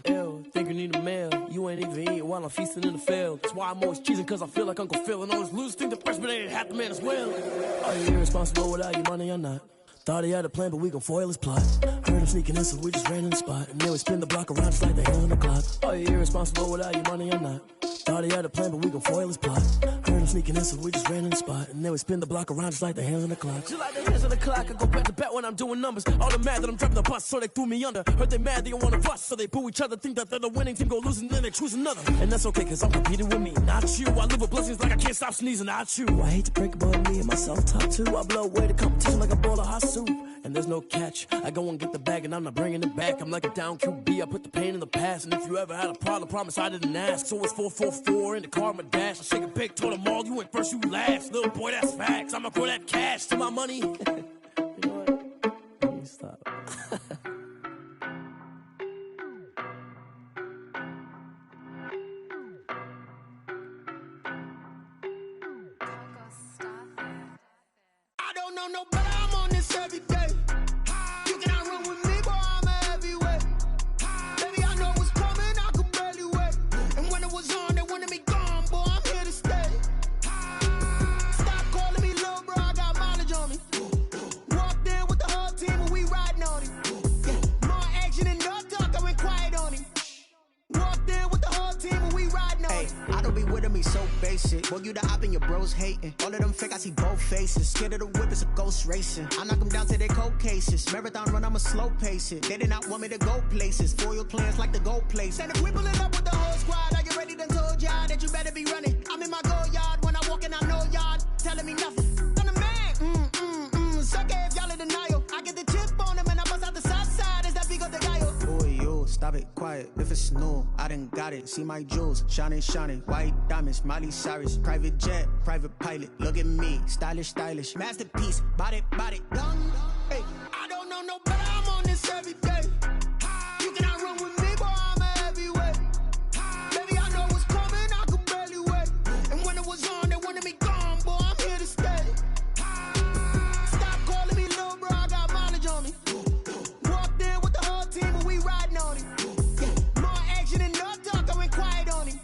Ew, think you need a meal. You ain't even eating while I'm feasting in the field. That's why I'm always cheesing, cause I feel like Uncle Phil. And all those losers think the freshman ain't half the man as well. Are you irresponsible without your money or not? Thought he had a plan, but we gon' foil his plot. Heard him sneaking in, so we just ran in the spot. And then we spin the block around just like the hell on the clock. Are you irresponsible without your money or not? Thought he had a plan, but we gon' foil his plot. Heard him sneaking in, so we just ran in the spot. And then we spin the block around just like the hands on the clock. Just like the hands on the clock, I go back to back when I'm doing numbers. All the mad that I'm driving the bus, so they threw me under. Heard they mad, they don't wanna bust, so they boo each other. Think that they're the winning team, go losing, then they choose another. And that's okay, cause I'm competing with me, not you. I live with blessings like I can't stop sneezing, not you. I hate to break about me and my self-talk too. I blow away the competition like a bowl of hot soup. And there's no catch. I go and get the bag and I'm not bringing it back. I'm like a down QB, I put the pain in the past. And if you ever had a problem, promise I didn't ask. So it's 444 in the car, my dash. I shake a big, told them all, you went first, you last. Little boy, that's facts. I'ma grow that cash to my money. You know what? Let me stop. I don't know no better, I'm on this every day. You cannot run with me, boy, I'm a heavyweight. Baby, I know what's coming, I could barely wait. And when it was on, they wanted me gone, boy, I'm here to stay. Stop calling me little bro, I got mileage on me. Walked in with the whole team and we riding on him. Yeah, more action and no talk, I went quiet on him. Walked in with the whole team and we riding on him. I don't be with me so basic. Boy, you the op and your bros hating. All of them fake, I see both faces. Scared of the whip, it's a ghost racing. I knock them down to their cold cases. Marathon run, I'ma slow pace it. They did not want me to go places. Foil plans like the go place. And if we pulling up with the whole squad, are you ready? Done told y'all that you better be running. I'm in my go yard when I walk in, I know y'all telling me nothing. I'm the man. Suck it if y'all in denial. I get the chip on them and I bust out the south side. Is that Vigo de Gallo? Boy, you stop it, quiet. If it's new, I done got it. See my jewels, shining, shining. White diamonds, Miley Cyrus. Private jet, private pilot. Look at me, stylish, stylish. Masterpiece, body, done. Hey, I don't know no better, I'm on this every day. You cannot run with me, boy, I'm a heavyweight. Baby, I know what's coming, I could barely wait. And when it was on, they wanted me gone, boy, I'm here to stay. Stop calling me little bro, I got mileage on me. Walked in with the whole team and we riding on him. Yeah, more action and no talk, I went quiet on him.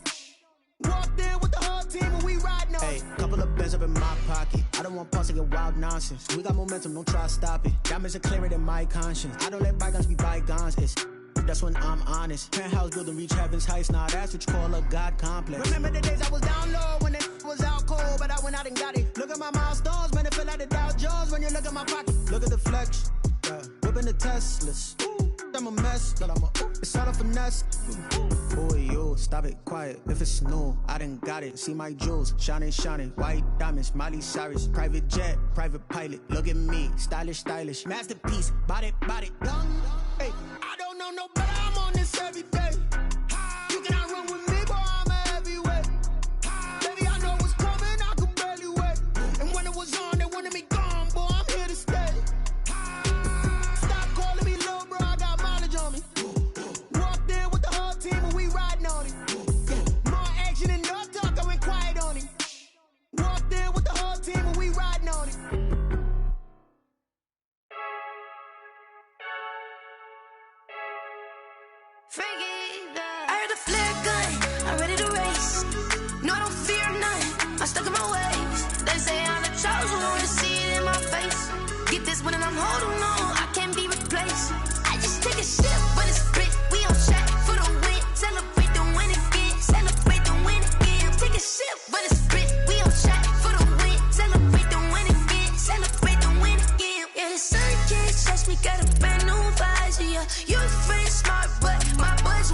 Walked in with the whole team and we riding on him. Hey, couple of bands up in my pocket. I don't want pause to get wild nonsense. We got momentum, don't try to stop it. Diamonds are clearer than my conscience. I don't let bygones be bygones. That's when I'm honest. Penthouse building, reach heaven's heights. Now that's what you call a God complex. Remember the days I was down low when it was out cold, but I went out and got it. Look at my milestones, man, it feel like the Dow Jones when you look at my pocket. Look at the flex, yeah. Whipping the Teslas. I'm a mess, but it's all a finesse. Boy, you stop it, quiet. If it's new, I done got it. See my jewels, shining, shining. White diamonds, Miley Cyrus. Private jet, private pilot. Look at me, stylish, stylish. Masterpiece, body, done. Hey, I don't know no better, I'm on this every day. You cannot run with me, boy, I'm a heavyweight. Baby, I know what's coming, I could barely wait. And when it was on, they wanted me gone, boy, I'm here to stay. Stop calling me little bro, I got mileage on me. Walked in with the whole team and we riding on him. Yeah, more action and no talk, I went quiet on him. Walked in with the whole team and we riding on him. I heard the flare gun, I'm ready to race. No, I don't fear none, I'm stuck in my ways. They say I'm the chosen one, to see it in my face. Get this one and I'm holding on, I can't be replaced. I just take a sip, but it's split. We on track for the win. Celebrate the win again, celebrate the win again. Take a sip, but it's split. We on track for the win. Celebrate the win again, celebrate the win again. Yeah, the sun can't touch me, got a brand new visor. Yeah, you friend smart, but my bud's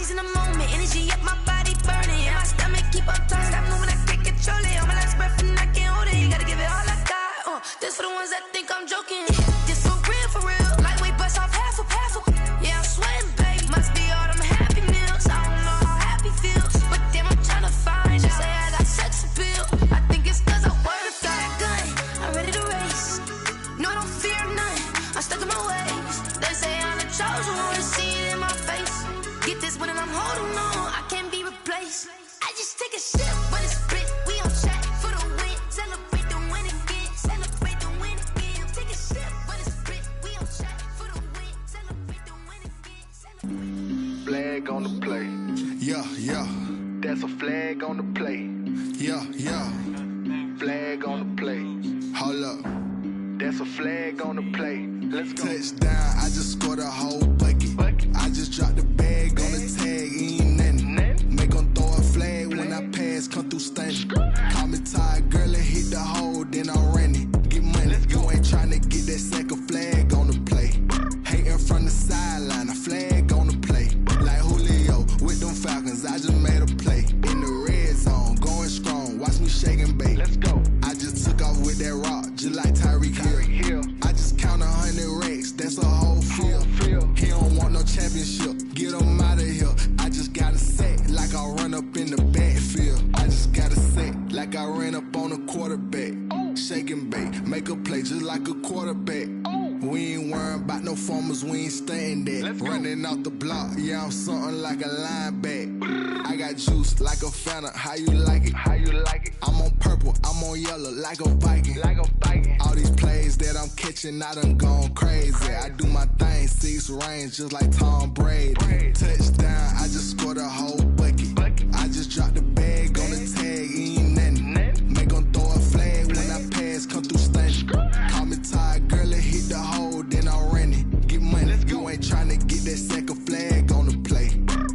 she's in the moment. Energy up, my body burning. And my stomach keep up tight. Stop moving, I can't control it. On my last breath and I can't hold it. You gotta give it all I got. This for the ones that think I'm joking. This for real. Lightweight bust off half a. Yeah, I'm sweating, babe. Must be all them happy meals. I don't know how happy feels. But damn, I'm tryna find you. Say I got sex appeal. I think it's cause I work. Got a gun, I'm ready to race. No, I don't fear none. I'm stuck in my ways. They say I'm the chosen one. See it in my face. Get this one and I'm holding on. I can't be replaced. I just take a sip, but it's split. We on track for the win. Celebrate the win again. Celebrate the win again. Take a sip, but it's split. We on track for the win. Celebrate the win again. Flag on the play. Yeah. That's a flag on the play. Yeah. Flag on the play. Hold up. That's a flag on the play. Let's go. Touchdown, I just scored a whole bucket. I just dropped the bag on the tag, ain't nothing. Make 'em throw a flag when I pass, come through stunning. Call me tired, girl, and hit the hole, then I'm running. Get money, you ain't tryna get that second flag on the play. Hating from the sideline, a flag on the play. Like Julio with them Falcons, I just made a play. In the red zone, going strong, watch me shake and bake. Let's go. I just took off with that rock, just like Tyreek Hill. I just count 100 racks, that's a whole field. He don't want no championship, get him out of here. I just got a set, like I run up in the backfield. I just got a set, like I ran up on a quarterback. Shake and bake, make a play just like a quarterback. We ain't worrying about no formers, we ain't staying there. Running out the block, yeah, I'm something like a linebacker. I got juice like a Fanta, how you like it? I'm on purple, I'm on yellow, like a Viking. All these plays that I'm catching, I done gone crazy. I do my thing, 6 range, just like Tom Brady. Touchdown, I just scored a whole bucket. I just dropped the bag on the tag, ain't nothing. Make 'em throw a flag when I pass, come through stunning. Call me tired, girl, and hit the hole, then I'm running. Get money, you ain't tryna get that second flag on the play.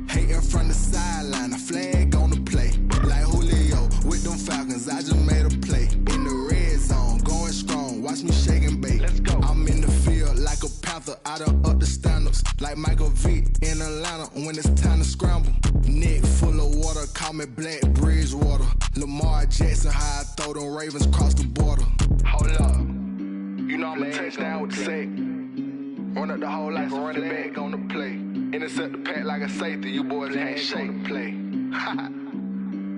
Hating from the sideline, a flag on the play. Like Julio with them Falcons, I just made a play. In the red zone, going strong, watch me shake and bake. Let's go. I'm in the field like a panther, I done up the standards. Like Michael Vick in Atlanta when it's time to scramble. Neck full of water, call me Black Bridgewater. Lamar Jackson, how I throw them Ravens cross the border. Hold up. You know I'm a touchdown with the sack. Run up the whole life and run it back on the play. Intercept the pack like a safety, you boys ain't shake the play.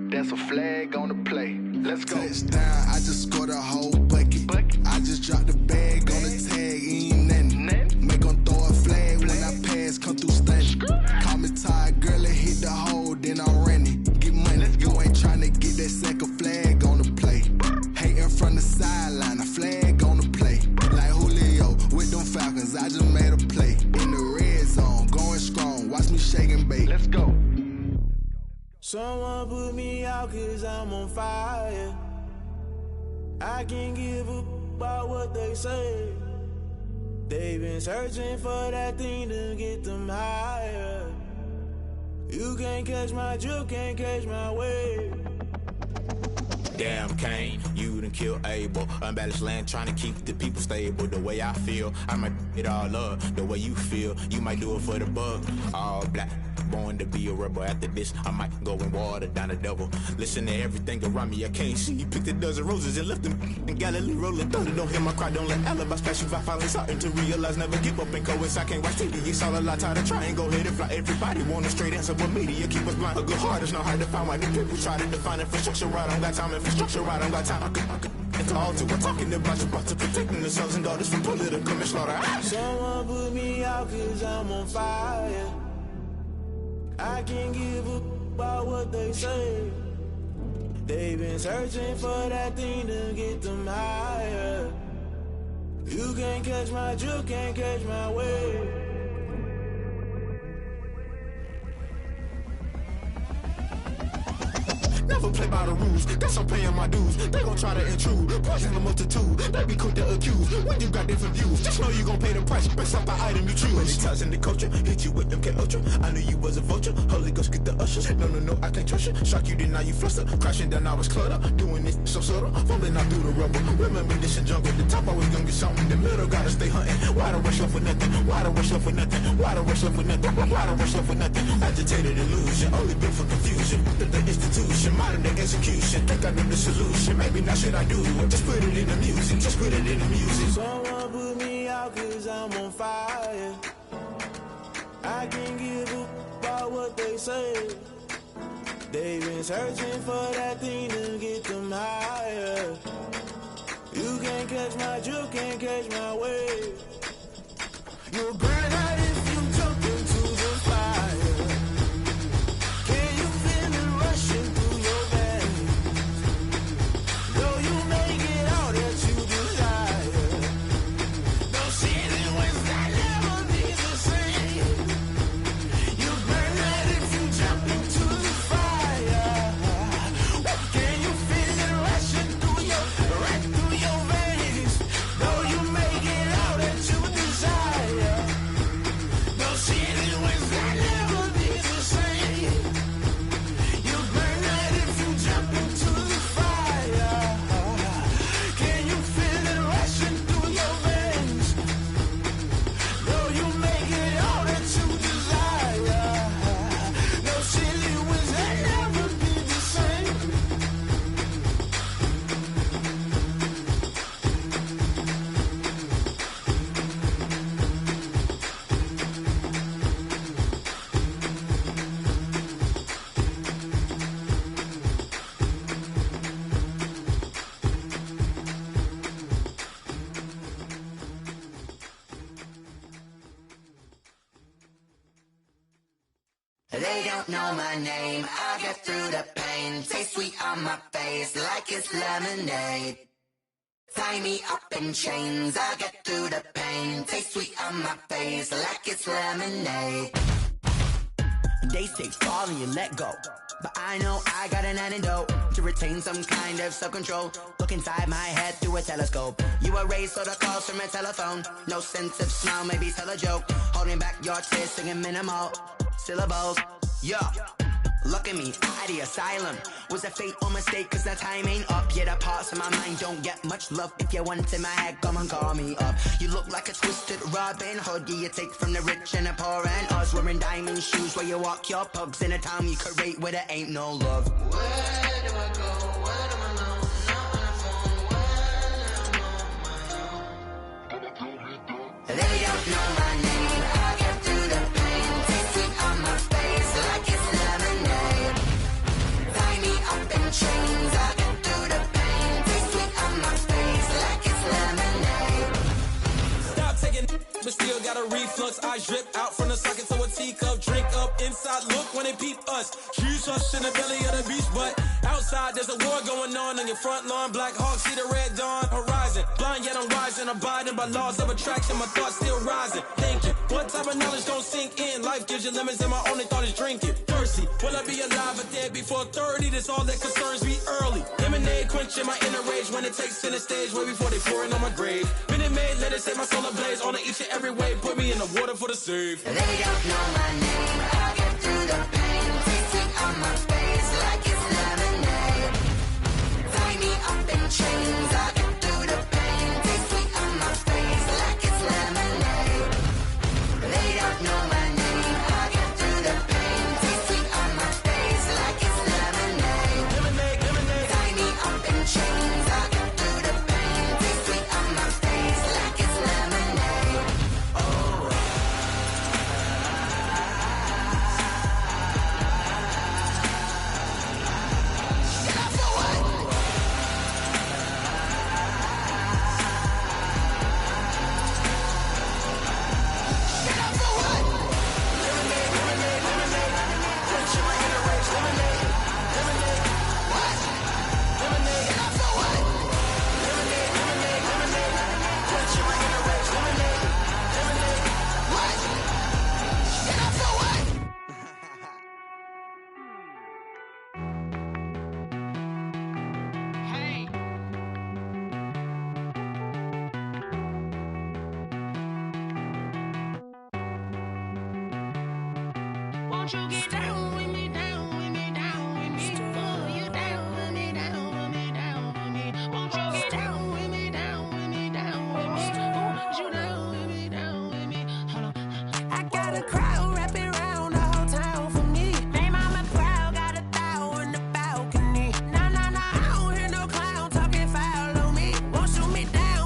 That's a flag on the play. Let's go. Touchdown, I just scored a whole bucket. I just dropped the bag on the tag, ain't nothing. Make 'em throw a flag when I pass, come through stunning. Call me tired, girl, and hit the hole, then I'm running. Get money, you ain't tryna get that second flag on the play. Hating from the sideline, a flag on the play. Like Julio with them Falcons, I just made a play. In the red zone, going strong, watch me shake and bake. Let's go. Someone put me out 'cause I'm on fire. I can't give up about what they say. They've been searching for that thing to get them higher. You can't catch my drift, can't catch my wave. Damn, Kane, you done killed Abel. Unbalanced land, trying to keep the people stable. The way I feel, I might it all up. The way you feel, you might do it for the buck. All black, born to be a rebel. After this, I might go and water down the devil. Listen to everything around me, I can't see. Picked a dozen roses and left them in Galilee rolling thunder. Don't hear my cry, don't let alibis pass you. I finally starting to realize, never give up and coincide. Can't watch TV, it's all a lot. Tired of trying, go ahead and fly. Everybody want a straight answer, but media keep us blind. A good heart is not hard to find. Why the people try to define infrastructure right? I don't got time, infrastructure right, I don't got time. It's all to we're talking about you, about to protecting the sons and daughters from political manslaughter. Someone put me out 'cause I'm on fire. I can't give up about what they say. They've been searching for that thing to get them higher. You can't catch my drift, can't catch my wave. Never play by the rules. Guess I'm paying my dues. They gon' try to intrude. Poison the multitude. They be quick to accuse. When you got different views, just know you gon' pay the price based off the item you choose. Many times in the culture, hit you with them K Ultra. I knew you was a vulture. Holy Ghost get the ushers. No, I can't trust you. Shock you, then now you fluster. Crashing down, I was cluttered. Doing this so subtle. Fumbling out through the rubble. Remember this in jungle. The top always gonna get something. The middle gotta stay hunting. Why the rush up for nothing? Why the rush up for nothing? Why the rush up for nothing? Why the rush up for nothing? Agitated illusion. Only built for confusion. The institution. Modern day execution. Think I know the solution. Maybe now should I do it? Just put it in the music. Just put it in the music. Someone put me out cause I'm on fire. I can't give a about what they say. They've been searching for that thing to get them higher. You can't catch my drift, can't catch my wave. You'll burn out if you jump into the fire. Can you feel it rushing through your veins? Though you may get all that you desire. No ceiling was that never be the same. You burn out if you jump into the fire. Can you feel it rushing through your veins? Though you may get all that you desire. No ceiling was that never be the same. You burn out if you jump into the fire. Can you feel it rushing through your veins? Though you may get all that you desire. No ceiling was that never be the same. They don't know my name, I get through the pain. Taste sweet on my face like it's lemonade. Tie me up in chains, I get through the pain. Taste sweet on my face like it's lemonade. They say fall and you let go, but I know I got an antidote to retain some kind of self-control. Look inside my head through a telescope. You erase all the calls from a telephone. No sense of smile, maybe tell a joke. Holding back your tears, singing minimal syllables. Yeah, look at me, at the asylum. Was a fate or mistake, cause the time ain't up. Yet the parts of my mind don't get much love. If you want in my head, come and call me up. You look like a twisted Robin Hood. Yeah, you take from the rich and the poor and us. Wearing diamond shoes where you walk your pugs in a town you could rate where there ain't no love. Where do I go? Where am I alone? Not on the phone. When I'm on my own. They don't know my name. I get through the pain. Taste sweet on my face like it's lemonade. Tie me up in chains. I get through the pain. Taste sweet on my face like it's lemonade. Stop taking, but still got a reflux. I drip out from the socket to a teacup. Drink up inside, look when they peep us. Huge us in the belly of the beach, but outside there's a war going on your front lawn. Black Hawk, see the red dawn horizon. Blind yet I'm rising, abiding by laws of attraction. My thoughts still rising, thinking. What type of knowledge don't sink in? Life gives you lemons and my only thought is drinking. Thirsty, will I be alive or dead before 30? That's all that concerns me early. Lemonade quenching my inner rage when it takes center stage way before they pour it on my grave. Minute Maid, let it set my soul ablaze on each and every way. Put me in the water for the save. They don't know my name. I get through the pain. Taste sweet on my face like it's lemonade. Tie me up in chains. I get through the pain. Taste sweet on my face like it's lemonade. They don't know my name. I get through the pain. Taste sweet on my face like it's lemonade. Tie me up in chains. I get through the pain. Taste sweet on my face like it's lemonade. Oh. Won't you get down with me, down with me, down with me? Oh, you down with me, down with me, down with me. Won't you get down with me, down with me, down with me? Oh, you down with me, down with me? Hold on. I got a crowd wrapping around the whole town for me. They mama proud, got a thou in the balcony. Nah, nah, nah, I don't hear no clown talking foul on me. Won't shoot me down,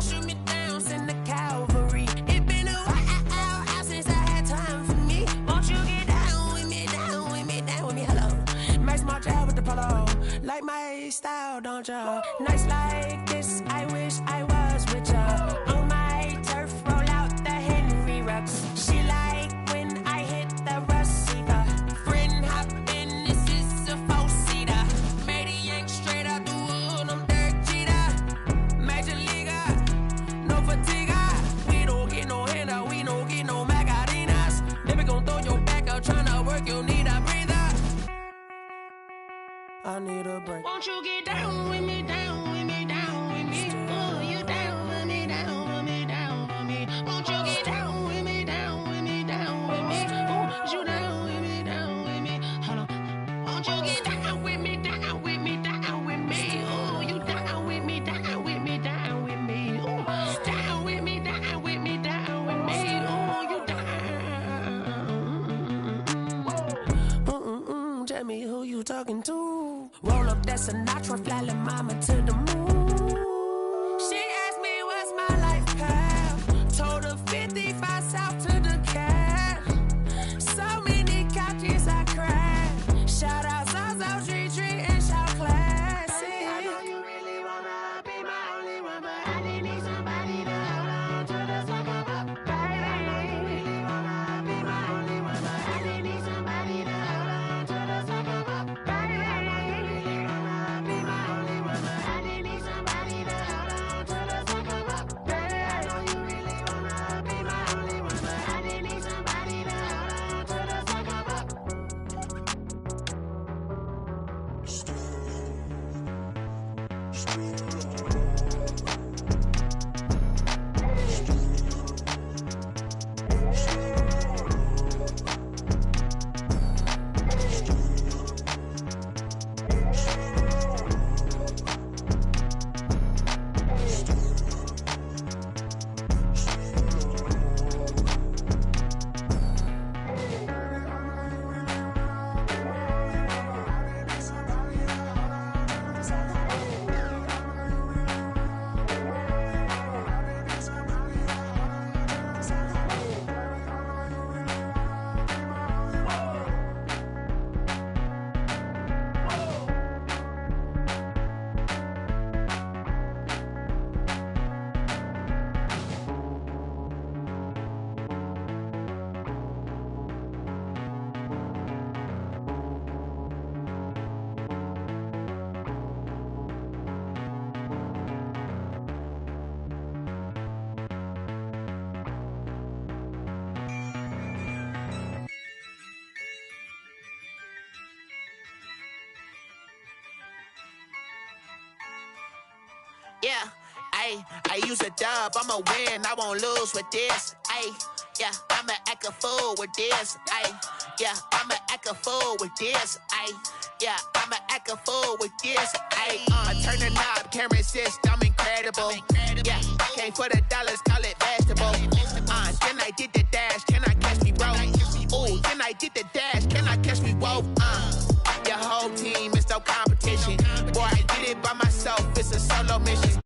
send the cavalry. It been a while since I had time for me. Won't you get down with me, down with me, down with me? Hello. Max my job with the polo. Like my style, don't ya? Nights like this, I wish I was with ya. On my turf, roll out the Henry Rux. She like when I hit the receiver. Friend hop in, this is a four-seater. Made a yank straight out the wood, I'm Derek Jeter. Major leaguer, no fatigue. We don't get no handout, we don't get no Macarinas. Never gon' throw your back out, tryna work, you need a breather. I need a break. Won't you get down with me, down with me, down with me? Oh, you down with me, down with me, down with me. Won't you get down with me, down with me, down with me? Oh, you down with me, down with me? Hold on. Won't you get down with me, down with me, down with me? Oh, you down with me, down with me, down with me? Oh, down with me, down with me, down with me? Oh, you down. Tell me who you talking to. Roll up that Sinatra, flying mama to the moon. She asked me what's my life path. Told her 55 south to the cat. So many couches I cracked. Shout out Zazo, Tree, and shout classic. I know you really wanna be my only one, but I didn't need somebody to hold on to the sucker up. Baby, I know you really wanna be my only one, but I didn't need somebody to hold on to the sucker up. Baby, I know you really wanna be my only one, but I didn't need somebody to hold on to the sucker up. Baby, I know you really wanna be my only one, but I didn't need somebody to hold on to the sucker up. Yeah, I use a dub, I'ma win, I won't lose with this. Yeah, I'ma act a fool with this. Yeah, I'ma act a fool with this. Yeah, I'ma act a fool with this. I turn the knob, can't resist, I'm incredible. Yeah, came for the dollars, call it vegetable. Then I did the dash, can I catch me, bro? Ooh, then I did the dash, can I catch me, whoa? Your whole team is no competition. Boy, I did it by myself, it's a solo mission.